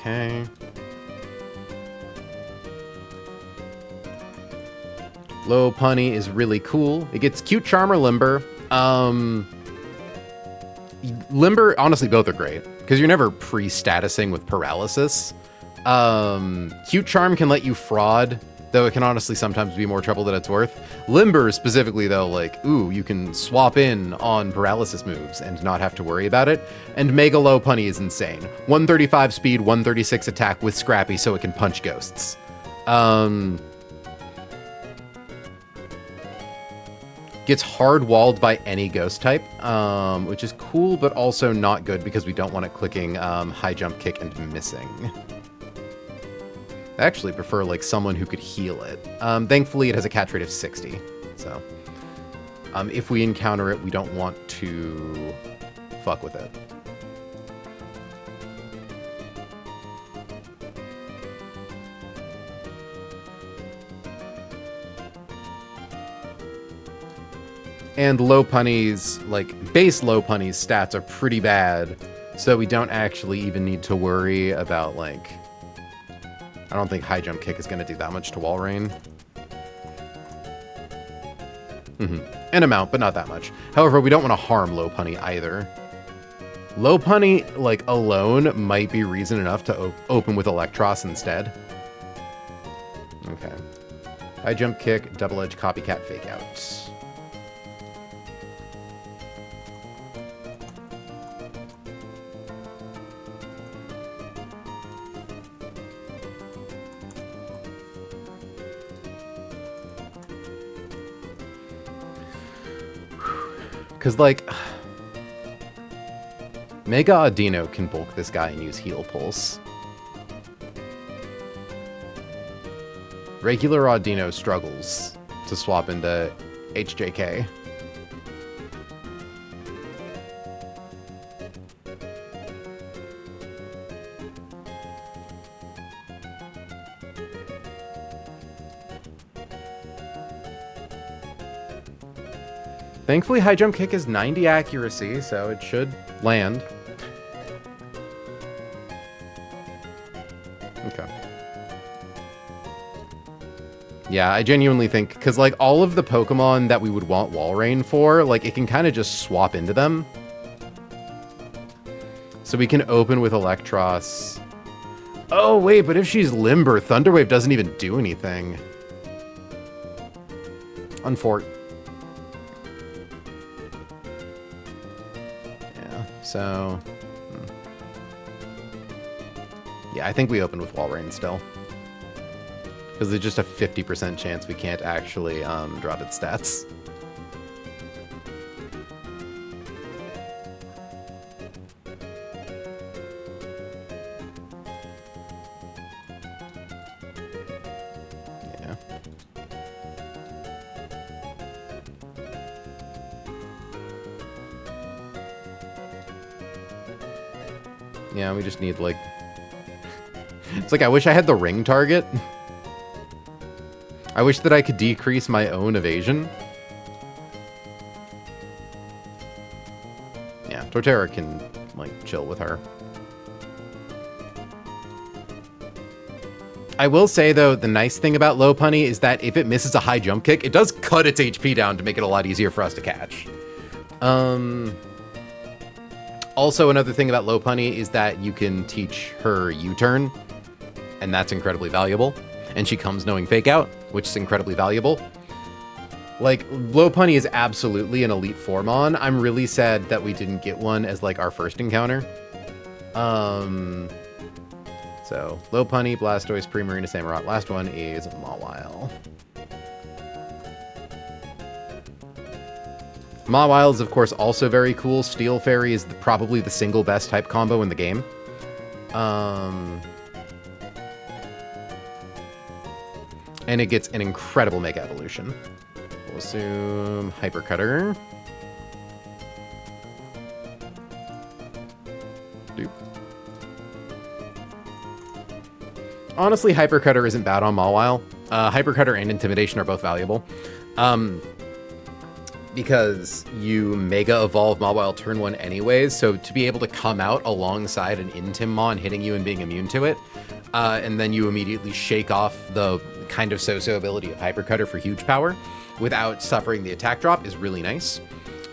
Okay. Low Punny is really cool. It gets Cute Charmer Limber. Limber, honestly, both are great, because you're never pre-statusing with Paralysis. Cute Charm can let you fraud, though it can honestly sometimes be more trouble than it's worth. Limber, specifically, though, like, ooh, you can swap in on Paralysis moves and not have to worry about it. And Mega Low Punny is insane. 135 speed, 136 attack with Scrappy so it can punch ghosts. Gets hard-walled by any ghost type, which is cool, but also not good because we don't want it clicking high jump kick and missing. I actually prefer like someone who could heal it. Thankfully, it has a catch rate of 60, so if we encounter it, we don't want to fuck with it. And Lopunny's, like, base Lopunny's stats are pretty bad, so we don't actually even need to worry about, like... I don't think high jump kick is going to do that much to wall rain. An amount, but not that much. However, we don't want to harm Lopunny either. Lopunny, like, alone might be reason enough to open with Electros instead. Okay. High jump kick, double edge copycat fake outs. Because, like, Mega Audino can bulk this guy and use Heal Pulse. Regular Audino struggles to swap into HJK. Thankfully, high jump kick is 90 accuracy, so it should land. Okay. Yeah, I genuinely think, because, like, all of the Pokemon that we would want Wall Rain for, like, it can kind of just swap into them. So we can open with Electros. Oh, wait, but if she's Limber, Thunder Wave doesn't even do anything. Unfort. So, yeah, I think we open with Wall Rain still. Because there's just a 50% chance we can't actually drop its stats. Yeah. Yeah, we just need, like... It's like, I wish I had the ring target. I wish that I could decrease my own evasion. Yeah, Torterra can, like, chill with her. I will say, though, the nice thing about Lopunny is that if it misses a high jump kick, it does cut its HP down to make it a lot easier for us to catch. Also, another thing about Lopunny is that you can teach her U-turn, and that's incredibly valuable. And she comes knowing Fake Out, which is incredibly valuable. Like, Lopunny is absolutely an elite Formon. I'm really sad that we didn't get one as, like, our first encounter. So, Lopunny, Blastoise, Primarina, Samurott. Last one is Mawile. Mawile is, of course, also very cool. Steel Fairy is probably the single best type combo in the game. And it gets an incredible Mega Evolution. We'll assume Hyper Cutter. Doop. Honestly, Hyper Cutter isn't bad on Mawile. Hyper Cutter and Intimidation are both valuable. Because you Mega Evolve Mawile turn 1 anyways, so to be able to come out alongside an Intimmon hitting you and being immune to it, and then you immediately shake off the kind of so-so ability of Hyper Cutter for huge power without suffering the attack drop is really nice.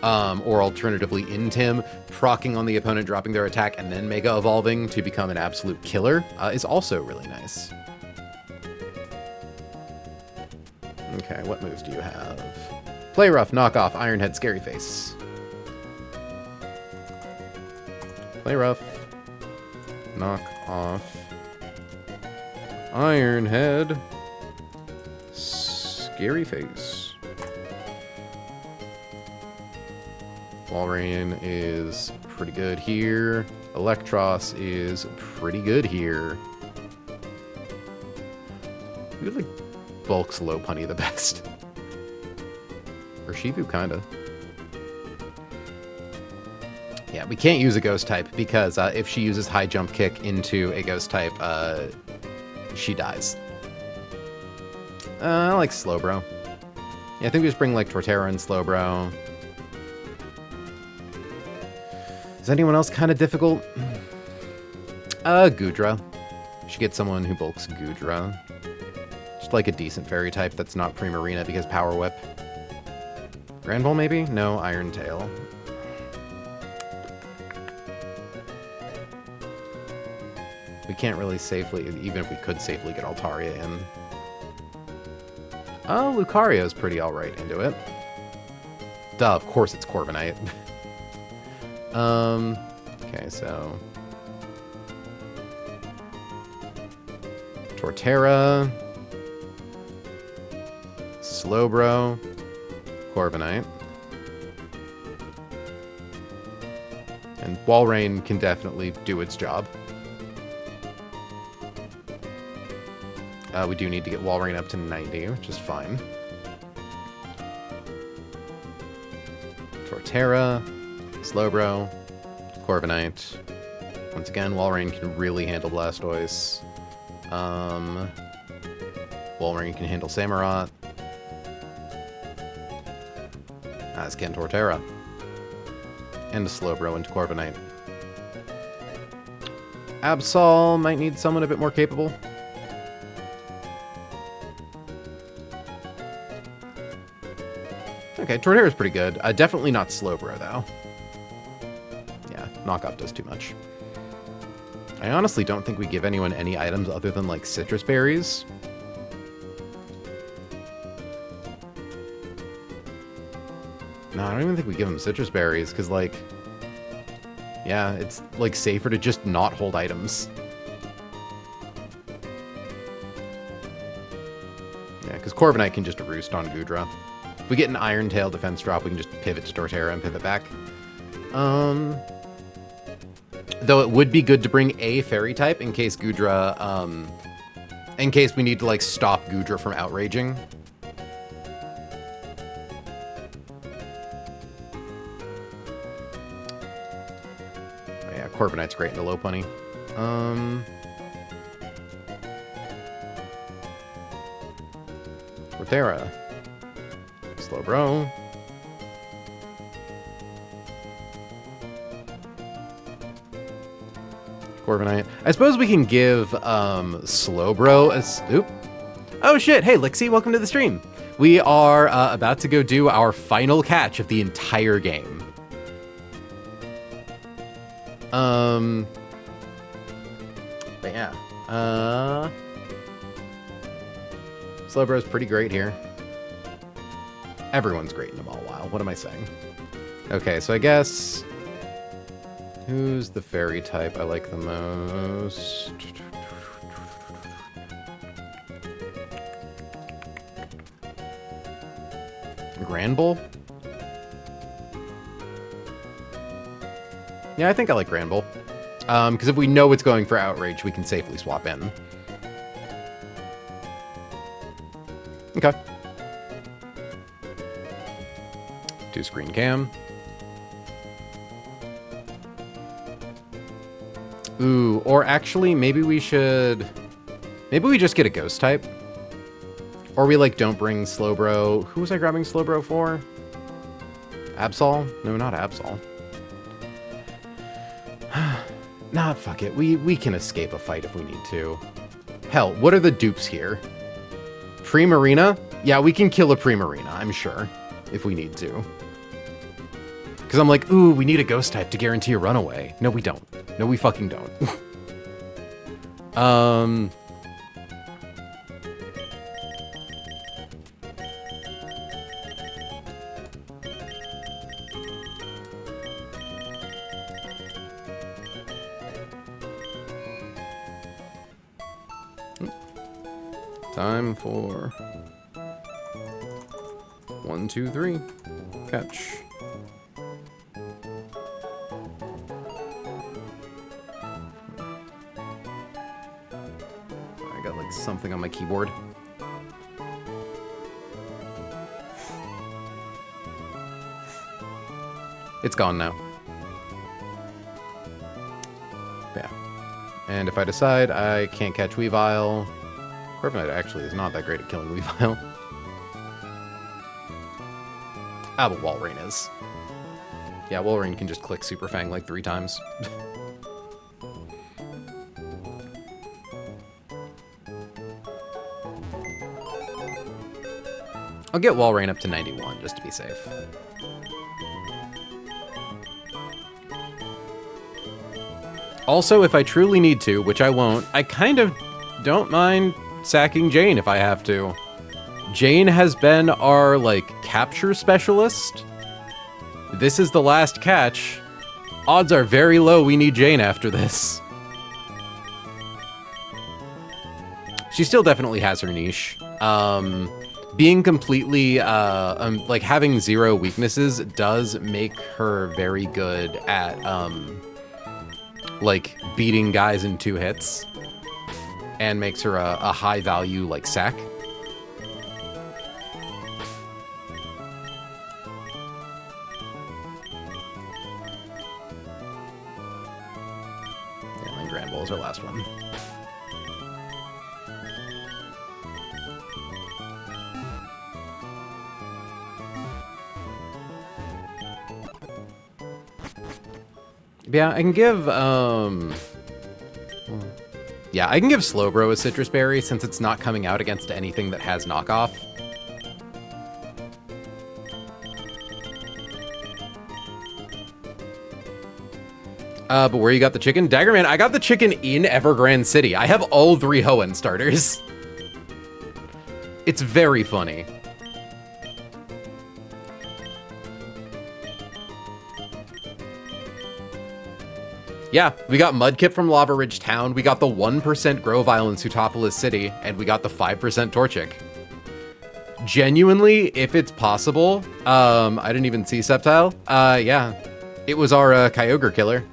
Or alternatively, Intim, proccing on the opponent, dropping their attack, and then Mega Evolving to become an absolute killer is also really nice. Okay, what moves do you have? Play Rough, Knock Off, Iron Head, Scary Face. Play Rough, Knock Off, Iron Head, Scary Face. Walrein is pretty good here. Electros is pretty good here. We like bulk slow punny the best. Or Shifu, kinda. Yeah, we can't use a ghost type because if she uses high jump kick into a ghost type, she dies. I like Slowbro. Yeah, I think we just bring like Torterra and Slowbro. Is anyone else kind of difficult? Goodra. Should get someone who bulks Goodra. Just like a decent fairy type that's not Primarina because Power Whip. Grand Ball maybe? No, Iron Tail. We can't really safely, even if we could safely get Altaria in. Oh, Lucario's pretty alright into it. Duh, of course it's Corviknight. Okay, so... Torterra. Slowbro. Corviknight. And Walrein can definitely do its job. We do need to get Walrein up to 90, which is fine. Torterra, Slowbro, Corviknight. Once again, Walrein can really handle Blastoise. Walrein can handle Samurott. As can Torterra. And a Slowbro into Corviknight. Absol might need someone a bit more capable. Okay, Torterra's pretty good. Definitely not Slowbro, though. Yeah, knockoff does too much. I honestly don't think we give anyone any items other than, like, citrus berries. No, I don't even think we give them citrus berries, because, like... Yeah, it's, like, safer to just not hold items. Yeah, because Corviknight can just roost on Goodra. If we get an Iron Tail defense drop, we can just pivot to Torterra and pivot back. Though it would be good to bring a fairy type in case Goodra, in case we need to, like, stop Goodra from outraging. Oh, yeah, Corviknight's great into low punny. Torterra. Slowbro. Corviknight. I suppose we can give Slowbro a... Oop. Oh shit, hey Lixie, welcome to the stream. We are about to go do our final catch of the entire game. But yeah. Slowbro's pretty great here. Everyone's great in the Mawile. What am I saying? Okay, so I guess... Who's the fairy type I like the most? Granbull? Yeah, I think I like Granbull. Because if we know it's going for Outrage, we can safely swap in. Okay. 2 screen cam. Ooh, or actually, maybe we should... Maybe we just get a ghost type. Or we, like, don't bring Slowbro. Who was I grabbing Slowbro for? Absol? No, not Absol. Nah, fuck it. We can escape a fight if we need to. Hell, what are the dupes here? Primarina? Yeah, we can kill a Primarina, I'm sure. If we need to. Because I'm like, ooh, we need a ghost type to guarantee a runaway. No, we don't. No, we fucking don't. Time for 1, 2, 3. Catch. I got like something on my keyboard. It's gone now. Yeah. And if I decide I can't catch Weavile, Corviknight actually is not that great at killing Weavile. Ah, but Walrein is. Yeah, Walrein can just click Super Fang like 3 times. I'll get Walrein up to 91 just to be safe. Also, if I truly need to, which I won't, I kind of don't mind sacking Jane if I have to. Jane has been our, like, capture specialist. This is the last catch. Odds are very low we need Jane after this. She still definitely has her niche. Being completely, like, having 0 weaknesses does make her very good at, like, beating guys in 2 hits. And makes her a high-value, like, sack. Yeah, and Grand Bull is our last one. Yeah, I can give, yeah, I can give Slowbro a Citrus Berry since it's not coming out against anything that has knockoff. But where you got the chicken? Daggerman, I got the chicken in Evergrande City. I have all 3 Hoenn starters. It's very funny. Yeah, we got Mudkip from Lava Ridge Town, we got the 1% Grovyle in Sootopolis City, and we got the 5% Torchic. Genuinely, if it's possible, I didn't even see Sceptile. Yeah, it was our Kyogre killer.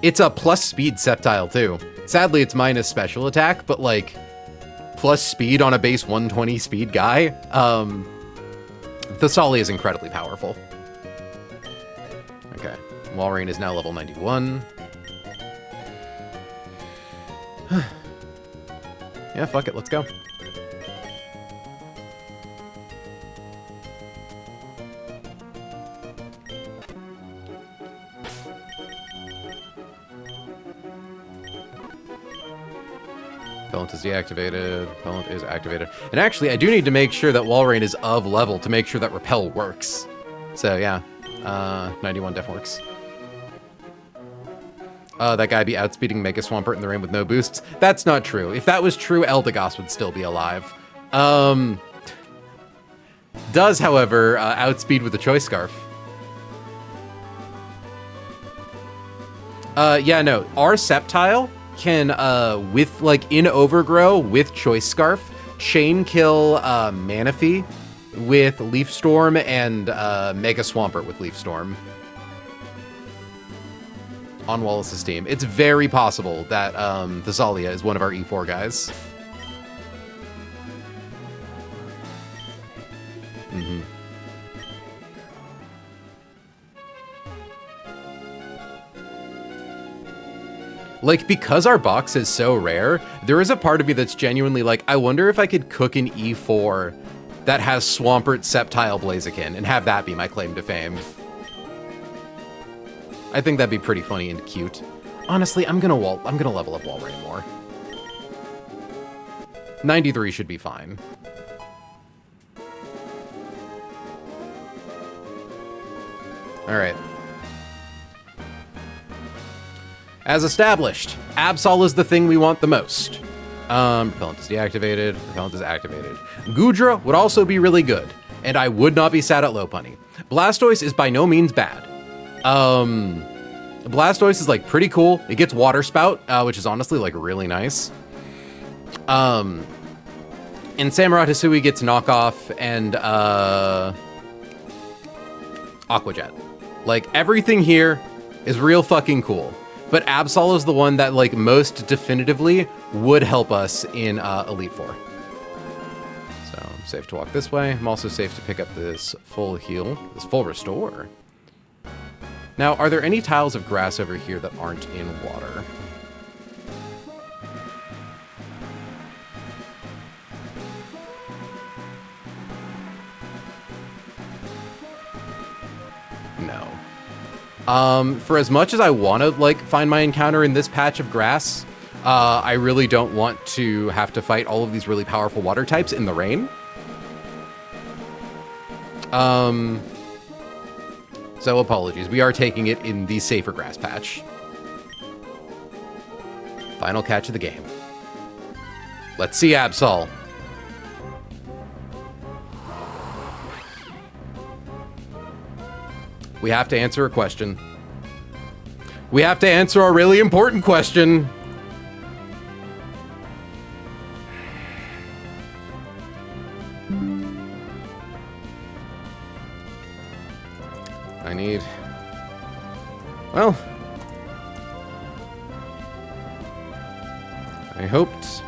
It's a plus speed Sceptile too. Sadly, it's minus special attack, but like, plus speed on a base 120 speed guy. Thessaly is incredibly powerful. Okay. Walrein is now level 91. Yeah, fuck it, let's go. Pellant is deactivated. Pellant is activated. And actually, I do need to make sure that Walrein is of level to make sure that Repel works. So yeah, 91 def works. That guy be outspeeding Mega Swampert in the rain with no boosts. That's not true. If that was true, Eldegoss would still be alive. Does, however, outspeed with the Choice Scarf. Yeah, no. Our Sceptile can, with, like, in Overgrow, with Choice Scarf, chain kill, Manaphy with Leaf Storm and, Mega Swampert with Leaf Storm. On Wallace's team. It's very possible that Thessalia is one of our E4 guys. Mm-hmm. Like, because our box is so rare, there is a part of me that's genuinely like, I wonder if I could cook an E4 that has Swampert, Sceptile, Blaziken, and have that be my claim to fame. I think that'd be pretty funny and cute. Honestly, I'm gonna level up Walrein more. 93 should be fine. Alright. As established, Absol is the thing we want the most. Repellent is deactivated, Repellent is activated. Goodra would also be really good, and I would not be sad at Lopunny. Blastoise is by no means bad. Blastoise is like pretty cool. It gets Water Spout, which is honestly like really nice. And Samurott Hisui gets Knockoff and Aqua Jet. Like, everything here is real fucking cool. but Absol is the one that like most definitively would help us in Elite Four. So I'm safe to walk this way. I'm also safe to pick up this full heal, this full restore. Now, are there any tiles of grass over here that aren't in water? No. For as much as I want to like find my encounter in this patch of grass, I really don't want to have to fight all of these really powerful water types in the rain. So apologies, we are taking it in the safer grass patch. Final catch of the game. Let's see Absol. We have to answer a question. We have to answer a really important question. I need... Well... I hoped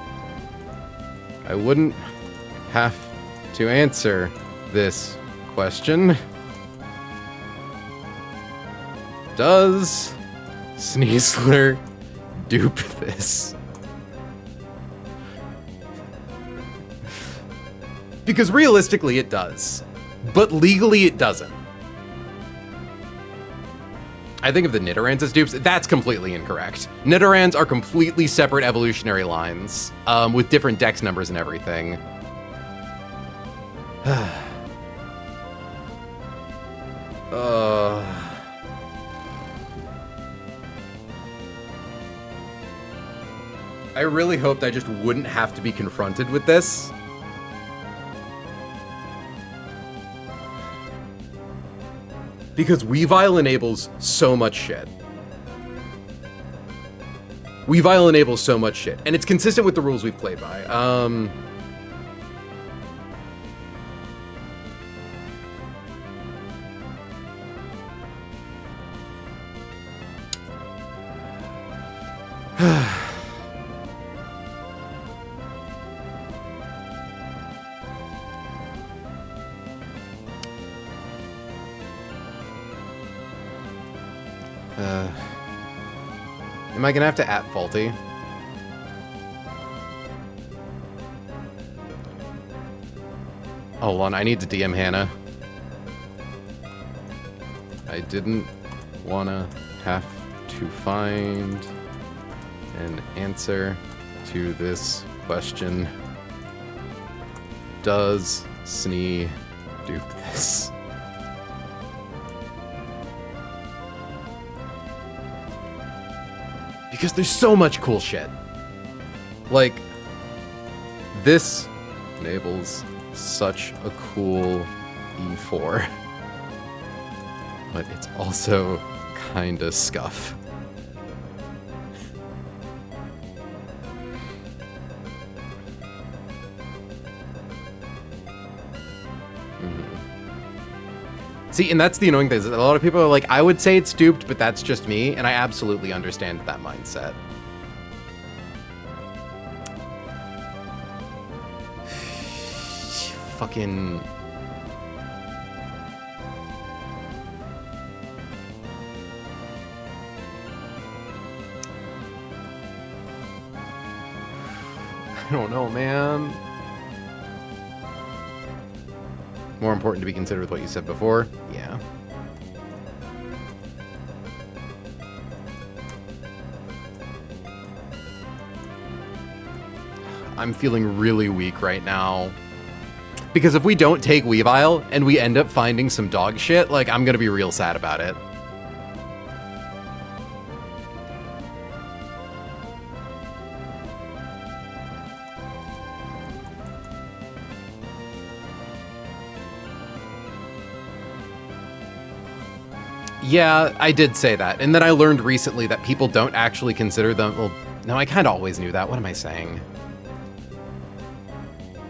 I wouldn't have to answer this question. Does Sneasler dupe this? Because realistically it does, but legally it doesn't. I think of the Nidorans as dupes. That's completely incorrect. Nidorans are completely separate evolutionary lines, with different dex numbers and everything. I really hoped I just wouldn't have to be confronted with this. Because Weavile enables so much shit. Weavile enables so much shit. And it's consistent with the rules we've played by. Am I gonna have to @faulty? Hold on, I need to DM Hannah. I didn't wanna have to find an answer to this question. Does Snee dupe this? Because there's so much cool shit. Like, this enables such a cool E4. But it's also kinda scuff. See, and that's the annoying thing, is that a lot of people are like, I would say it's duped, but that's just me, and I absolutely understand that mindset. Fucking... I don't know, man. More important to be considered with what you said before? Yeah. I'm feeling really weak right now. Because if we don't take Weavile and we end up finding some dog shit, like, I'm gonna be real sad about it. Yeah, I did say that. And then I learned recently that people don't actually consider them... Well, no, I kind of always knew that. What am I saying?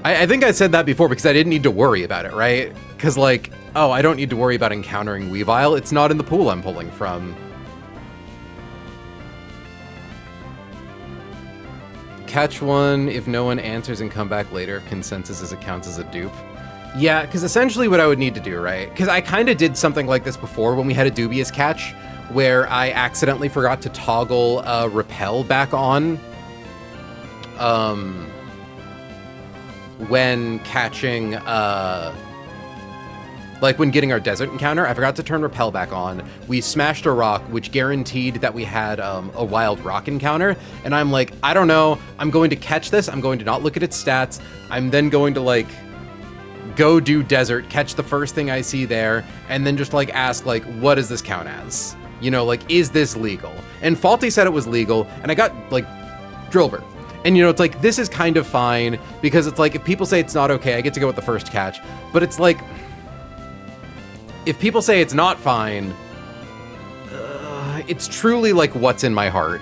I think I said that before because I didn't need to worry about it, right? Because, like, oh, I don't need to worry about encountering Weavile. It's not in the pool I'm pulling from. Catch one if no one answers and come back later if consensus is it counts as a dupe. Yeah, because essentially what I would need to do, right? Because I kind of did something like this before when we had a dubious catch, where I accidentally forgot to toggle repel back on when catching, like when getting our desert encounter. I forgot to turn repel back on. We smashed a rock, which guaranteed that we had a wild rock encounter. And I'm like, I don't know. I'm going to catch this. I'm going to not look at its stats. I'm then going to like go do desert, catch the first thing I see there, and then just like ask like, what does this count as? You know, like, is this legal? And Faulty said it was legal, and I got like Drillbur. And you know, it's like, this is kind of fine because it's like, if people say it's not okay, I get to go with the first catch. But it's like, if people say it's not fine, it's truly like what's in my heart.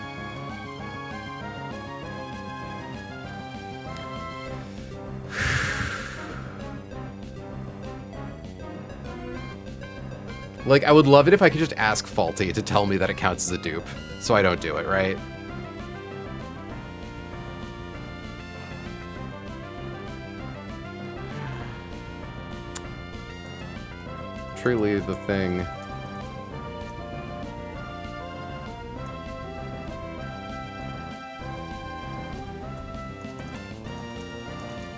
Like, I would love it if I could just ask Faulty to tell me that it counts as a dupe, so I don't do it, right? Truly the thing.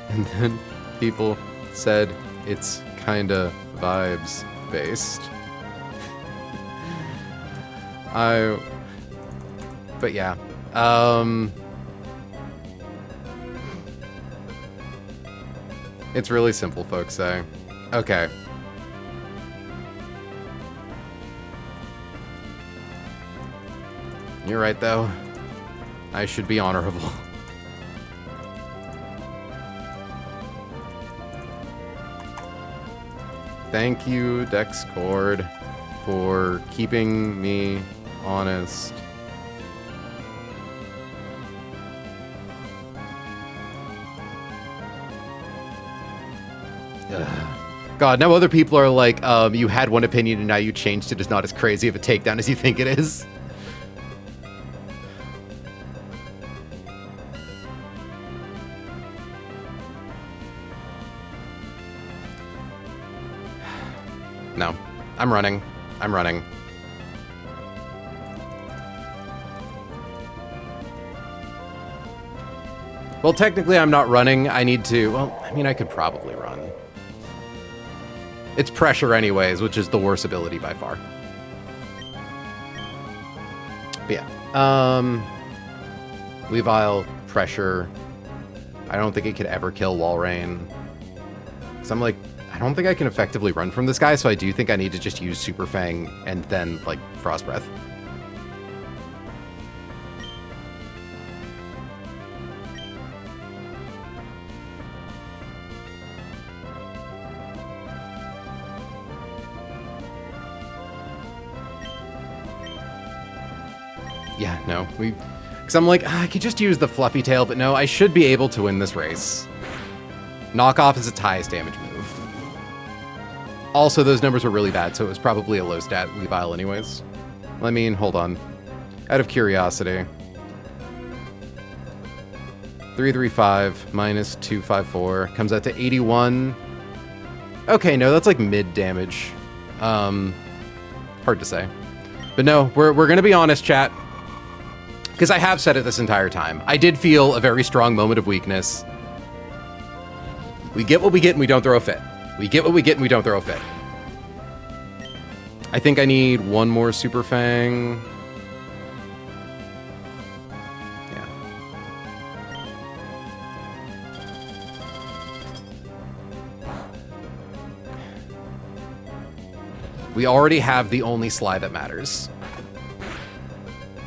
And then people said it's kinda vibes based. But yeah, it's really simple, folks say. Okay. You're right, though. I should be honorable. Thank you, Dexcord, for keeping me honest. God, now other people are like, you had one opinion and now you changed it. It's not as crazy of a takedown as you think it is. No, I'm running. I'm running. Well, technically I'm not running. I need to, well, I mean, I could probably run. It's pressure anyways, which is the worst ability by far. But yeah. Weavile, pressure. I don't think it could ever kill Walrein. Because I'm like, I don't think I can effectively run from this guy, so I do think I need to just use Super Fang and then, like, Frost Breath. Yeah, no, because I'm like, I could just use the Fluffy Tail, but no, I should be able to win this race. Knockoff is its highest damage move. Also, those numbers were really bad, so it was probably a low stat Weavile anyways. I mean, hold on. Out of curiosity. 335 minus 254 comes out to 81. Okay, no, that's like mid damage. Hard to say. But no, we're gonna be honest, chat. Because I have said it this entire time. I did feel a very strong moment of weakness. We get what we get and we don't throw a fit. We get what we get and we don't throw a fit. I think I need one more Super Fang. Yeah. We already have the only Sly that matters.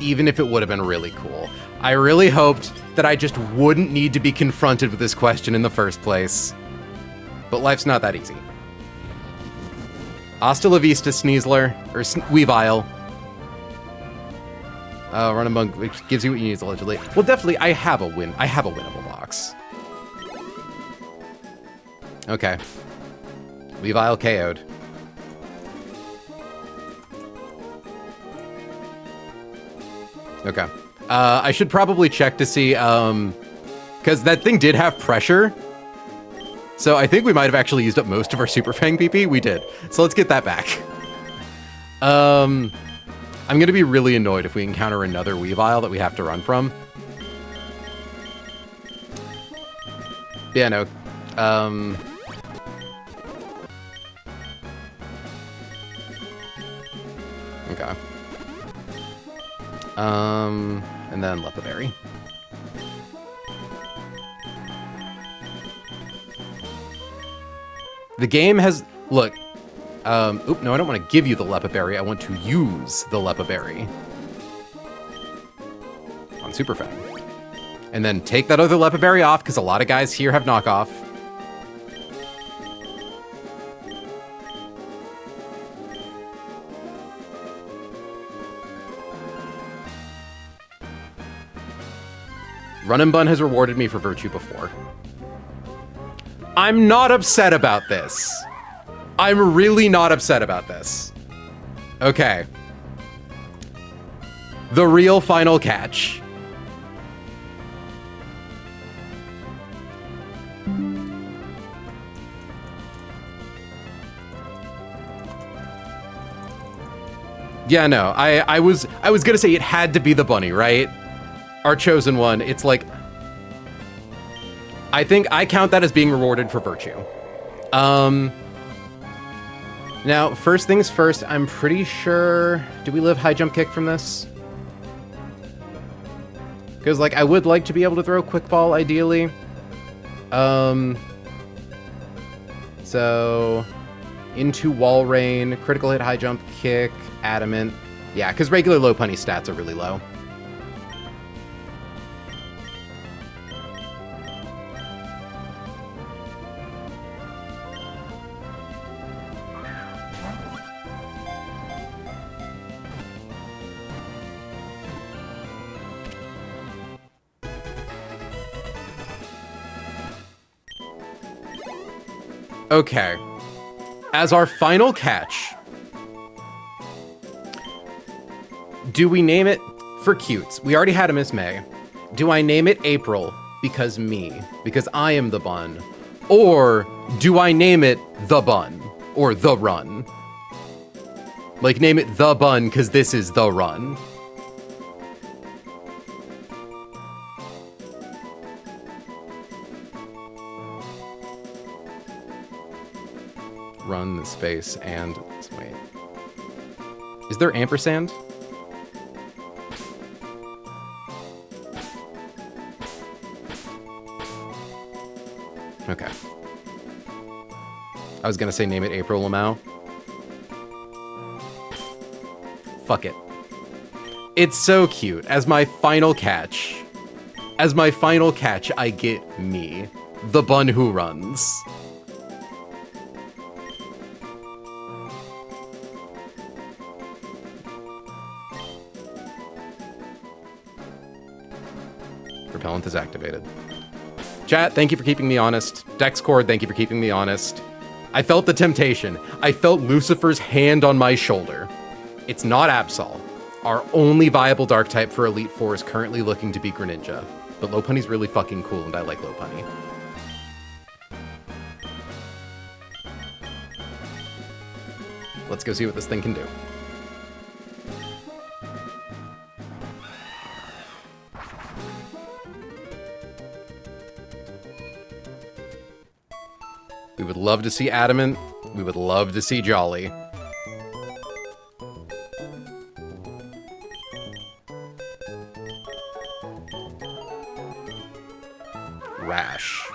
Even if it would have been really cool. I really hoped that I just wouldn't need to be confronted with this question in the first place. But life's not that easy. Hasta la vista, Sneasler. Or Weavile. Runandbun, which gives you what you need, allegedly. Well, definitely, I have a win. I have a winnable box. Okay. Weavile KO'd. Okay. I should probably check to see Because that thing did have pressure. So I think we might have actually used up most of our Super Fang PP. We did. So let's get that back. I'm going to be really annoyed if we encounter another Weavile that we have to run from. Yeah, no. Okay. And then Lepaberry. The game has... Look. Oop, no, I don't want to give you the Lepaberry. I want to use the Lepaberry. On Super Fang. And then take that other Lepaberry off, because a lot of guys here have knockoff. Runandbun has rewarded me for Virtue before. I'm not upset about this. I'm really not upset about this. Okay. The real final catch. Yeah, no, I was gonna say it had to be the bunny, right? Our chosen one. It's like, I think I count that as being rewarded for Virtue. Now, first things first, I'm pretty sure... Do we live high jump kick from this? Because, like, I would like to be able to throw quick ball, ideally. So... Into wall rain, critical hit, high jump kick, adamant. Yeah, because regular low punny stats are really low. Okay. As our final catch, do we name it for cutes? We already had a Miss May. Do I name it April because me? Because I am the bun? Or do I name it the bun? Or the run? Like, name it the bun because this is the run. Run the space and wait. Is there ampersand? Okay. I was gonna say name it April Lamau. Fuck it. It's so cute. As my final catch, I get me, the bun who runs. Repellent is activated. Chat, thank you for keeping me honest. Dexcord, thank you for keeping me honest. I felt the temptation. I felt Lucifer's hand on my shoulder. It's not Absol. Our only viable dark type for Elite Four is currently looking to be Greninja. But Lopunny's really fucking cool and I like Lopunny. Let's go see what this thing can do. We would love to see Adamant. We would love to see Jolly. Rash.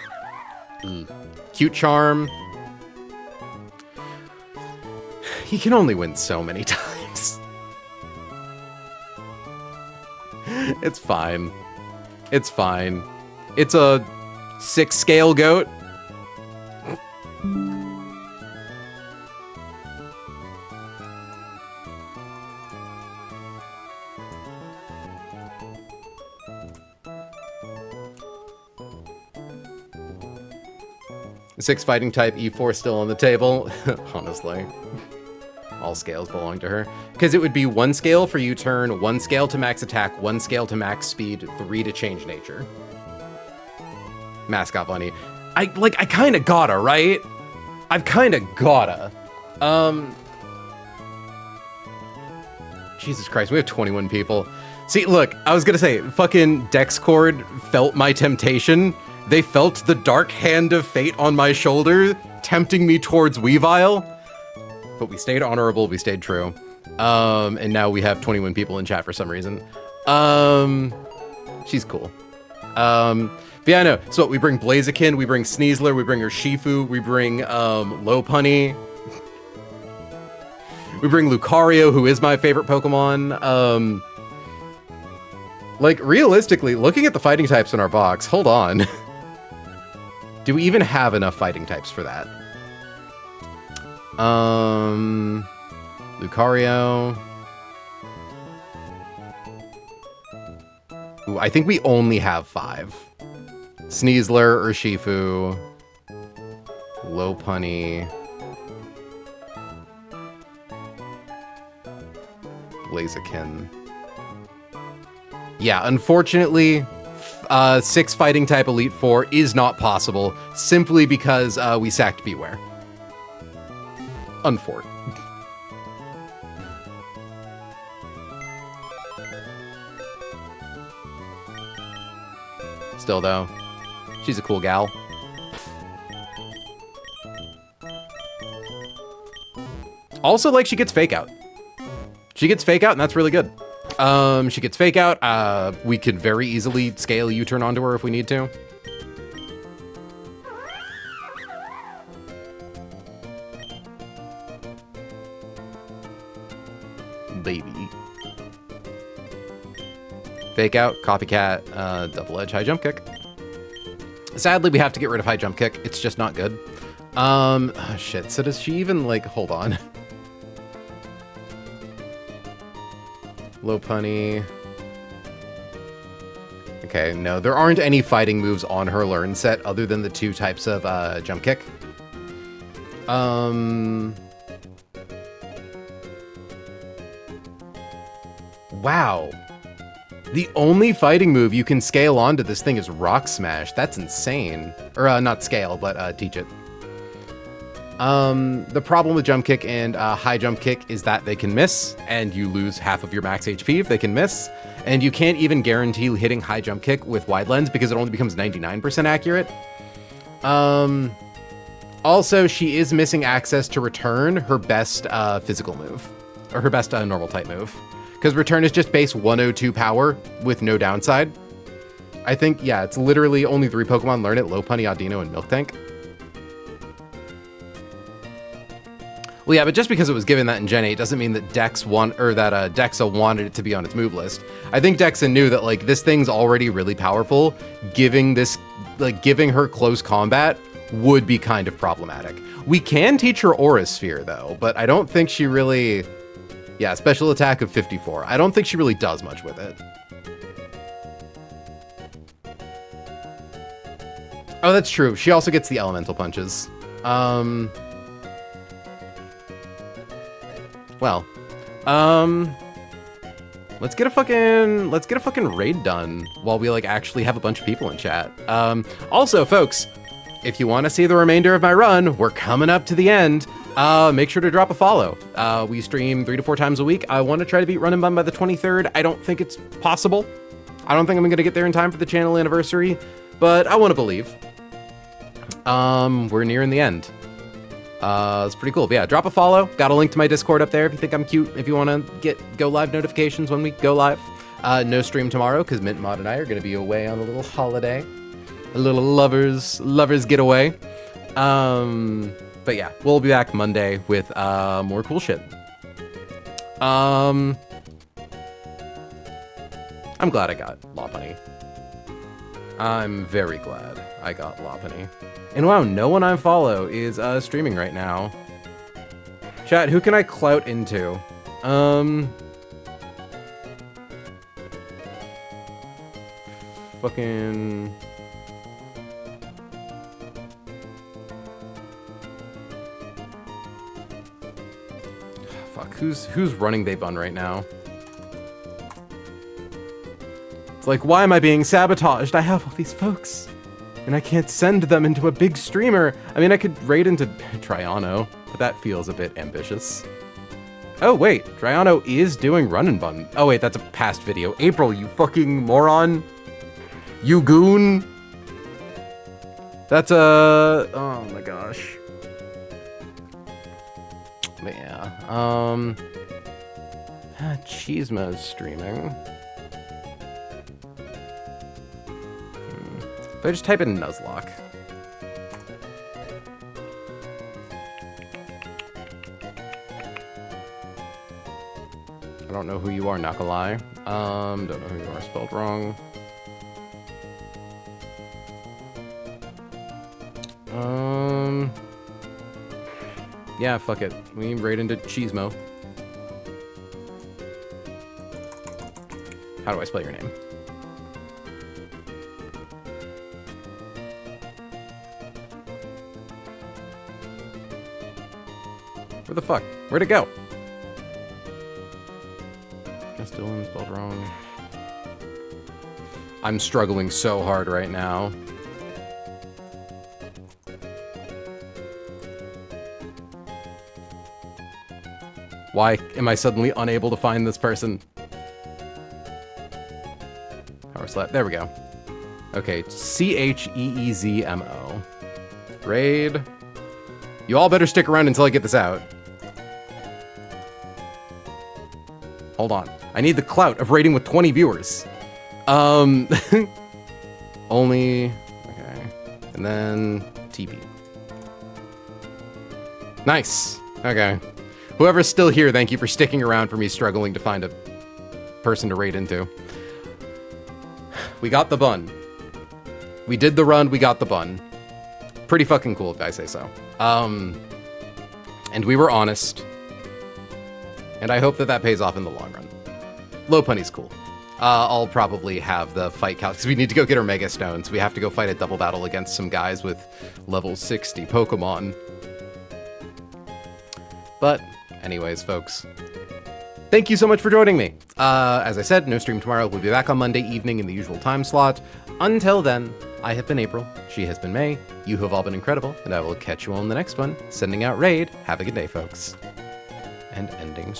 Cute Charm. He can only win so many times. It's fine. It's fine. It's a 6-scale goat. Six fighting type, E4 still on the table. Honestly. All scales belong to her. Because it would be 1 scale for U-turn, 1 scale to max attack, 1 scale to max speed, 3 to change nature. Mascot bunny. I kind of gotta, right? I've kind of gotta. Jesus Christ, we have 21 people. See, look, I was gonna say, fucking Dexcord felt my temptation. They felt the dark hand of fate on my shoulder, tempting me towards Weavile. But we stayed honorable, we stayed true. And now we have 21 people in chat for some reason. She's cool. But yeah, I know. So we bring Blaziken, we bring Sneasler, we bring her Shifu, we bring Lopunny. We bring Lucario, who is my favorite Pokemon. Like, realistically, looking at the fighting types in our box, hold on. Do we even have enough fighting types for that? Lucario. Ooh, I think we only have 5. Sneasler, Urshifu, Lopunny, Blaziken. Yeah, unfortunately, 6 fighting type Elite Four is not possible simply because we sacked Beware. Unfort. Still though, she's a cool gal. Also, like, she gets Fake Out. She gets Fake Out, and that's really good. She gets Fake Out. We could very easily scale U-turn onto her if we need to. Baby. Fake Out, Copycat, Double Edge, High Jump Kick. Sadly, we have to get rid of High Jump Kick. It's just not good. Oh, shit. So does she even, like, hold on. Lopunny. Okay, no, there aren't any fighting moves on her learn set other than the 2 types of Jump Kick. Wow. The only fighting move you can scale onto this thing is Rock Smash. That's insane. Or, not scale, but teach it. The problem with Jump Kick and High Jump Kick is that they can miss, and you lose half of your max HP if they can miss. And you can't even guarantee hitting High Jump Kick with Wide Lens because it only becomes 99% accurate. Also, she is missing access to Return, her best physical move. Or her best normal type move. Because Return is just base 102 power with no downside. I think, yeah, it's literally only 3 Pokemon learn it: Lopunny, Audino, and Miltank. Well, yeah, but just because it was given that in Gen 8 doesn't mean that Dexa wanted it to be on its move list. I think Dexa knew that, like, this thing's already really powerful. Giving her close combat would be kind of problematic. We can teach her Aura Sphere, though, but I don't think she really... Yeah, special attack of 54. I don't think she really does much with it. Oh, that's true. She also gets the elemental punches. Well, let's get a fucking raid done while we, like, actually have a bunch of people in chat. Also, folks, if you want to see the remainder of my run, we're coming up to the end. Make sure to drop a follow. We stream 3 to 4 times a week. I want to try to beat Run and Bun by the 23rd. I don't think it's possible. I don't think I'm going to get there in time for the channel anniversary, but I want to believe. We're nearing the end. It's pretty cool. But yeah, drop a follow. Got a link to my Discord up there if you think I'm cute. If you want to get go live notifications when we go live. No stream tomorrow because Mint Mod and I are going to be away on a little holiday. A little lovers getaway. But yeah, we'll be back Monday with more cool shit. I'm glad I got Lopunny. I'm very glad I got Lopunny. And wow, no one I follow is streaming right now. Chat, who can I clout into? Fucking... Fuck, who's running They Bun right now? It's like, why am I being sabotaged? I have all these folks. And I can't send them into a big streamer. I mean, I could raid into Triano, but that feels a bit ambitious. Oh, wait. Triano is doing run and bun. Oh, wait, that's a past video. April, you fucking moron. You goon. That's a... Oh, my gosh. But yeah, Cheesema is streaming. If I just type in nuzlocke. I don't know who you are, not gonna lie. Don't know who you are, spelled wrong. Yeah, fuck it. We raid into Cheesemo. How do I spell your name? Where the fuck? Where'd it go? Dylan spelled wrong. I'm struggling so hard right now. Why am I suddenly unable to find this person? Power slap. There we go. Okay, Cheezmo. Raid. You all better stick around until I get this out. Hold on. I need the clout of raiding with 20 viewers. Only... Okay. And then... TP. Nice. Okay. Whoever's still here, thank you for sticking around for me struggling to find a person to raid into. We got the bun. We did the run, we got the bun. Pretty fucking cool, if I say so. And we were honest. And I hope that that pays off in the long run. Low punny's cool. I'll probably have the fight count, because we need to go get our Mega Stones. We have to go fight a double battle against some guys with level 60 Pokemon. But, anyways, folks. Thank you so much for joining me. As I said, no stream tomorrow. We'll be back on Monday evening in the usual time slot. Until then, I have been April. She has been May. You have all been incredible, and I will catch you all in the next one. Sending out raid. Have a good day, folks. And ending